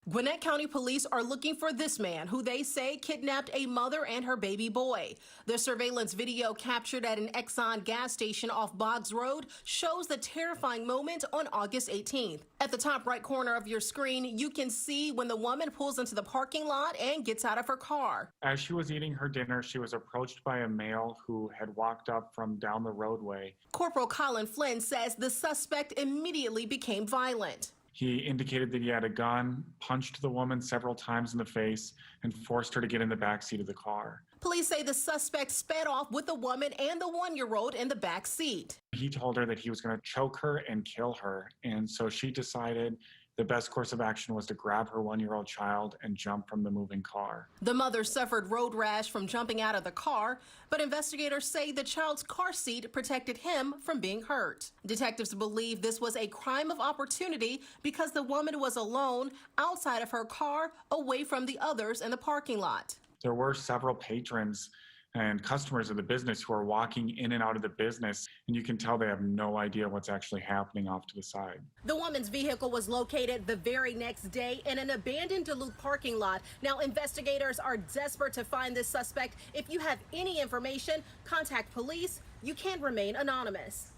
Gwinnett County police are looking for this man who they say kidnapped a mother and her baby boy. The surveillance video captured at an Exxon gas station off Boggs Road shows the terrifying moment on August 18th. At the top right corner of your screen, you can see when the woman pulls into the parking lot and gets out of her car. As she was eating her dinner, she was approached by a male who had walked up from down the roadway. Corporal Colin Flynn says the suspect immediately became violent. He indicated that he had a gun, punched the woman several times in the face, and forced her to get in the back seat of the car. Police say the suspect sped off with the woman and the one-year-old in the back seat. He told her that he was going to choke her and kill her, and so she decided the best course of action was to grab her one-year-old child and jump from the moving car. The mother suffered road rash from jumping out of the car, but investigators say the child's car seat protected him from being hurt. Detectives believe this was a crime of opportunity because the woman was alone outside of her car, away from the others in the parking lot. There were several patrons and customers of the business who are walking in and out of the business, and you can tell they have no idea what's actually happening off to the side. The woman's vehicle was located the very next day in an abandoned Duluth parking lot. Now investigators are desperate to find this suspect. If you have any information, contact police. You can remain anonymous.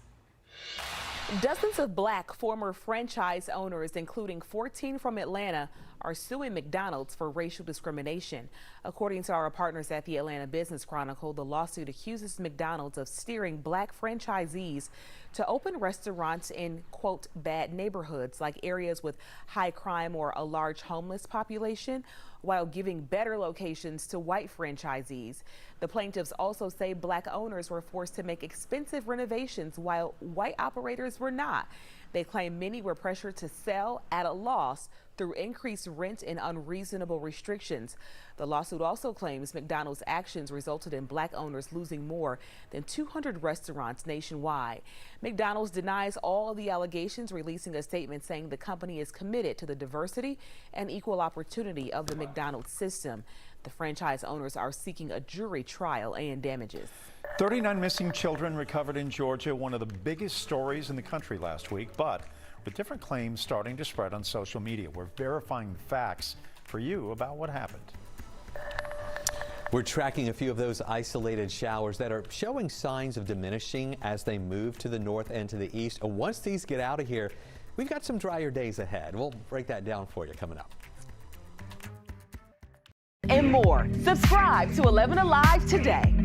Dozens of Black former franchise owners, including 14 from Atlanta, are suing McDonald's for racial discrimination. According to our partners at the Atlanta Business Chronicle, the lawsuit accuses McDonald's of steering Black franchisees to open restaurants in, quote, bad neighborhoods, like areas with high crime or a large homeless population, while giving better locations to white franchisees. The plaintiffs also say Black owners were forced to make expensive renovations while white operators were not. They claim many were pressured to sell at a loss through increased rent and unreasonable restrictions. The lawsuit also claims McDonald's actions resulted in Black owners losing more than 200 restaurants nationwide. McDonald's denies all of the allegations, releasing a statement saying the company is committed to the diversity and equal opportunity of the McDonald's system. The franchise owners are seeking a jury trial and damages. 39 missing children recovered in Georgia, one of the biggest stories in the country last week, but with different claims starting to spread on social media. We're verifying facts for you about what happened. We're tracking a few of those isolated showers that are showing signs of diminishing as they move to the north and to the east. Once these get out of here, we've got some drier days ahead. We'll break that down for you coming up. And more. Subscribe to 11Alive today.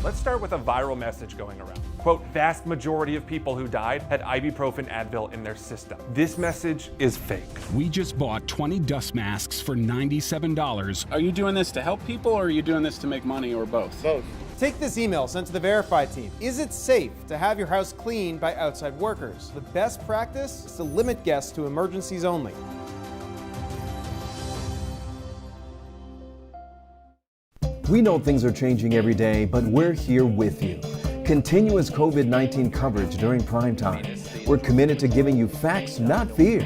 Let's start with a viral message going around. Quote, vast majority of people who died had ibuprofen Advil in their system. This message is fake. We just bought 20 dust masks for $97. Are you doing this to help people or are you doing this to make money or both? Both. Take this email sent to the Verify team. Is it safe to have your house cleaned by outside workers? The best practice is to limit guests to emergencies only. We know things are changing every day, but we're here with you. Continuous COVID-19 coverage during Primetime. We're committed to giving you facts, not fear.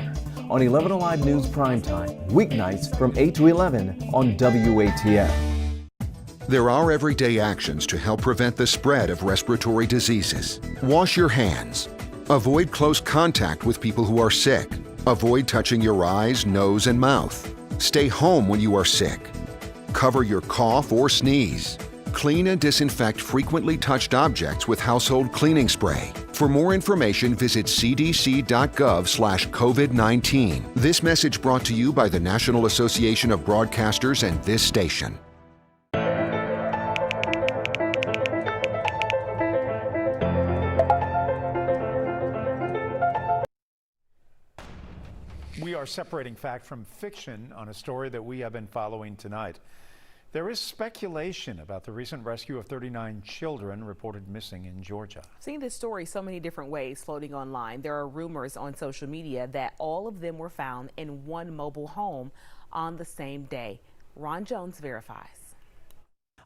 On 11Alive News Primetime, weeknights from 8 to 11 on WATF. There are everyday actions to help prevent the spread of respiratory diseases. Wash your hands. Avoid close contact with people who are sick. Avoid touching your eyes, nose, and mouth. Stay home when you are sick. Cover your cough or sneeze. Clean and disinfect frequently touched objects with household cleaning spray. For more information, visit cdc.gov/COVID-19. This message brought to you by the National Association of Broadcasters and this station. We are separating fact from fiction on a story that we have been following tonight. There is speculation about the recent rescue of 39 children reported missing in Georgia. I've seen this story so many different ways floating online. There are rumors on social media that all of them were found in one mobile home on the same day. Ron Jones verifies.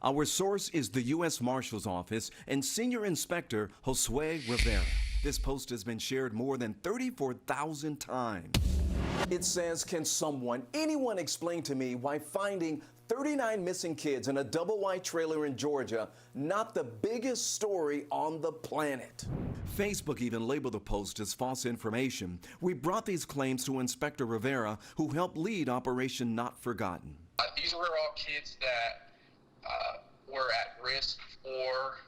Our source is the U.S. Marshal's Office and Senior Inspector Josue Rivera. This post has been shared more than 34,000 times. It says, can anyone explain to me why finding 39 missing kids in a double-wide trailer in Georgia not the biggest story on the planet? Facebook even labeled the post as false information. We brought these claims to Inspector Rivera, who helped lead Operation Not Forgotten. These were all kids that were at risk for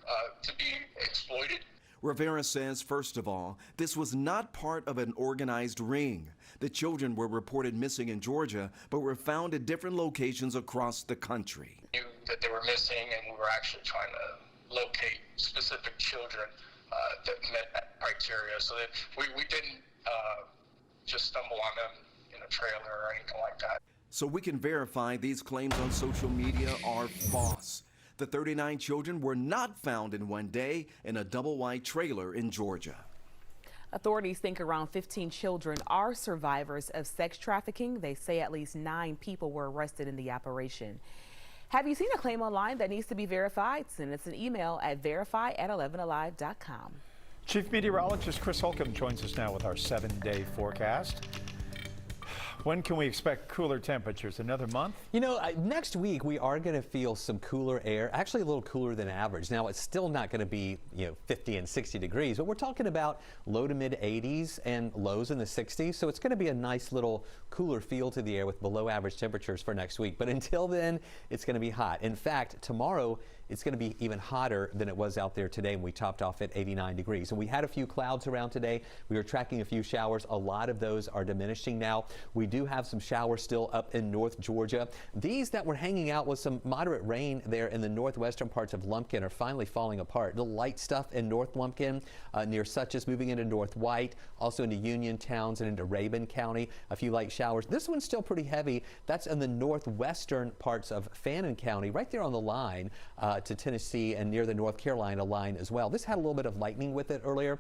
to be exploited. Rivera says, first of all, this was not part of an organized ring. The children were reported missing in Georgia, but were found at different locations across the country. We knew that they were missing, and we were actually trying to locate specific children that met that criteria, so that we didn't just stumble on them in a trailer or anything like that. So we can verify these claims on social media are false. The 39 children were not found in one day in a double-wide trailer in Georgia. Authorities think around 15 children are survivors of sex trafficking. They say at least 9 people were arrested in the operation. Have you seen a claim online that needs to be verified? Send us an email at verify@11alive.com. Chief Meteorologist Chris Holcomb joins us now with our 7-day forecast. When can we expect cooler temperatures? Another month? You know, next week we are going to feel some cooler air, actually a little cooler than average. Now, it's still not going to be, 50 and 60 degrees, but we're talking about low to mid 80s and lows in the 60s. So it's going to be a nice little cooler feel to the air with below average temperatures for next week. But until then, it's going to be hot. In fact, tomorrow, it's going to be even hotter than it was out there today when we topped off at 89 degrees. And we had a few clouds around today. We were tracking a few showers. A lot of those are diminishing now. We do have some showers still up in North Georgia. These that were hanging out with some moderate rain there in the northwestern parts of Lumpkin are finally falling apart. The light stuff in North Lumpkin near Suches, moving into North White, also into Union Towns and into Rabun County. A few light showers. This one's still pretty heavy. That's in the northwestern parts of Fannin County, right there on the line to Tennessee and near the North Carolina line as well. This had a little bit of lightning with it earlier,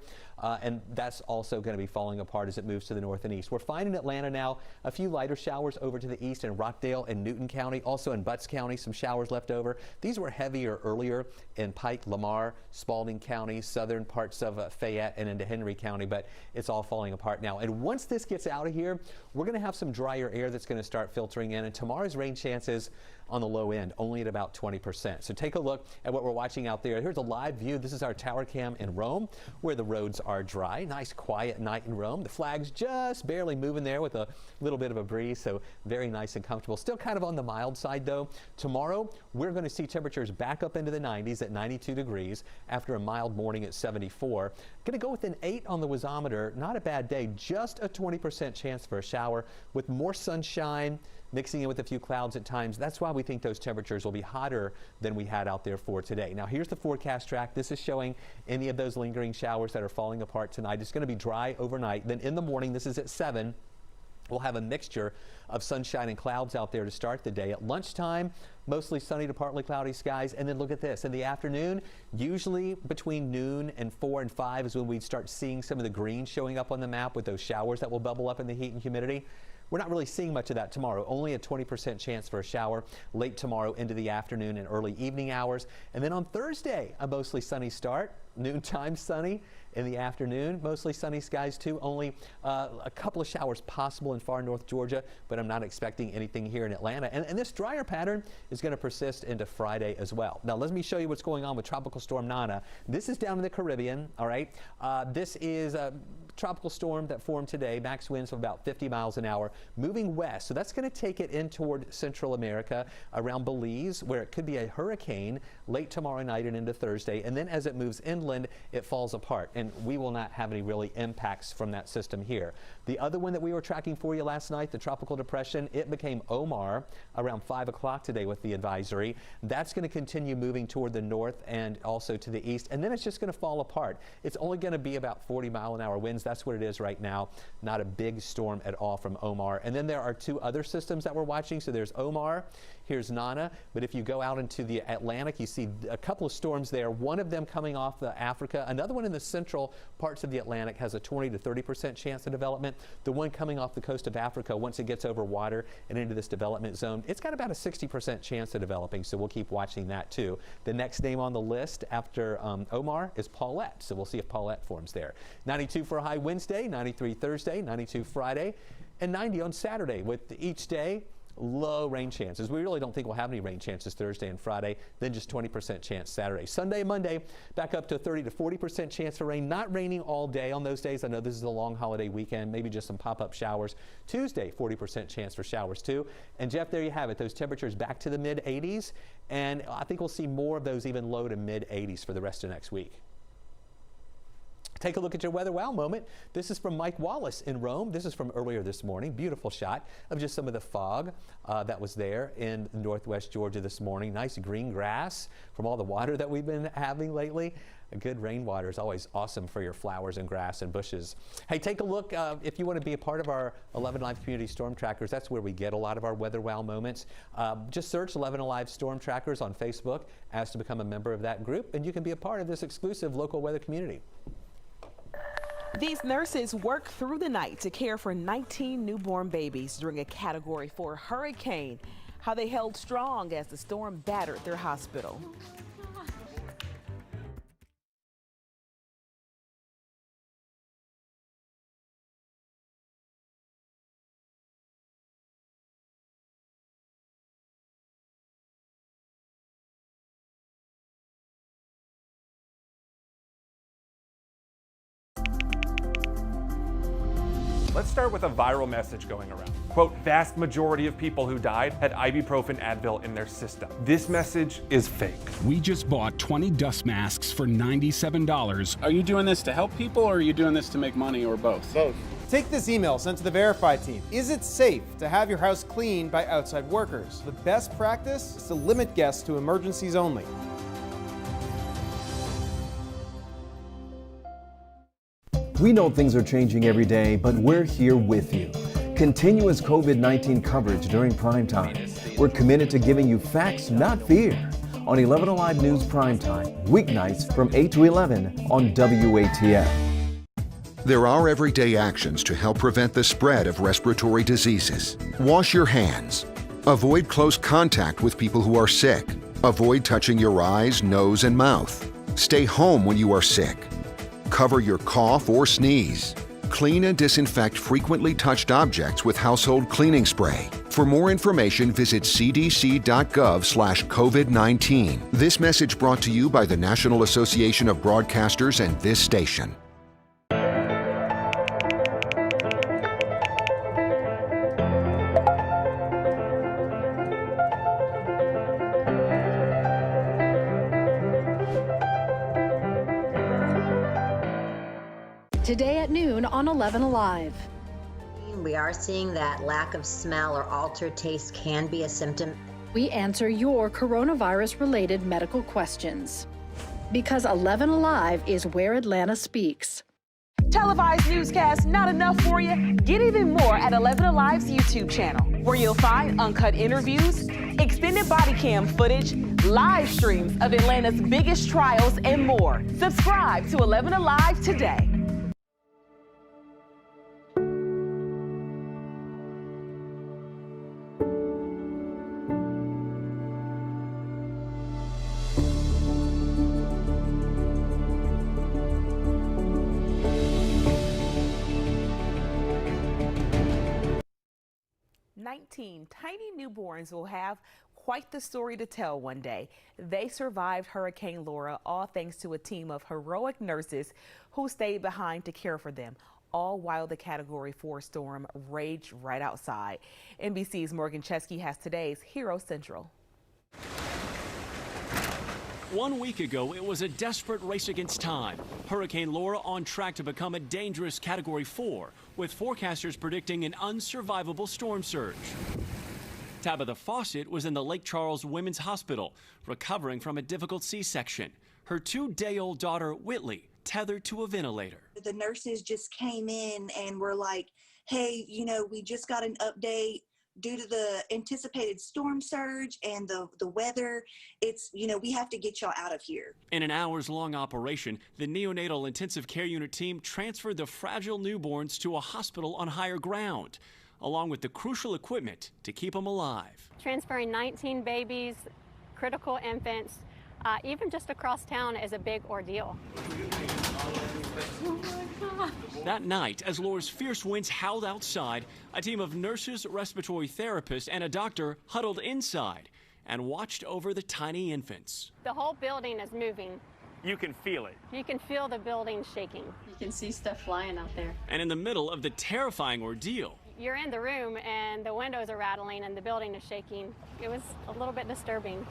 and that's also going to be falling apart as it moves to the north and east. We're finding Atlanta now a few lighter showers over to the east in Rockdale and Newton County, also in Butts County, some showers left over. These were heavier earlier in Pike, Lamar, Spalding County, southern parts of Fayette and into Henry County, but it's all falling apart now. And once this gets out of here, we're going to have some drier air that's going to start filtering in, and tomorrow's rain chances on the low end, only at about 20%. So take a look at what we're watching out there. Here's a live view. This is our tower cam in Rome, where the roads are dry. Nice quiet night in Rome. The flag's just barely moving there with a little bit of a breeze, so very nice and comfortable. Still kind of on the mild side though. Tomorrow, we're going to see temperatures back up into the 90s at 92 degrees after a mild morning at 74. Going to go within 8 on the wasometer. Not a bad day. Just a 20% chance for a shower with more sunshine mixing in with a few clouds at times. That's why we think those temperatures will be hotter than we had out there for today. Now, here's the forecast track. This is showing any of those lingering showers that are falling apart tonight. It's going to be dry overnight. Then in the morning, this is at 7. We'll have a mixture of sunshine and clouds out there to start the day. At lunchtime, mostly sunny to partly cloudy skies. And then look at this. In the afternoon, usually between noon and 4 and 5 is when we'd start seeing some of the green showing up on the map with those showers that will bubble up in the heat and humidity. We're not really seeing much of that tomorrow. Only a 20% chance for a shower late tomorrow into the afternoon and early evening hours. And then on Thursday, a mostly sunny start. Noontime sunny, In the afternoon, mostly sunny skies too, only a couple of showers possible in far north Georgia, but I'm not expecting anything here in Atlanta. And this drier pattern is going to persist into Friday as well. Now, let me show you what's going on with Tropical Storm Nana. This is down in the Caribbean, all right? This is a tropical storm that formed today, max winds of about 50 miles an hour, moving west. So that's going to take it in toward Central America, around Belize, where it could be a hurricane late tomorrow night and into Thursday. And then as it moves inland, it falls apart, and we will not have any really impacts from that system here. The other one that we were tracking for you last night, the tropical depression, it became Omar around 5 o'clock today with the advisory. That's going to continue moving toward the north and also to the east, and then it's just going to fall apart. It's only going to be about 40-mile-an-hour winds. That's what it is right now. Not a big storm at all from Omar. And then there are two other systems that we're watching. So there's Omar, here's Nana. But if you go out into the Atlantic, you see a couple of storms there. One of them coming off the Africa. Another one in the central parts of the Atlantic has a 20 to 30% chance of development. The one coming off the coast of Africa, once it gets over water and into this development zone, it's got about a 60% chance of developing. So we'll keep watching that too. The next name on the list after Omar is Paulette. So we'll see if Paulette forms there. 92 for a high Wednesday, 93 Thursday, 92 Friday, and 90 on Saturday, with each day low rain chances. We really don't think we'll have any rain chances Thursday and Friday, then just 20% chance Saturday. Sunday and Monday, back up to 30 to 40% chance for rain. Not raining all day on those days. I know this is a long holiday weekend, maybe just some pop-up showers. Tuesday, 40% chance for showers too. And Jeff, there you have it. Those temperatures back to the mid-80s, and I think we'll see more of those, even low to mid-80s for the rest of next week. Take a look at your weather wow moment. This is from Mike Wallace in Rome. This is from earlier this morning. Beautiful shot of just some of the fog that was there in northwest Georgia this morning. Nice green grass from all the water that we've been having lately. A good rainwater is always awesome for your flowers and grass and bushes. Hey, take a look if you want to be a part of our 11Alive Community Storm Trackers. That's where we get a lot of our weather wow moments. Just search 11Alive Storm Trackers on Facebook. Ask to become a member of that group, and you can be a part of this exclusive local weather community. These nurses work through the night to care for 19 newborn babies during a Category 4 hurricane. How they held strong as the storm battered their hospital. Let's start with a viral message going around. Quote, vast majority of people who died had ibuprofen Advil in their system. This message is fake. We just bought 20 dust masks for $97. Are you doing this to help people, or are you doing this to make money, or both? Both. Take this email sent to the Verify team. Is it safe to have your house cleaned by outside workers? The best practice is to limit guests to emergencies only. We know things are changing every day, but we're here with you. Continuous COVID-19 coverage during Primetime. We're committed to giving you facts, not fear. On 11Alive News Primetime, weeknights from 8 to 11 on WATF. There are everyday actions to help prevent the spread of respiratory diseases. Wash your hands. Avoid close contact with people who are sick. Avoid touching your eyes, nose, and mouth. Stay home when you are sick. Cover your cough or sneeze. Clean and disinfect frequently touched objects with household cleaning spray. For more information, visit cdc.gov/COVID-19. This message brought to you by the National Association of Broadcasters and this station. Today at noon on 11Alive. We are seeing that lack of smell or altered taste can be a symptom. We answer your coronavirus-related medical questions. Because 11Alive is where Atlanta speaks. Televised newscasts not enough for you? Get even more at 11Alive's YouTube channel, where you'll find uncut interviews, extended body cam footage, live streams of Atlanta's biggest trials, and more. Subscribe to 11Alive today. 19 tiny newborns will have quite the story to tell one day. They survived Hurricane Laura, all thanks to a team of heroic nurses who stayed behind to care for them, all while the Category 4 storm raged right outside. NBC's Morgan Chesky has today's Hero Central. 1 week ago, it was a desperate race against time. Hurricane Laura on track to become a dangerous Category 4, with forecasters predicting an unsurvivable storm surge. Tabitha Fawcett was in the Lake Charles Women's Hospital, recovering from a difficult C-section. Her 2-day-old daughter, Whitley, tethered to a ventilator. The nurses just came in and were like, hey, we just got an update. Due to the anticipated storm surge and the weather, we have to get y'all out of here. In an hours-long operation, the neonatal intensive care unit team transferred the fragile newborns to a hospital on higher ground, along with the crucial equipment to keep them alive. Transferring 19 babies, critical infants, even just across town is a big ordeal. That night, as Laura's fierce winds howled outside, a team of nurses, respiratory therapists, and a doctor huddled inside and watched over the tiny infants. The whole building is moving. You can feel it. You can feel the building shaking. You can see stuff flying out there. And in the middle of the terrifying ordeal, you're in the room and the windows are rattling and the building is shaking. It was a little bit disturbing,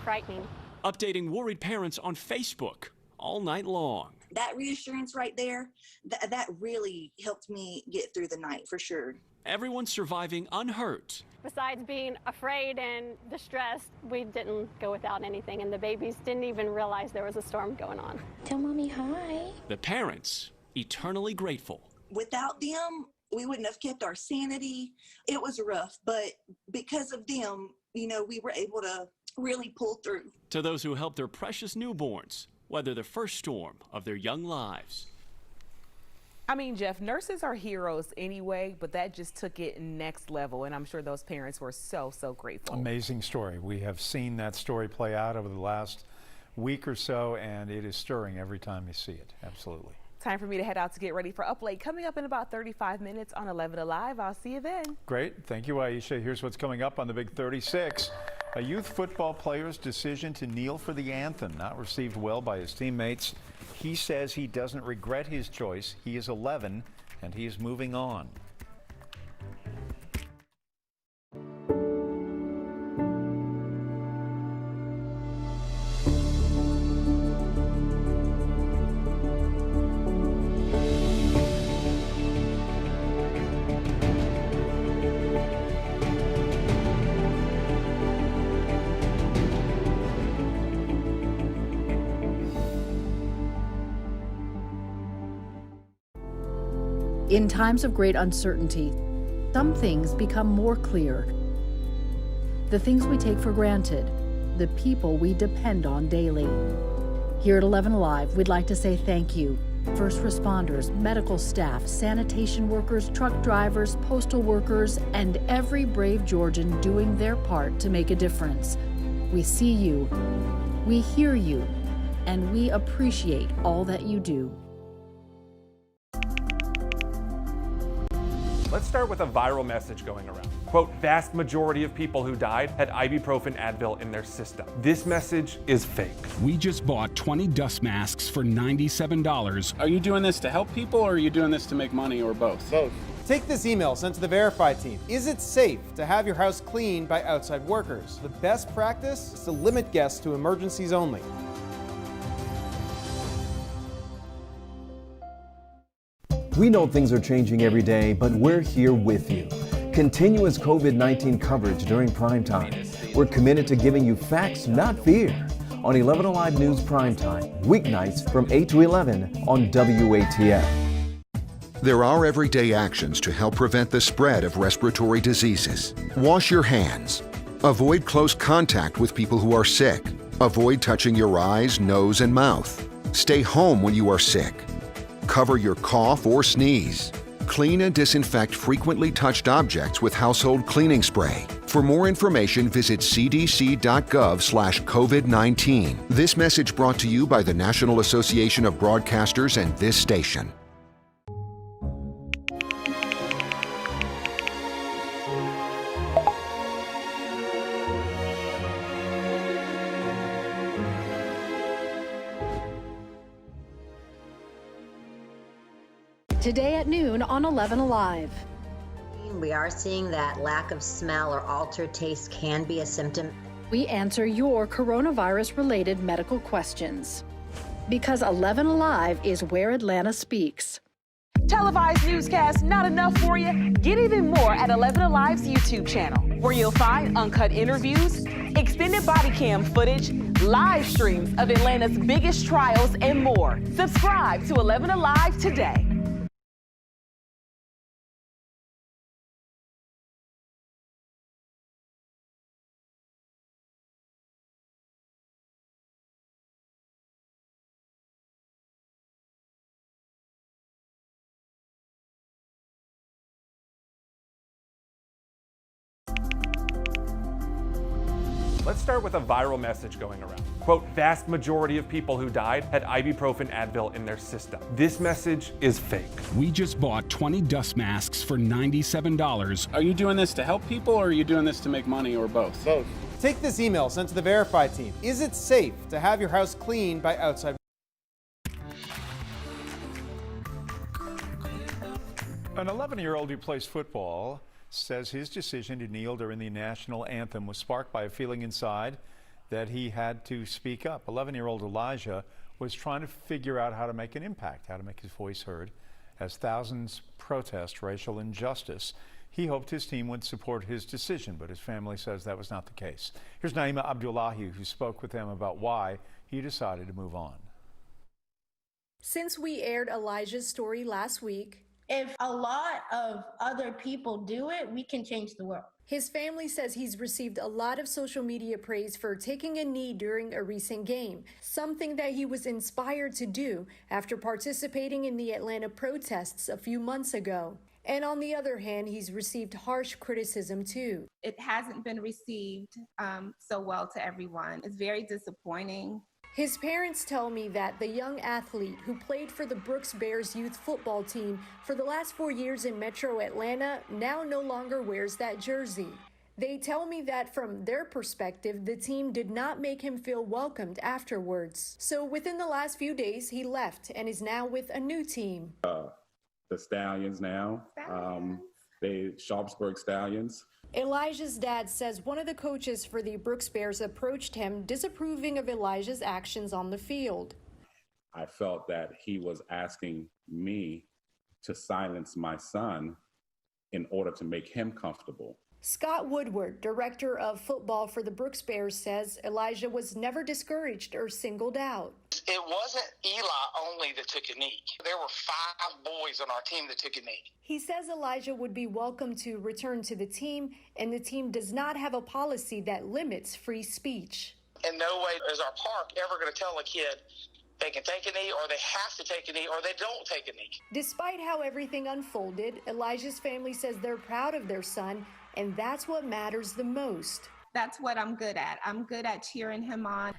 frightening. Updating worried parents on Facebook all night long. That reassurance right there, that really helped me get through the night for sure. Everyone surviving unhurt. Besides being afraid and distressed, we didn't go without anything, and the babies didn't even realize there was a storm going on. Tell mommy hi. The parents eternally grateful. Without them, we wouldn't have kept our sanity. It was rough, but because of them, we were able to really pull through. To those who helped their precious newborns weather the first storm of their young lives. I mean, Jeff, nurses are heroes anyway, but that just took it next level, and I'm sure those parents were so grateful. Amazing story. We have seen that story play out over the last week or so, and it is stirring every time you see it. Absolutely. Time for me to head out to get ready for Up Late. Coming up in about 35 minutes on 11Alive. I'll see you then. Great. Thank you, Aisha. Here's what's coming up on the Big 36. A youth football player's decision to kneel for the anthem not received well by his teammates. He says he doesn't regret his choice. He is 11 and he is moving on. In times of great uncertainty, some things become more clear. The things we take for granted, the people we depend on daily. Here at 11Alive, we'd like to say thank you. First responders, medical staff, sanitation workers, truck drivers, postal workers, and every brave Georgian doing their part to make a difference. We see you, we hear you, and we appreciate all that you do. Let's start with a viral message going around. Quote, vast majority of people who died had ibuprofen Advil in their system. This message is fake. We just bought 20 dust masks for $97. Are you doing this to help people or are you doing this to make money or both? Both. Take this email sent to the Verify team. Is it safe to have your house cleaned by outside workers? The best practice is to limit guests to emergencies only. We know things are changing every day, but we're here with you. Continuous COVID-19 coverage during primetime. We're committed to giving you facts, not fear. On 11Alive News Primetime, weeknights from 8 to 11 on WATF. There are everyday actions to help prevent the spread of respiratory diseases. Wash your hands. Avoid close contact with people who are sick. Avoid touching your eyes, nose, and mouth. Stay home when you are sick. Cover your cough or sneeze. Clean and disinfect frequently touched objects with household cleaning spray. For more information, visit cdc.gov/COVID-19. This message brought to you by the National Association of Broadcasters and this station. Today at noon on 11Alive. We are seeing that lack of smell or altered taste can be a symptom. We answer your coronavirus-related medical questions. Because 11Alive is where Atlanta speaks. Televised newscasts not enough for you? Get even more at 11Alive's YouTube channel, where you'll find uncut interviews, extended body cam footage, live streams of Atlanta's biggest trials, and more. Subscribe to 11Alive today. Let's start with a viral message going around. Quote, vast majority of people who died had ibuprofen Advil in their system. This message is fake. We just bought 20 dust masks for $97. Are you doing this to help people or are you doing this to make money or both? Both. Take this email sent to the Verify team. Is it safe to have your house cleaned by outside? An 11-year-old who plays football says his decision to kneel during the national anthem was sparked by a feeling inside that he had to speak up. 11-year-old Elijah was trying to figure out how to make an impact, how to make his voice heard as thousands protest racial injustice. He hoped his team would support his decision, but his family says that was not the case. Here's Naima Abdullahi, who spoke with them about why he decided to move on. Since we aired Elijah's story last week, if a lot of other people do it, we can change the world. His family says he's received a lot of social media praise for taking a knee during a recent game, something that he was inspired to do after participating in the Atlanta protests a few months ago. And on the other hand, he's received harsh criticism too. It hasn't been received so well to everyone. It's very disappointing. His parents tell me that the young athlete who played for the Brooks Bears youth football team for the last 4 years in Metro Atlanta now no longer wears that jersey. They tell me that from their perspective, the team did not make him feel welcomed afterwards. So within the last few days, he left and is now with a new team. The Stallions now, the Sharpsburg Stallions. Elijah's dad says one of the coaches for the Brooks Bears approached him disapproving of Elijah's actions on the field. I felt that he was asking me to silence my son in order to make him comfortable. Scott Woodward, director of football for the Brooks Bears, says Elijah was never discouraged or singled out. It wasn't Eli only that took a knee. There were 5 boys on our team that took a knee. He says Elijah would be welcome to return to the team, and the team does not have a policy that limits free speech. In no way is our park ever going to tell a kid they can take a knee or they have to take a knee or they don't take a knee. Despite how everything unfolded, Elijah's family says they're proud of their son, and that's what matters the most. That's what I'm good at. I'm good at cheering him on.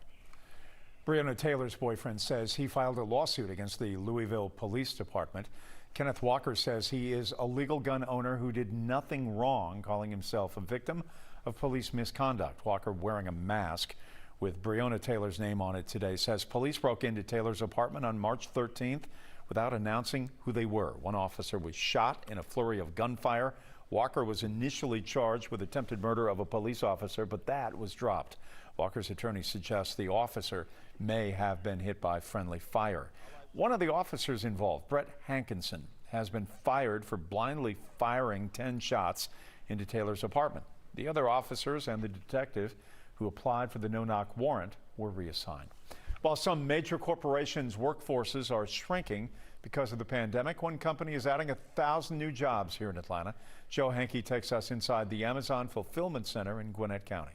Breonna Taylor's boyfriend says he filed a lawsuit against the Louisville Police Department. Kenneth Walker says he is a legal gun owner who did nothing wrong, calling himself a victim of police misconduct. Walker, wearing a mask with Breonna Taylor's name on it today, says police broke into Taylor's apartment on March 13th without announcing who they were. One officer was shot in a flurry of gunfire. Walker was initially charged with attempted murder of a police officer, but that was dropped. Walker's attorney suggests the officer may have been hit by friendly fire. One of the officers involved, Brett Hankinson, has been fired for blindly firing 10 shots into Taylor's apartment. The other officers and the detective who applied for the no-knock warrant were reassigned. While some major corporations' workforces are shrinking because of the pandemic, one company is adding 1,000 new jobs here in Atlanta. Joe Hankey takes us inside the Amazon Fulfillment Center in Gwinnett County.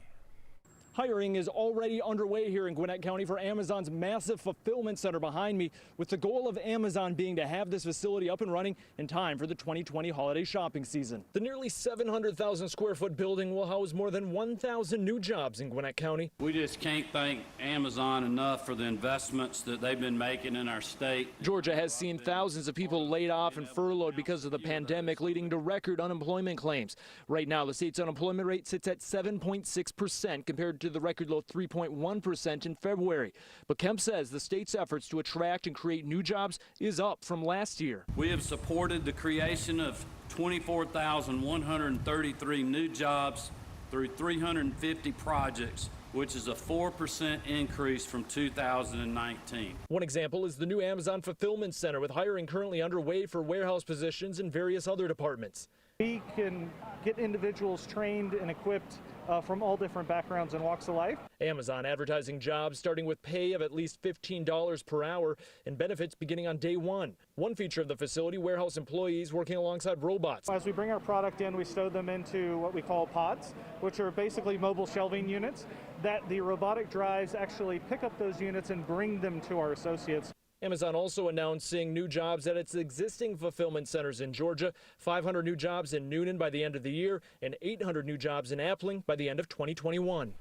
Hiring is already underway here in Gwinnett County for Amazon's massive fulfillment center behind me, with the goal of Amazon being to have this facility up and running in time for the 2020 holiday shopping season. The nearly 700,000 square foot building will house more than 1,000 new jobs in Gwinnett County. We just can't thank Amazon enough for the investments that they've been making in our state. Georgia has seen thousands of people laid off and furloughed because of the pandemic, leading to record unemployment claims. Right now, the state's unemployment rate sits at 7.6% compared to the record low 3.1% in February. But Kemp says the state's efforts to attract and create new jobs is up from last year. We have supported the creation of 24,133 new jobs through 350 projects, which is a 4% increase from 2019. One example is the new Amazon Fulfillment Center, with hiring currently underway for warehouse positions in various other departments. We can get individuals trained and equipped from all different backgrounds and walks of life. Amazon advertising jobs starting with pay of at least $15 per hour and benefits beginning on day one. One feature of the facility, warehouse employees working alongside robots. As we bring our product in, we stow them into what we call pods, which are basically mobile shelving units that the robotic drives actually pick up those units and bring them to our associates. Amazon also announcing new jobs at its existing fulfillment centers in Georgia, 500 new jobs in Noonan by the end of the year, and 800 new jobs in Appling by the end of 2021.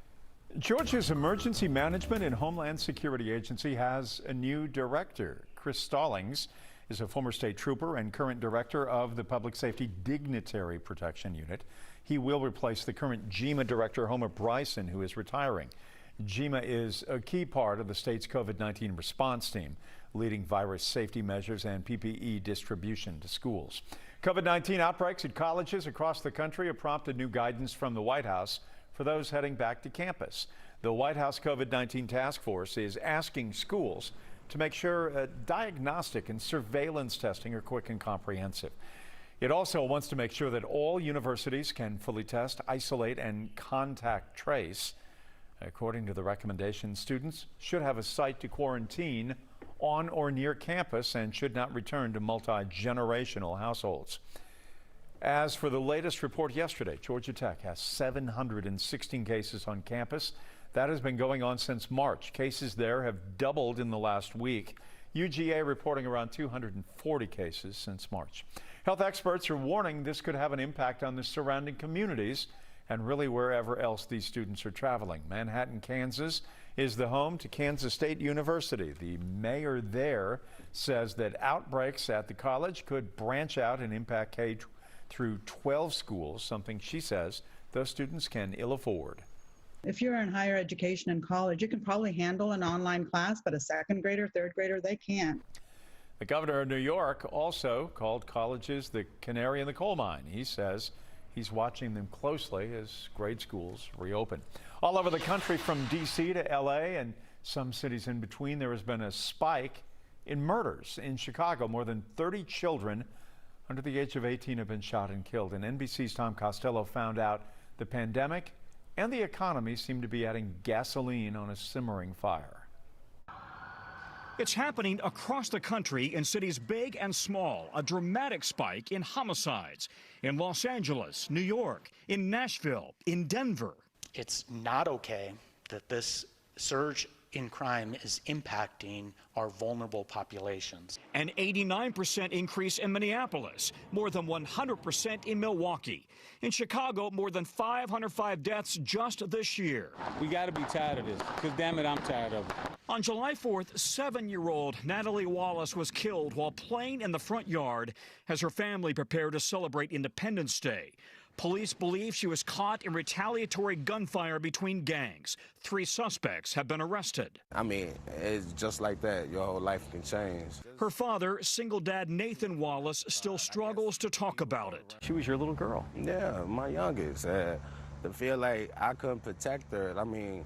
Georgia's Emergency Management and Homeland Security Agency has a new director. Chris Stallings is a former state trooper and current director of the Public Safety Dignitary Protection Unit. He will replace the current GEMA director, Homer Bryson, who is retiring. GEMA is a key part of the state's COVID-19 response team, leading virus safety measures and PPE distribution to schools. COVID-19 outbreaks at colleges across the country have prompted new guidance from the White House for those heading back to campus. The White House COVID-19 task force is asking schools to make sure diagnostic and surveillance testing are quick and comprehensive. It also wants to make sure that all universities can fully test, isolate, and contact trace. According to the recommendation, students should have a site to quarantine on or near campus and should not return to multi-generational households. As for the latest report yesterday, Georgia Tech has 716 cases on campus. That has been going on since March. Cases there have doubled in the last week. UGA reporting around 240 cases since March. Health experts are warning this could have an impact on the surrounding communities and really wherever else these students are traveling. Manhattan, Kansas is the home to Kansas State University. The mayor there says that outbreaks at the college could branch out and impact K through 12 schools, something she says those students can ill afford. If you're in higher education and college, you can probably handle an online class, but a second grader, third grader, they can't. The governor of New York also called colleges the canary in the coal mine. He says he's watching them closely as grade schools reopen. All over the country, from D.C. to L.A. and some cities in between, there has been a spike in murders. In Chicago, more than 30 children under the age of 18 have been shot and killed. And NBC's Tom Costello found out the pandemic and the economy seem to be adding gasoline on a simmering fire. It's happening across the country in cities big and small, a dramatic spike in homicides in Los Angeles, New York, in Nashville, in Denver. It's not okay that this surge in crime is impacting our vulnerable populations. An 89% increase in Minneapolis, more than 100% in Milwaukee. In Chicago, more than 505 deaths just this year. We got to be tired of this, because damn it, I'm tired of it. On July 4th, 7-year-old Natalie Wallace was killed while playing in the front yard as her family prepared to celebrate Independence Day. Police believe she was caught in retaliatory gunfire between gangs. 3 suspects have been arrested. I mean, it's just like that. Your whole life can change. Her father, single dad Nathan Wallace, still struggles to talk about it. She was your little girl? Yeah, my youngest. To feel like I couldn't protect her, I mean,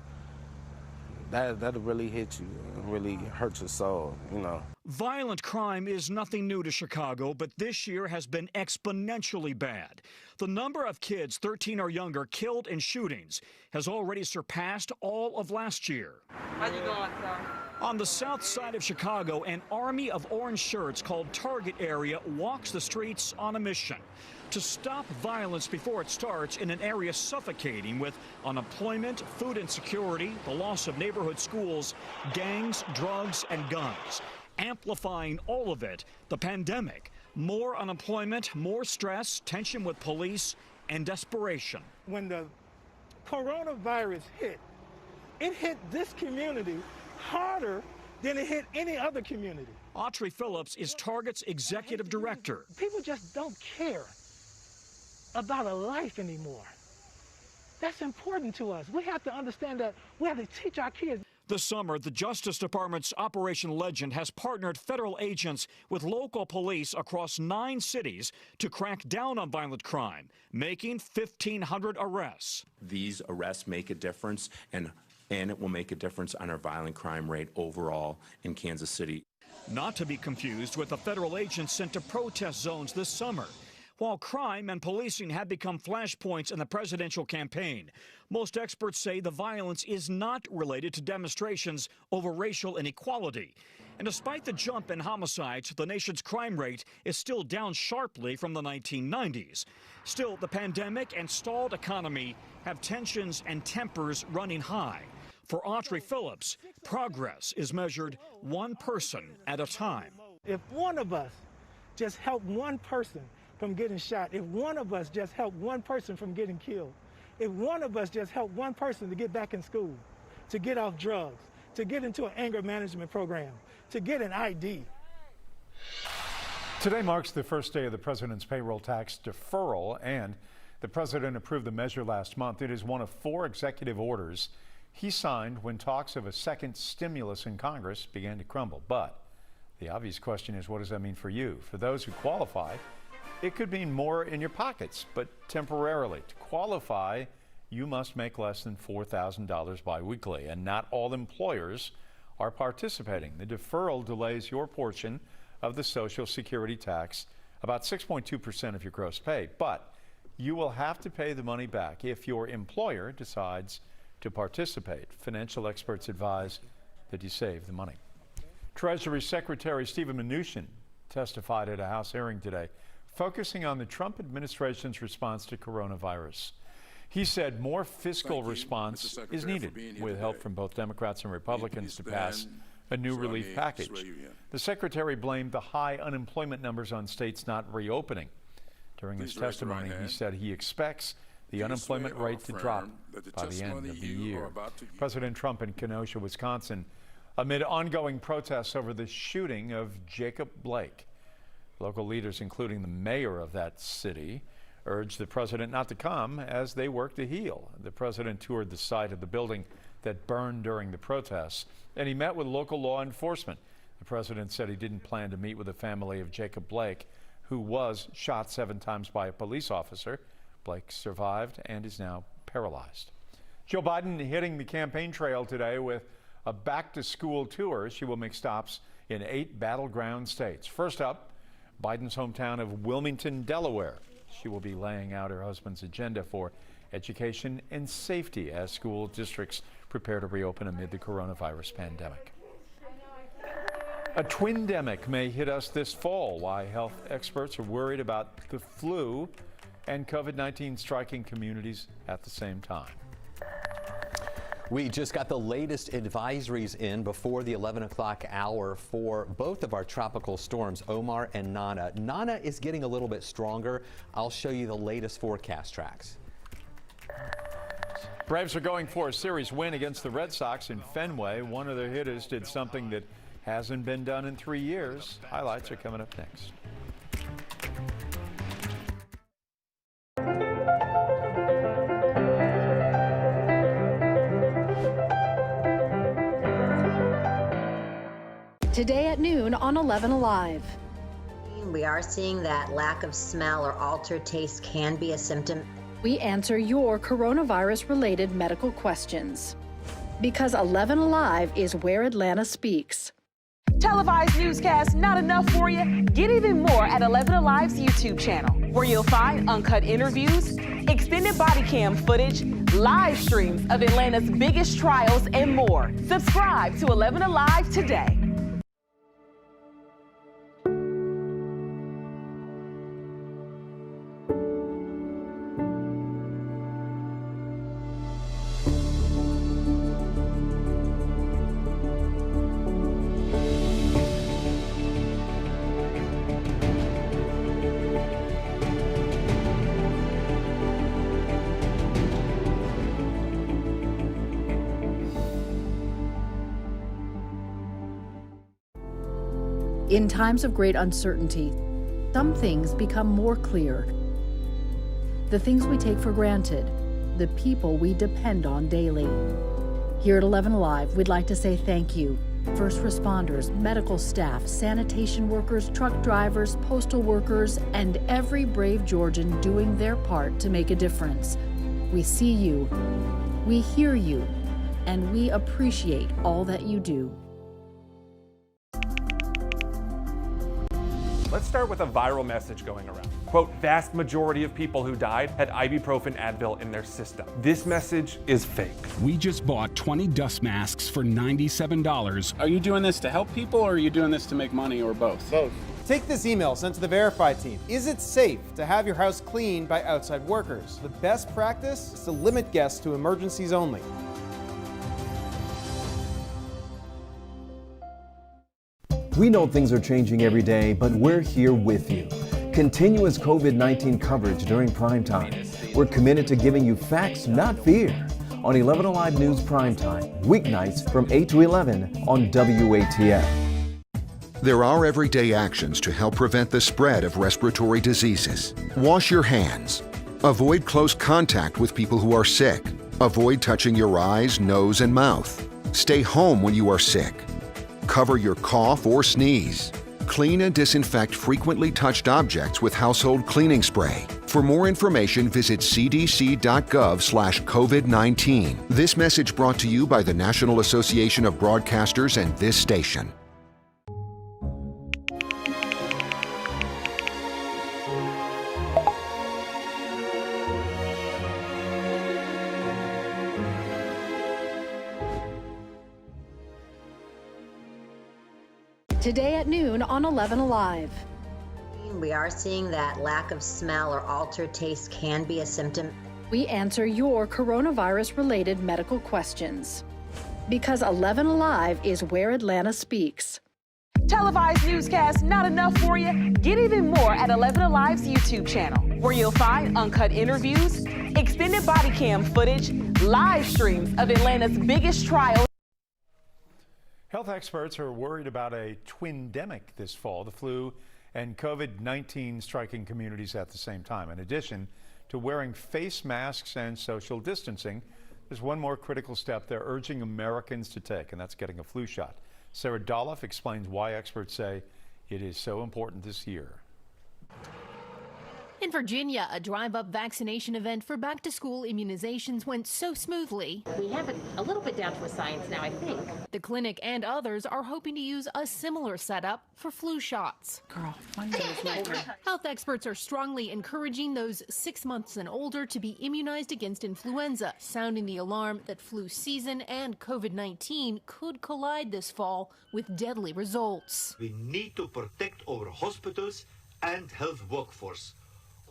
that'll really hit you, really hurt your soul, you know. Violent crime is nothing new to Chicago, but this year has been exponentially bad. The number of kids 13 or younger killed in shootings has already surpassed all of last year. How you doing, sir? On the south side of Chicago, an army of orange shirts called Target Area walks the streets on a mission to stop violence before it starts in an area suffocating with unemployment, food insecurity, the loss of neighborhood schools, gangs, drugs, and guns. Amplifying all of it, the pandemic. More unemployment, more stress, tension with police, and desperation. When the coronavirus hit, it hit this community harder than it hit any other community. Autry Phillips is Target's executive director. People just don't care about a life anymore. That's important to us. We have to understand that we have to teach our kids. This summer, the Justice Department's Operation Legend has partnered federal agents with local police across 9 cities to crack down on violent crime, making 1,500 arrests. These arrests make a difference, and it will make a difference on our violent crime rate overall in Kansas City. Not to be confused with the federal agents sent to protest zones this summer. While crime and policing have become flashpoints in the presidential campaign, most experts say the violence is not related to demonstrations over racial inequality. And despite the jump in homicides, the nation's crime rate is still down sharply from the 1990s. Still, the pandemic and stalled economy have tensions and tempers running high. For Audrey Phillips, progress is measured one person at a time. If one of us just help one person from getting shot, if one of us just help one person from getting killed, if one of us just help one person to get back in school, to get off drugs, to get into an anger management program, to get an ID. Today marks the first day of the president's payroll tax deferral, and the president approved the measure last month. It is one of 4 executive orders he signed when talks of a second stimulus in Congress began to crumble. But the obvious question is, what does that mean for you? For those who qualify, it could mean more in your pockets, but temporarily. To qualify, you must make less than $4,000 biweekly, and not all employers are participating. The deferral delays your portion of the Social Security tax, about 6.2% of your gross pay, but you will have to pay the money back if your employer decides to participate. Financial experts advise that you save the money. Treasury Secretary Steven Mnuchin testified at a House hearing today, focusing on the Trump administration's response to coronavirus. He said more fiscal response is needed, with help from both Democrats and Republicans to pass a new relief package. The secretary blamed the high unemployment numbers on states not reopening. During his testimony, he said he expects the unemployment rate to drop by the end of the year. President Trump in Kenosha, Wisconsin, amid ongoing protests over the shooting of Jacob Blake. Local leaders, including the mayor of that city, urged the president not to come as they work to heal. The president toured the site of the building that burned during the protests, and he met with local law enforcement. The president said he didn't plan to meet with the family of Jacob Blake, who was shot 7 times by a police officer. Blake survived and is now paralyzed. Joe Biden hitting the campaign trail today with a back-to-school tour. She will make stops in 8 battleground states. First up, Biden's hometown of Wilmington, Delaware. She will be laying out her husband's agenda for education and safety as school districts prepare to reopen amid the coronavirus pandemic. A twindemic may hit us this fall. Why health experts are worried about the flu and COVID-19 striking communities at the same time. We just got the latest advisories in before the 11 o'clock hour for both of our tropical storms, Omar and Nana. Nana is getting a little bit stronger. I'll show you the latest forecast tracks. Braves are going for a series win against the Red Sox in Fenway. One of their hitters did something that hasn't been done in 3 years. Highlights are coming up next. Today at noon on 11Alive. We are seeing that lack of smell or altered taste can be a symptom. We answer your coronavirus-related medical questions. Because 11Alive is where Atlanta speaks. Televised newscasts not enough for you? Get even more at 11Alive's YouTube channel, where you'll find uncut interviews, extended body cam footage, live streams of Atlanta's biggest trials, and more. Subscribe to 11Alive today. In times of great uncertainty, some things become more clear. The things we take for granted, the people we depend on daily. Here at 11Alive, we'd like to say thank you. First responders, medical staff, sanitation workers, truck drivers, postal workers, and every brave Georgian doing their part to make a difference. We see you, we hear you, and we appreciate all that you do. Let's start with a viral message going around. Quote, vast majority of people who died had ibuprofen Advil in their system. This message is fake. We just bought 20 dust masks for $97. Are you doing this to help people or are you doing this to make money or both? Both. Take this email sent to the Verify team. Is it safe to have your house cleaned by outside workers? The best practice is to limit guests to emergencies only. We know things are changing every day, but we're here with you. Continuous COVID-19 coverage during primetime. We're committed to giving you facts, not fear. On 11Alive News Primetime, weeknights from 8 to 11 on WATF. There are everyday actions to help prevent the spread of respiratory diseases. Wash your hands. Avoid close contact with people who are sick. Avoid touching your eyes, nose, and mouth. Stay home when you are sick. Cover your cough or sneeze. Clean and disinfect frequently touched objects with household cleaning spray. For more information, visit cdc.gov/COVID-19. This message brought to you by the National Association of Broadcasters and this station. Today at noon on 11Alive. We are seeing that lack of smell or altered taste can be a symptom. We answer your coronavirus-related medical questions. Because 11Alive is where Atlanta speaks. Televised newscasts not enough for you? Get even more at 11Alive's YouTube channel, where you'll find uncut interviews, extended body cam footage, live streams of Atlanta's biggest trials. Health experts are worried about a twindemic this fall, the flu and COVID-19 striking communities at the same time. In addition to wearing face masks and social distancing, there's one more critical step they're urging Americans to take, and that's getting a flu shot. Sarah Dolph explains why experts say it is so important this year. In Virginia, a drive-up vaccination event for back-to-school immunizations went so smoothly. We have it a little bit down to a science now, I think. The clinic and others are hoping to use a similar setup for flu shots. Girl, Health experts are strongly encouraging those 6 months and older to be immunized against influenza, sounding the alarm that flu season and COVID-19 could collide this fall with deadly results. We need to protect our hospitals and health workforce,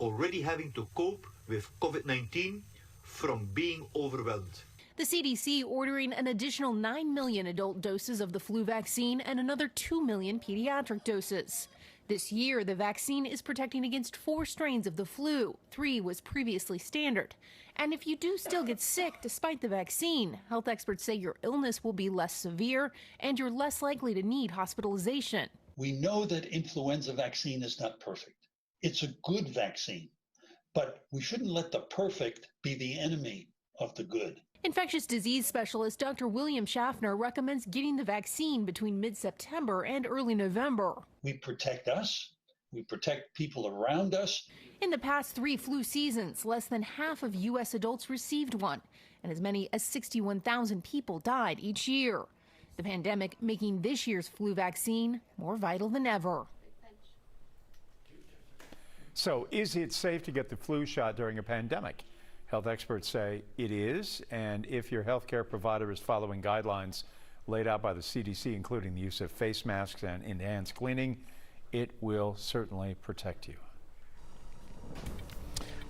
already having to cope with COVID-19 from being overwhelmed. The CDC ordering an additional 9 million adult doses of the flu vaccine and another 2 million pediatric doses. This year, the vaccine is protecting against 4 strains of the flu. 3 was previously standard. And if you do still get sick despite the vaccine, health experts say your illness will be less severe and you're less likely to need hospitalization. We know that influenza vaccine is not perfect. It's a good vaccine, but we shouldn't let the perfect be the enemy of the good. Infectious disease specialist Dr. William Schaffner recommends getting the vaccine between mid-September and early November. We protect us, we protect people around us. In the past 3 flu seasons, less than half of U.S. adults received one, and as many as 61,000 people died each year. The pandemic making this year's flu vaccine more vital than ever. So, is it safe to get the flu shot during a pandemic? Health experts say it is, and if your healthcare provider is following guidelines laid out by the CDC, including the use of face masks and enhanced cleaning, it will certainly protect you.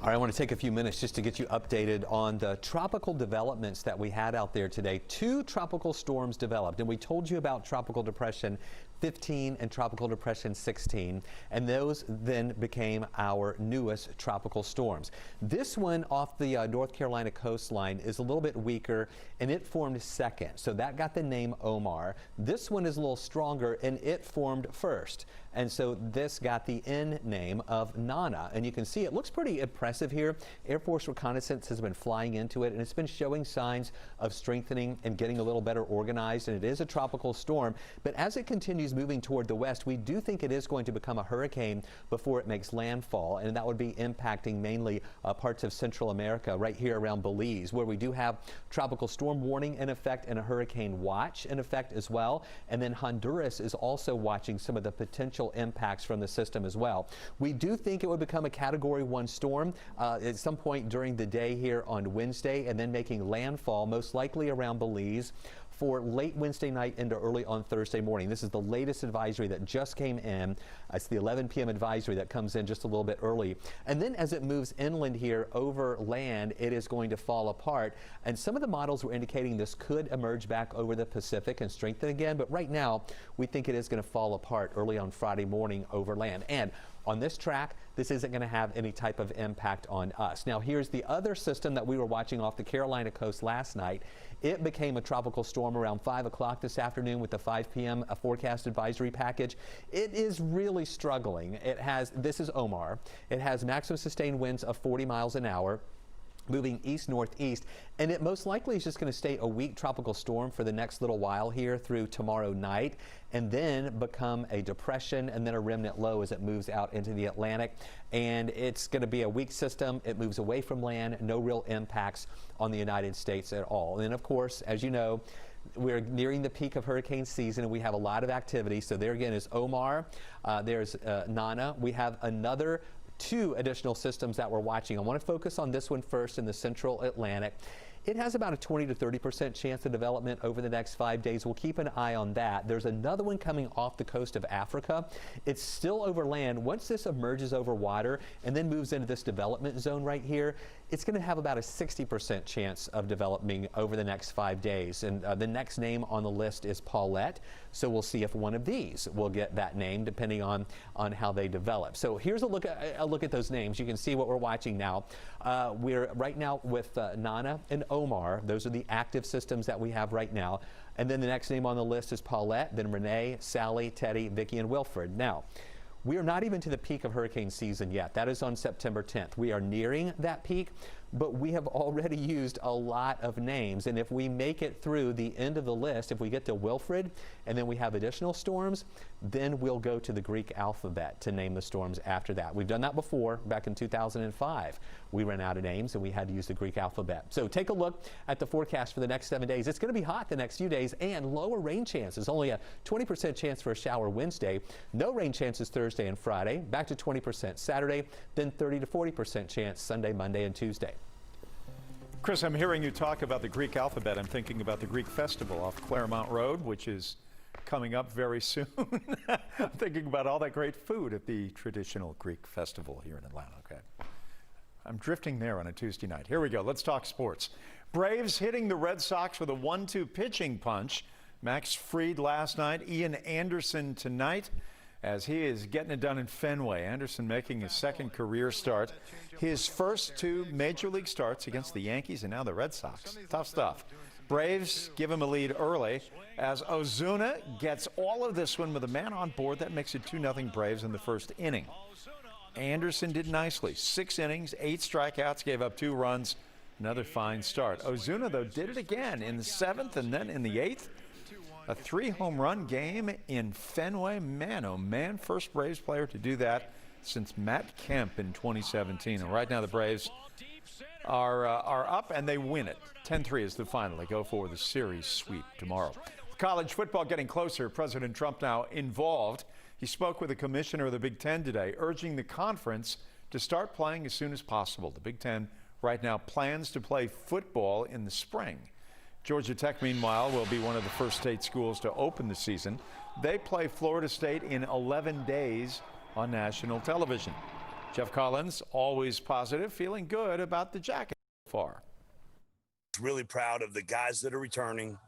All right, I want to take a few minutes just to get you updated on the tropical developments that we had out there today. 2 tropical storms developed, and we told you about tropical depression 15, and Tropical Depression 16, and those then became our newest tropical storms. This one off the North Carolina coastline is a little bit weaker, and it formed second, so that got the name Omar. This one is a little stronger, and it formed first, and so this got the N name of Nana. And you can see it looks pretty impressive here. Air Force reconnaissance has been flying into it, and it's been showing signs of strengthening and getting a little better organized, and it is a tropical storm. But as it continues moving toward the west, we do think it is going to become a hurricane before it makes landfall, and that would be impacting mainly parts of Central America, right here around Belize, where we do have tropical storm warning in effect and a hurricane watch in effect as well. And then Honduras is also watching some of the potential impacts from the system as well. We do think it would become a Category 1 storm at some point during the day here on Wednesday, and then making landfall most likely around Belize for late Wednesday night into early on Thursday morning. This is the latest advisory that just came in. It's the 11 p.m. advisory that comes in just a little bit early. And then as it moves inland here over land, it is going to fall apart. And some of the models were indicating this could emerge back over the Pacific and strengthen again. But right now, we think it is going to fall apart early on Friday morning over land. And on this track, this isn't going to have any type of impact on us. Now, here's the other system that we were watching off the Carolina coast last night. It became a tropical storm around 5 o'clock this afternoon with the 5 p.m. forecast advisory package. It is really struggling. This is Omar. It has maximum sustained winds of 40 miles an hour, moving east-northeast, and it most likely is just going to stay a weak tropical storm for the next little while here through tomorrow night, and then become a depression and then a remnant low as it moves out into the Atlantic. And it's going to be a weak system. It moves away from land, no real impacts on the United States at all. And then, of course, as you know, we're nearing the peak of hurricane season, and we have a lot of activity. So there again is Omar. There's Nana. We have another 2 additional systems that we're watching. I want to focus on this one first in the central Atlantic. It has about a 20 to 30% chance of development over the next 5 days. We'll keep an eye on that. There's another one coming off the coast of Africa. It's still over land. Once this emerges over water and then moves into this development zone right here, it's going to have about a 60% chance of developing over the next 5 days. And the next name on the list is Paulette. So we'll see if one of these will get that name depending on how they develop. So here's a look at those names. You can see what we're watching now. We're right now with Nana and Omar. Those are the active systems that we have right now. And then the next name on the list is Paulette, then Renee, Sally, Teddy, Vicky, and Wilfred. Now, we are not even to the peak of hurricane season yet. That is on September 10th. We are nearing that peak, but we have already used a lot of names. And if we make it through the end of the list, if we get to Wilfred and then we have additional storms, then we'll go to the Greek alphabet to name the storms after that. We've done that before. Back in 2005, we ran out of names and we had to use the Greek alphabet. So take a look at the forecast for the next 7 days. It's going to be hot the next few days and lower rain chances. Only a 20% chance for a shower Wednesday. No rain chances Thursday and Friday. Back to 20% Saturday, then 30 to 40% chance Sunday, Monday, and Tuesday. Chris, I'm hearing you talk about the Greek alphabet. I'm thinking about the Greek festival off Claremont Road, which is coming up very soon. I'm thinking about all that great food at the traditional Greek festival here in Atlanta. Okay, I'm drifting there on a Tuesday night. Here we go. Let's talk sports. Braves hitting the Red Sox with a 1-2 pitching punch. Max Fried last night, Ian Anderson tonight, as he is getting it done in Fenway. Anderson making his second career start. His first 2 major league starts against the Yankees and now the Red Sox. Tough stuff. Braves give him a lead early as Ozuna gets all of this one with a man on board. That makes it 2-0 Braves in the first inning. Anderson did nicely. 6 innings, 8 strikeouts, gave up 2 runs. Another fine start. Ozuna, though, did it again in the 7th and then in the 8th. A 3-home run game in Fenway. Man, oh man, first Braves player to do that since Matt Kemp in 2017. And right now the Braves are up and they win it. 10-3 is the final. They go for the series sweep tomorrow. College football getting closer. President Trump now involved. He spoke with the commissioner of the Big Ten today, urging the conference to start playing as soon as possible. The Big Ten right now plans to play football in the spring. Georgia Tech, meanwhile, will be one of the first state schools to open the season. They play Florida State in 11 days on national television. Jeff Collins, always positive, feeling good about the Jackets so far. Really proud of the guys that are returning,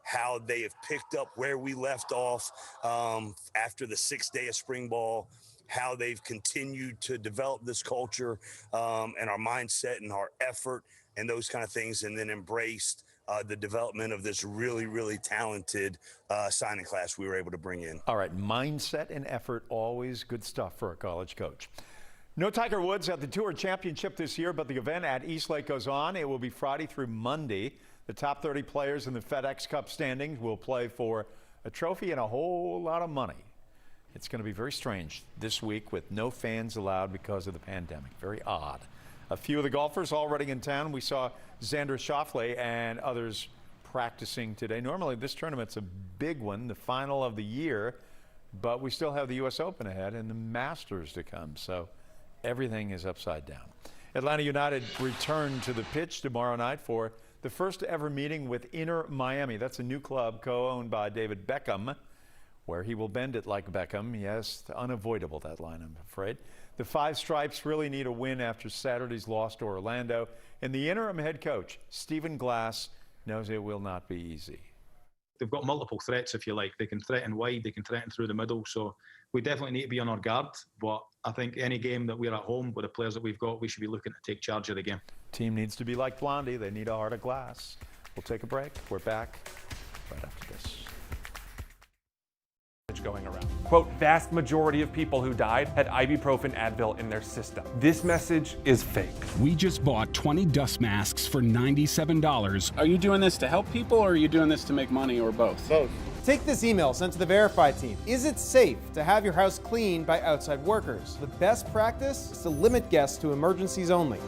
how they have picked up where we left off after the 6th day of spring ball, how they've continued to develop this culture and our mindset and our effort and those kind of things, and then embraced the development of this really, really talented signing class we were able to bring in. All right, mindset and effort, always good stuff for a college coach. No Tiger Woods at the Tour Championship this year, but the event at East Lake goes on. It will be Friday through Monday. The top 30 players in the FedEx Cup standings will play for a trophy and a whole lot of money. It's going to be very strange this week with no fans allowed because of the pandemic. Very odd. A few of the golfers already in town. We saw Xander Schauffele and others practicing today. Normally this tournament's a big one, the final of the year, but we still have the U.S. Open ahead and the Masters to come, so everything is upside down. Atlanta United return to the pitch tomorrow night for the first ever meeting with Inter Miami. That's a new club co-owned by David Beckham, where he will bend it like Beckham. Yes, unavoidable, that line, I'm afraid. The Five Stripes really need a win after Saturday's loss to Orlando, and the interim head coach, Stephen Glass, knows it will not be easy. They've got multiple threats, if you like. They can threaten wide, they can threaten through the middle, so we definitely need to be on our guard, but I think any game that we're at home with the players that we've got, we should be looking to take charge of the game. Team needs to be like Blondie. They need a heart of glass. We'll take a break. We're back right after this. Going around. Quote, vast majority of people who died had ibuprofen Advil in their system. This message is fake. We just bought 20 dust masks for $97. Are you doing this to help people or are you doing this to make money or both? Both. Take this email sent to the Verify team. Is it safe to have your house cleaned by outside workers? The best practice is to limit guests to emergencies only.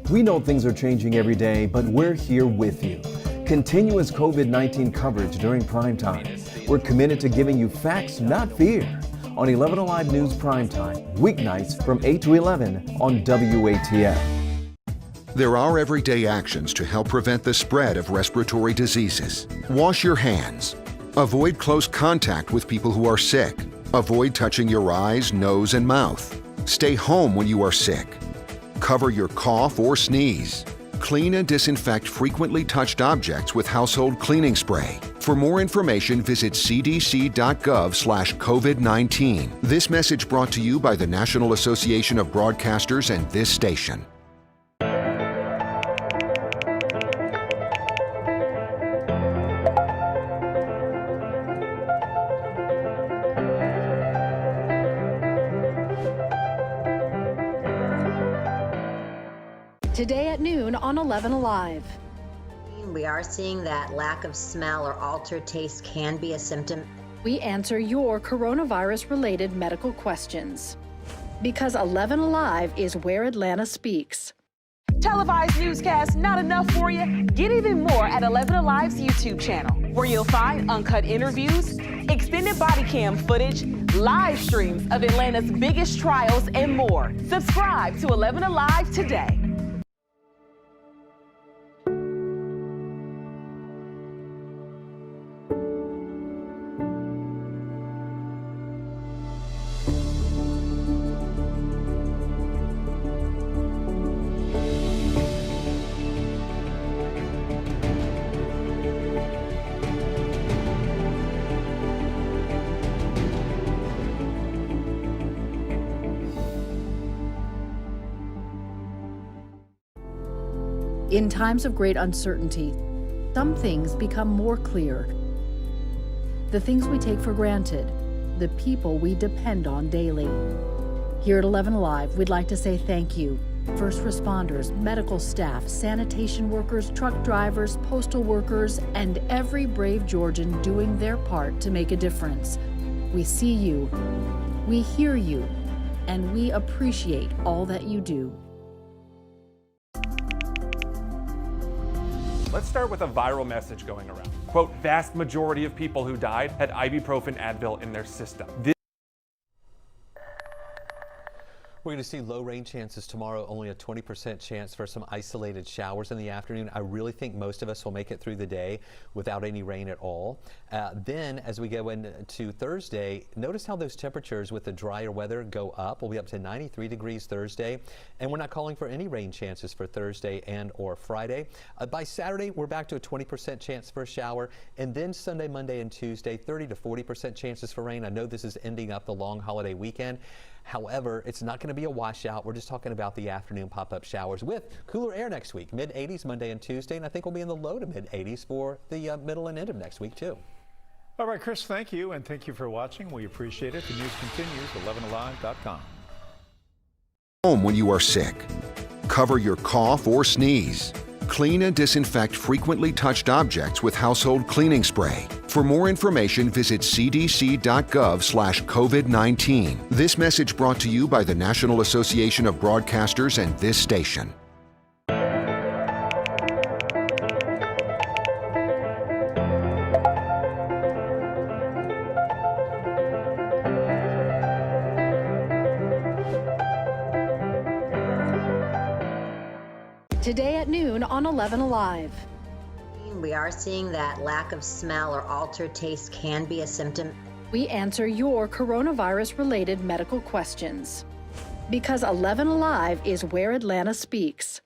We know things are changing every day, but we're here with you. Continuous COVID-19 coverage during primetime. We're committed to giving you facts, not fear. On 11Alive News Primetime, weeknights from 8 to 11 on WATF. There are everyday actions to help prevent the spread of respiratory diseases. Wash your hands. Avoid close contact with people who are sick. Avoid touching your eyes, nose, and mouth. Stay home when you are sick. Cover your cough or sneeze. Clean and disinfect frequently touched objects with household cleaning spray. For more information, visit cdc.gov/COVID-19. This message brought to you by the National Association of Broadcasters and this station. Today at noon on 11Alive. We are seeing that lack of smell or altered taste can be a symptom. We answer your coronavirus-related medical questions. Because 11Alive is where Atlanta speaks. Televised newscasts not enough for you? Get even more at 11Alive's YouTube channel, where you'll find uncut interviews, extended body cam footage, live streams of Atlanta's biggest trials, and more. Subscribe to 11Alive today. In times of great uncertainty, some things become more clear. The things we take for granted, the people we depend on daily. Here at 11Alive, we'd like to say thank you. First responders, medical staff, sanitation workers, truck drivers, postal workers, and every brave Georgian doing their part to make a difference. We see you, we hear you, and we appreciate all that you do. Let's start with a viral message going around. Quote, vast majority of people who died had ibuprofen Advil in their system. We're going to see low rain chances tomorrow, only a 20% chance for some isolated showers in the afternoon. I really think most of us will make it through the day without any rain at all. Then as we go into Thursday, notice how those temperatures with the drier weather go up. We'll be up to 93 degrees Thursday, and we're not calling for any rain chances for Thursday and or Friday. By Saturday, we're back to a 20% chance for a shower, and then Sunday, Monday, and Tuesday, 30 to 40% chances for rain. I know this is ending up the long holiday weekend. However, it's not going to be a washout. We're just talking about the afternoon pop-up showers with cooler air next week. Mid-80s Monday and Tuesday, and I think we'll be in the low to mid-80s for the middle and end of next week, too. All right, Chris, thank you, and thank you for watching. We appreciate it. The news continues, 11alive.com. Home when you are sick. Cover your cough or sneeze. Clean and disinfect frequently touched objects with household cleaning spray. For more information, visit cdc.gov/COVID-19. This message brought to you by the National Association of Broadcasters and this station. Today at noon on 11Alive. We are seeing that lack of smell or altered taste can be a symptom. We answer your coronavirus-related medical questions. Because 11Alive is where Atlanta speaks.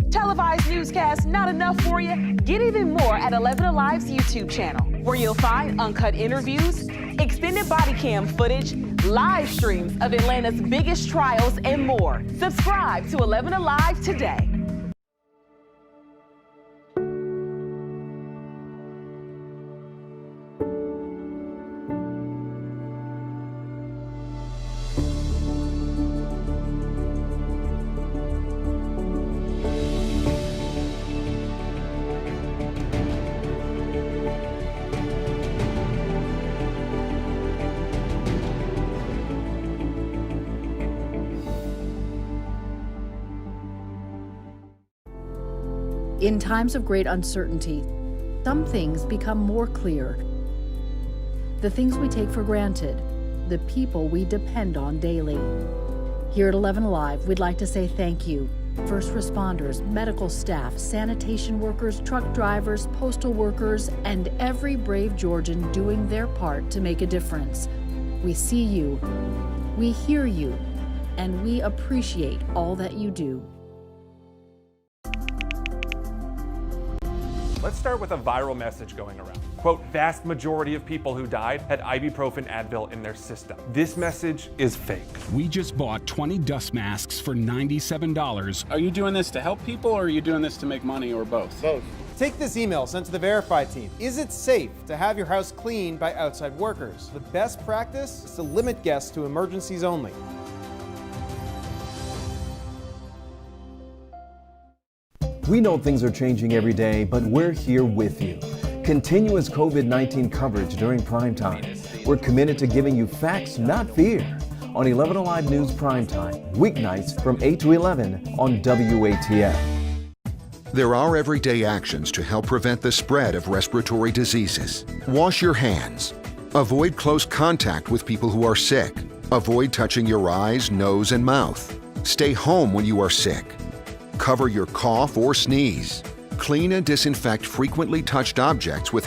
Televised newscasts not enough for you? Get even more at 11Alive's YouTube channel, where you'll find uncut interviews, extended body cam footage, live streams of Atlanta's biggest trials, and more. Subscribe to 11Alive today. In times of great uncertainty, some things become more clear. The things we take for granted, the people we depend on daily. Here at 11Alive, we'd like to say thank you. First responders, medical staff, sanitation workers, truck drivers, postal workers, and every brave Georgian doing their part to make a difference. We see you, we hear you, and we appreciate all that you do. Let's start with a viral message going around. Quote, vast majority of people who died had ibuprofen Advil in their system. This message is fake. We just bought 20 dust masks for $97. Are you doing this to help people or are you doing this to make money or both? Both. Take this email sent to the Verify team. Is it safe to have your house cleaned by outside workers? The best practice is to limit guests to emergencies only. We know things are changing every day, but we're here with you. Continuous COVID-19 coverage during primetime. We're committed to giving you facts, not fear. On 11Alive News Primetime, weeknights from 8 to 11 on WATF. There are everyday actions to help prevent the spread of respiratory diseases. Wash your hands. Avoid close contact with people who are sick. Avoid touching your eyes, nose, and mouth. Stay home when you are sick. Cover your cough or sneeze. Clean and disinfect frequently touched objects with